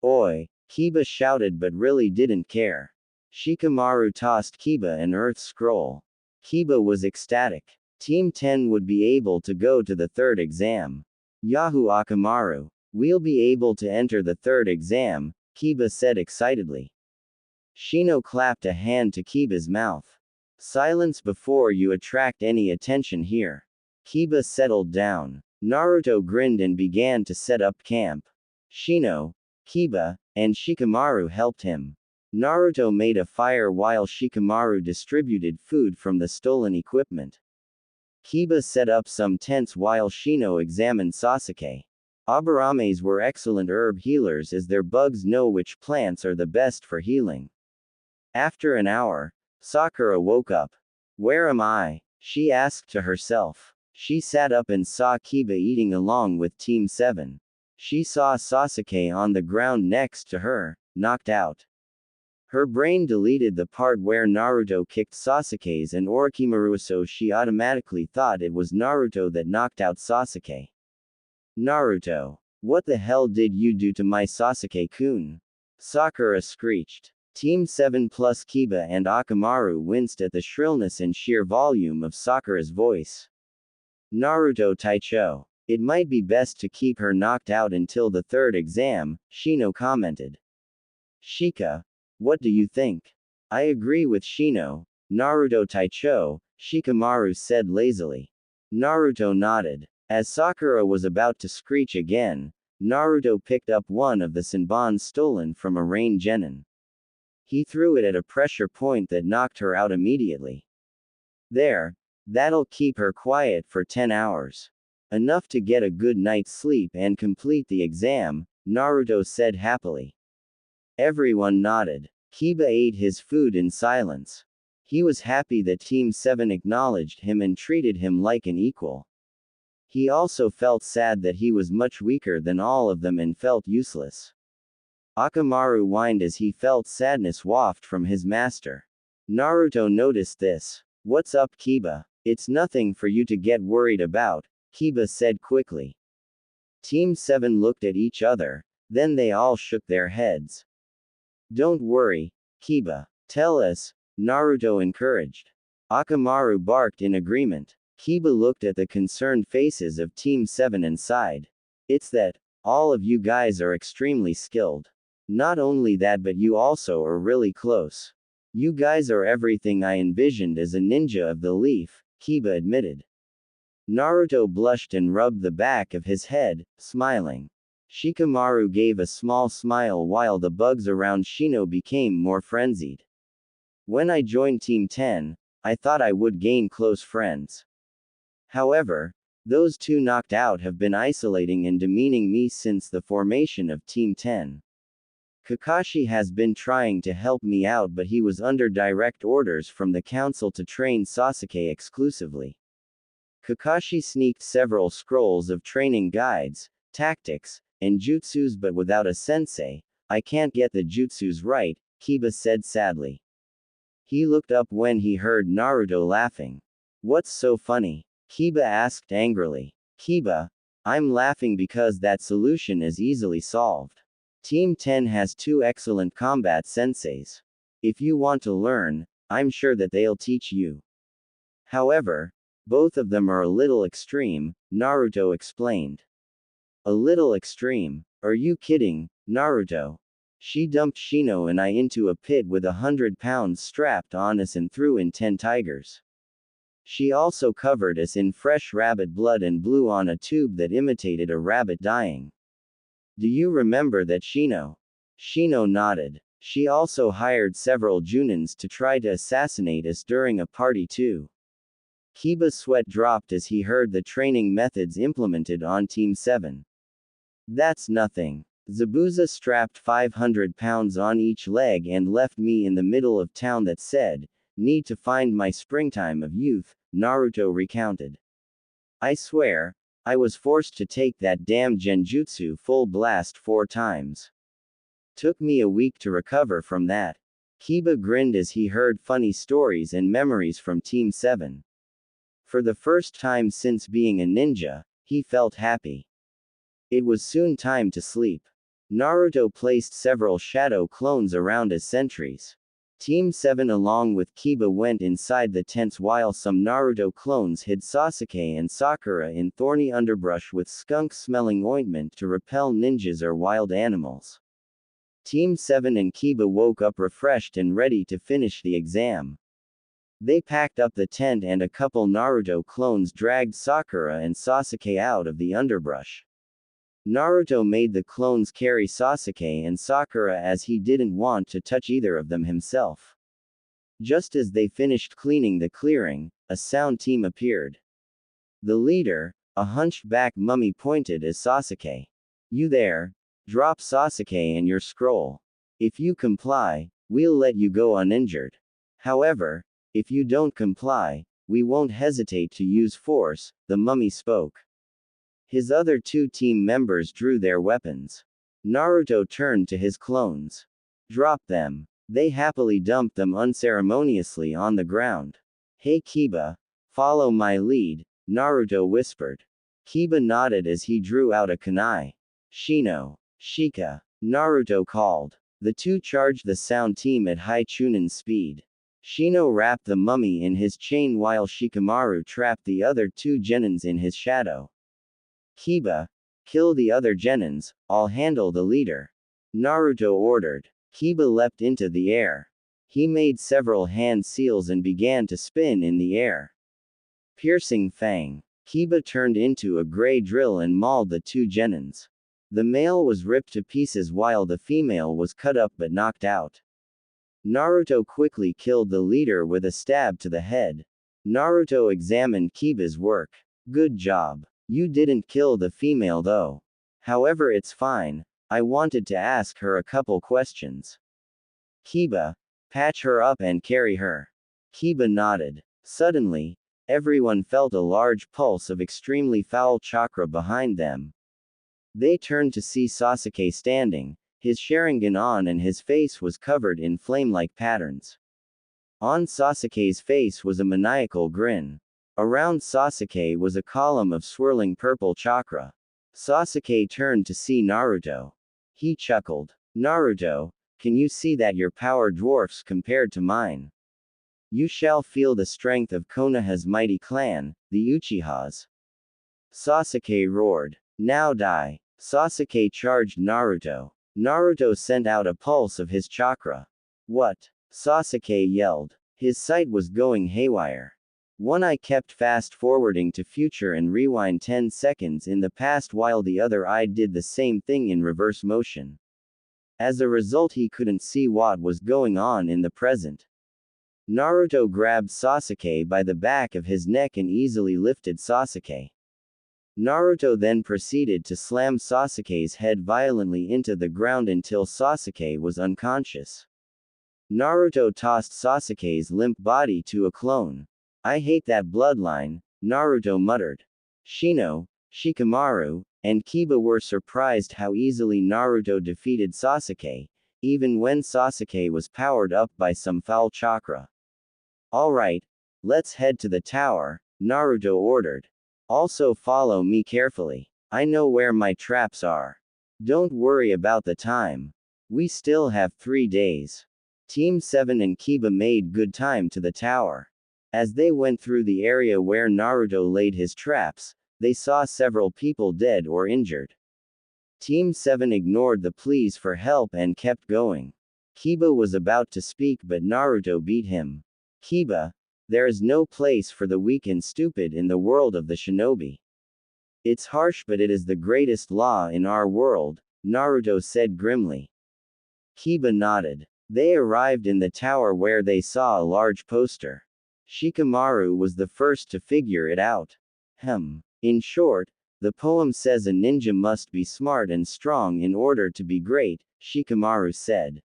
Speaker 1: Oi, Kiba shouted but really didn't care. Shikamaru tossed Kiba an earth scroll. Kiba was ecstatic. Team 10 would be able to go to the 3rd exam. Yahoo Akamaru. We'll be able to enter the 3rd exam, Kiba said excitedly. Shino clapped a hand to Kiba's mouth. Silence before you attract any attention here. Kiba settled down. Naruto grinned and began to set up camp. Shino, Kiba, and Shikamaru helped him. Naruto made a fire while Shikamaru distributed food from the stolen equipment. Kiba set up some tents while Shino examined Sasuke. Abarames were excellent herb healers as their bugs know which plants are the best for healing. After an hour, Sakura woke up. Where am I? She asked to herself. She sat up and saw Kiba eating along with Team 7. She saw Sasuke on the ground next to her, knocked out. Her brain deleted the part where Naruto kicked Sasuke's and Orochimaru, so she automatically thought it was Naruto that knocked out Sasuke. Naruto. What the hell did you do to my Sasuke-kun? Sakura screeched. Team 7 plus Kiba and Akamaru winced at the shrillness and sheer volume of Sakura's voice. Naruto Taicho. It might be best to keep her knocked out until the 3rd exam, Shino commented. Shika. What do you think? I agree with Shino, Naruto Taicho, Shikamaru said lazily. Naruto nodded. As Sakura was about to screech again, Naruto picked up one of the Senbons stolen from a rain genin. He threw it at a pressure point that knocked her out immediately. There. That'll keep her quiet for 10 hours. Enough to get a good night's sleep and complete the exam, Naruto said happily. Everyone nodded. Kiba ate his food in silence. He was happy that Team 7 acknowledged him and treated him like an equal. He also felt sad that he was much weaker than all of them and felt useless. Akamaru whined as he felt sadness waft from his master. Naruto noticed this. What's up, Kiba? It's nothing for you to get worried about, Kiba said quickly. Team 7 looked at each other, then they all shook their heads. Don't worry, Kiba. Tell us, Naruto encouraged. Akamaru barked in agreement. Kiba looked at the concerned faces of Team 7 and sighed. It's that, all of you guys are extremely skilled. Not only that, but you also are really close. You guys are everything I envisioned as a ninja of the leaf, Kiba admitted. Naruto blushed and rubbed the back of his head, smiling. Shikamaru gave a small smile while the bugs around Shino became more frenzied. When I joined Team 10, I thought I would gain close friends. However, Those two knocked out have been isolating and demeaning me since the formation of Team 10. Kakashi has been trying to help me out, but he was under direct orders from the council to train Sasuke exclusively. Kakashi sneaked several scrolls of training guides, tactics, and jutsus, but without a sensei, I can't get the jutsus right, Kiba said sadly. He looked up when he heard Naruto laughing. What's so funny? Kiba asked angrily. Kiba, I'm laughing because that solution is easily solved. Team 10 has two excellent combat senseis. If you want to learn, I'm sure that they'll teach you. However, both of them are a little extreme, Naruto explained. A little extreme? Are you kidding, Naruto? She dumped Shino and I into a pit with 100 pounds strapped on us and threw in 10 tigers. She also covered us in fresh rabbit blood and blew on a tube that imitated a rabbit dying. Do you remember that, Shino? Shino nodded. She also hired several Junins to try to assassinate us during a party too. Kiba's sweat dropped as he heard the training methods implemented on Team 7. That's nothing. Zabuza strapped 500 pounds on each leg and left me in the middle of town that said, "Need to find my springtime of youth," Naruto recounted. I swear, I was forced to take that damn genjutsu full blast 4 times. Took me a week to recover from that. Kiba grinned as he heard funny stories and memories from Team 7. For the first time since being a ninja, he felt happy. It was soon time to sleep. Naruto placed several shadow clones around as sentries. Team 7 along with Kiba went inside the tents while some Naruto clones hid Sasuke and Sakura in thorny underbrush with skunk-smelling ointment to repel ninjas or wild animals. Team 7 and Kiba woke up refreshed and ready to finish the exam. They packed up the tent and a couple Naruto clones dragged Sakura and Sasuke out of the underbrush. Naruto made the clones carry Sasuke and Sakura as he didn't want to touch either of them himself. Just as they finished cleaning the clearing, a sound team appeared. The leader, a hunchback mummy, pointed as Sasuke. You there? Drop Sasuke and your scroll. If you comply, we'll let you go uninjured. However, if you don't comply, we won't hesitate to use force, the mummy spoke. His other 2 team members drew their weapons. Naruto turned to his clones. Drop them. They happily dumped them unceremoniously on the ground. Hey Kiba, follow my lead, Naruto whispered. Kiba nodded as he drew out a kunai. Shino, Shika, Naruto called. The 2 charged the sound team at high Chunin speed. Shino wrapped the mummy in his chain while Shikamaru trapped the other 2 genins in his shadow. Kiba, kill the other genins, I'll handle the leader. Naruto ordered. Kiba leapt into the air. He made several hand seals and began to spin in the air. Piercing fang. Kiba turned into a gray drill and mauled the 2 genins. The male was ripped to pieces while the female was cut up but knocked out. Naruto quickly killed the leader with a stab to the head. Naruto examined Kiba's work. Good job. You didn't kill the female though. However, it's fine, I wanted to ask her a couple questions. Kiba, patch her up and carry her. Kiba nodded. Suddenly, everyone felt a large pulse of extremely foul chakra behind them. They turned to see Sasuke standing, his Sharingan on and his face was covered in flame-like patterns. On Sasuke's face was a maniacal grin. Around Sasuke was a column of swirling purple chakra. Sasuke turned to see Naruto. He chuckled. Naruto, can you see that your power dwarfs compared to mine? You shall feel the strength of Konoha's mighty clan, the Uchihas. Sasuke roared. Now die. Sasuke charged Naruto. Naruto sent out a pulse of his chakra. What? Sasuke yelled. His sight was going haywire. One eye kept fast-forwarding to future and rewind 10 seconds in the past while the other eye did the same thing in reverse motion. As a result, he couldn't see what was going on in the present. Naruto grabbed Sasuke by the back of his neck and easily lifted Sasuke. Naruto then proceeded to slam Sasuke's head violently into the ground until Sasuke was unconscious. Naruto tossed Sasuke's limp body to a clone. I hate that bloodline, Naruto muttered. Shino, Shikamaru, and Kiba were surprised how easily Naruto defeated Sasuke, even when Sasuke was powered up by some foul chakra. Alright, let's head to the tower, Naruto ordered. Also follow me carefully. I know where my traps are. Don't worry about the time. We still have 3 days. Team 7 and Kiba made good time to the tower. As they went through the area where Naruto laid his traps, they saw several people dead or injured. Team 7 ignored the pleas for help and kept going. Kiba was about to speak but Naruto beat him. Kiba, there is no place for the weak and stupid in the world of the shinobi. It's harsh but it is the greatest law in our world, Naruto said grimly. Kiba nodded. They arrived in the tower where they saw a large poster. Shikamaru was the first to figure it out. In short, the poem says a ninja must be smart and strong in order to be great, Shikamaru said.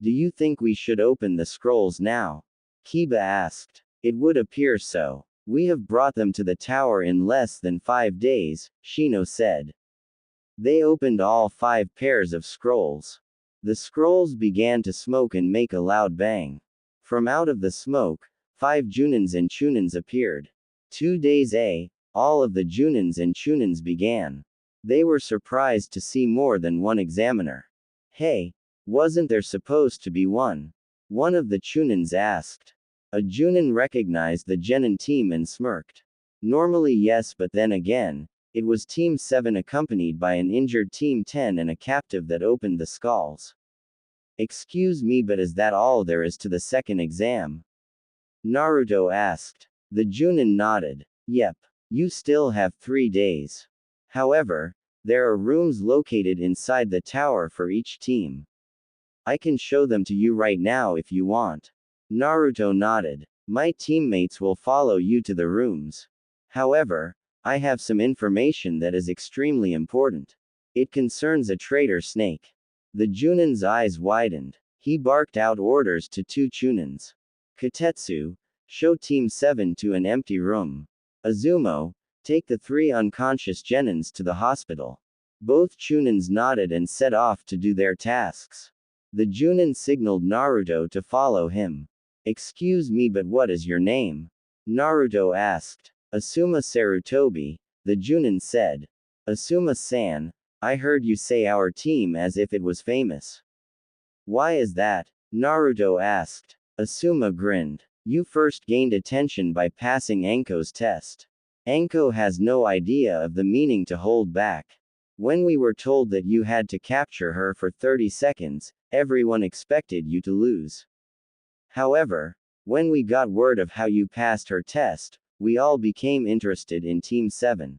Speaker 1: Do you think we should open the scrolls now? Kiba asked. It would appear so. We have brought them to the tower in less than 5 days, Shino said. They opened all 5 pairs of scrolls. The scrolls began to smoke and make a loud bang. From out of the smoke, 5 Junins and Chunins appeared. 2 days all of the Junins and Chunins began. They were surprised to see more than one examiner. Hey, wasn't there supposed to be one? One of the Chunins asked. A Junin recognized the Genin team and smirked. Normally yes, but then again, it was Team 7 accompanied by an injured Team 10 and a captive that opened the skulls. Excuse me, but is that all there is to the second exam? Naruto asked. The Junin nodded. Yep. You still have 3 days. However, there are rooms located inside the tower for each team. I can show them to you right now if you want. Naruto nodded. My teammates will follow you to the rooms. However, I have some information that is extremely important. It concerns a traitor snake. The Junin's eyes widened. He barked out orders to 2 Chunins. Katetsu, show Team 7 to an empty room. Azumo, take the 3 unconscious Genins to the hospital. Both Chunins nodded and set off to do their tasks. The Junin signaled Naruto to follow him. Excuse me, but what is your name? Naruto asked. Asuma Sarutobi, the Junin said. Asuma-san, I heard you say our team as if it was famous. Why is that? Naruto asked. Asuma grinned. You first gained attention by passing Anko's test. Anko has no idea of the meaning to hold back. When we were told that you had to capture her for 30 seconds, everyone expected you to lose. However, when we got word of how you passed her test, we all became interested in Team 7.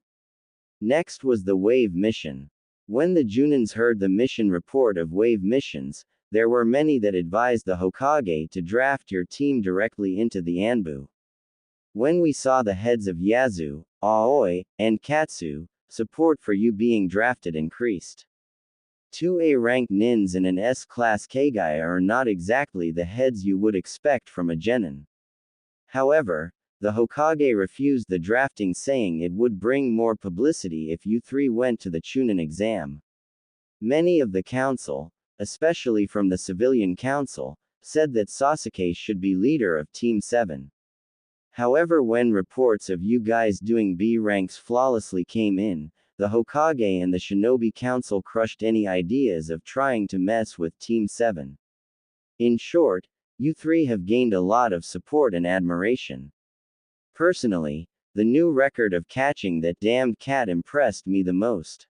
Speaker 1: Next was the Wave Mission. When the Junins heard the mission report of Wave Missions, there were many that advised the Hokage to draft your team directly into the Anbu. When we saw the heads of Yazu, Aoi, and Katsu, support for you being drafted increased. 2A rank nins and an S-class Kagaya are not exactly the heads you would expect from a genin. However, the Hokage refused the drafting, saying it would bring more publicity if you 3 went to the Chunin exam. Many of the council, especially from the civilian council, said that Sasuke should be leader of Team 7. However, when reports of you guys doing B ranks flawlessly came in, the Hokage and the Shinobi Council crushed any ideas of trying to mess with Team 7. In short, you 3 have gained a lot of support and admiration. Personally, the new record of catching that damned cat impressed me the most.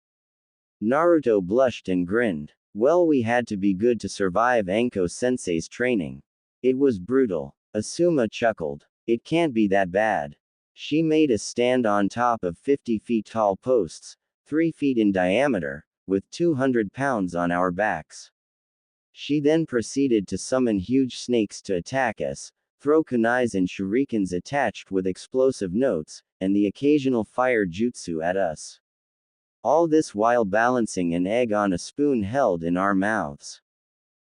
Speaker 1: Naruto blushed and grinned. Well, we had to be good to survive Anko-sensei's training. It was brutal. Asuma chuckled. It can't be that bad. She made us stand on top of 50 feet tall posts, 3 feet in diameter, with 200 pounds on our backs. She then proceeded to summon huge snakes to attack us, throw kunais and shurikens attached with explosive notes, and the occasional fire jutsu at us. All this while balancing an egg on a spoon held in our mouths.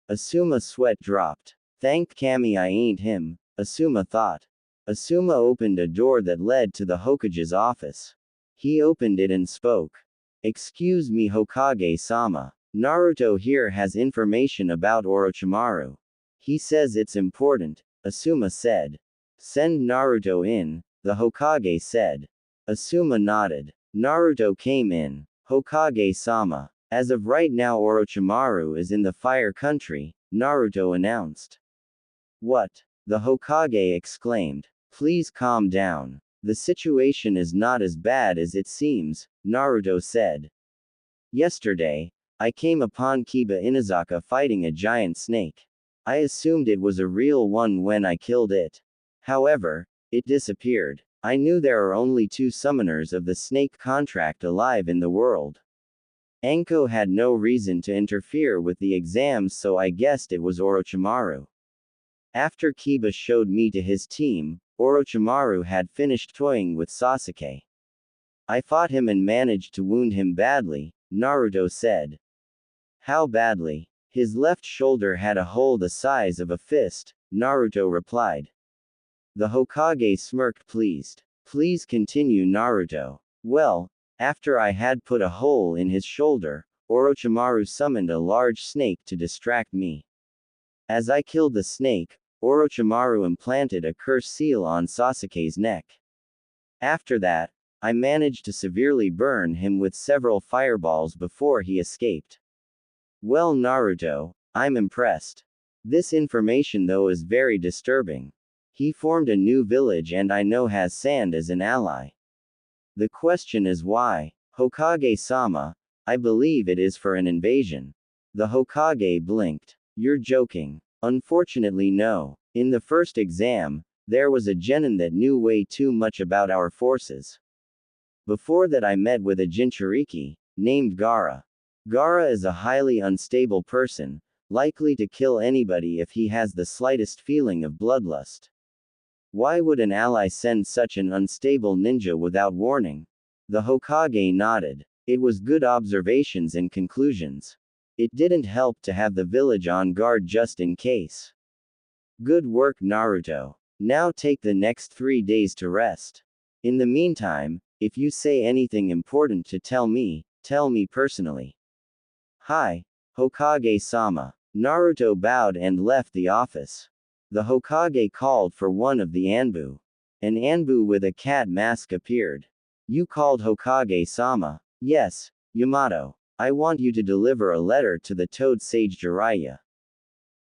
Speaker 1: Asuma sweat dropped. Thank Kami I ain't him, Asuma thought. Asuma opened a door that led to the Hokage's office. He opened it and spoke. Excuse me Hokage-sama. Naruto here has information about Orochimaru. He says it's important, Asuma said. Send Naruto in, the Hokage said. Asuma nodded. Naruto came in. Hokage-sama. As of right now Orochimaru is in the Fire Country, Naruto announced. What? The Hokage exclaimed. Please calm down. The situation is not as bad as it seems, Naruto said. Yesterday, I came upon Kiba Inazaka fighting a giant snake. I assumed it was a real one when I killed it. However, it disappeared. I knew there are only 2 summoners of the snake contract alive in the world. Anko had no reason to interfere with the exams, so I guessed it was Orochimaru. After Kiba showed me to his team, Orochimaru had finished toying with Sasuke. I fought him and managed to wound him badly, Naruto said. How badly? His left shoulder had a hole the size of a fist, Naruto replied. The Hokage smirked pleased. Please continue Naruto. Well, after I had put a hole in his shoulder, Orochimaru summoned a large snake to distract me. As I killed the snake, Orochimaru implanted a curse seal on Sasuke's neck. After that, I managed to severely burn him with several fireballs before he escaped. Well Naruto, I'm impressed. This information though is very disturbing. He formed a new village and I know has sand as an ally. The question is why, Hokage-sama? I believe it is for an invasion. The Hokage blinked. You're joking. Unfortunately no. In the first exam, there was a genin that knew way too much about our forces. Before that I met with a Jinchuriki, named Gaara. Gaara is a highly unstable person, likely to kill anybody if he has the slightest feeling of bloodlust. Why would an ally send such an unstable ninja without warning? The Hokage nodded. It was good observations and conclusions. It didn't help to have the village on guard just in case. Good work Naruto. Now take the next 3 days to rest. In the meantime, if you say anything important to tell me personally. Hi, Hokage-sama. Naruto bowed and left the office. The Hokage called for one of the Anbu. An Anbu with a cat mask appeared. You called Hokage-sama? Yes, Yamato. I want you to deliver a letter to the Toad Sage Jiraiya.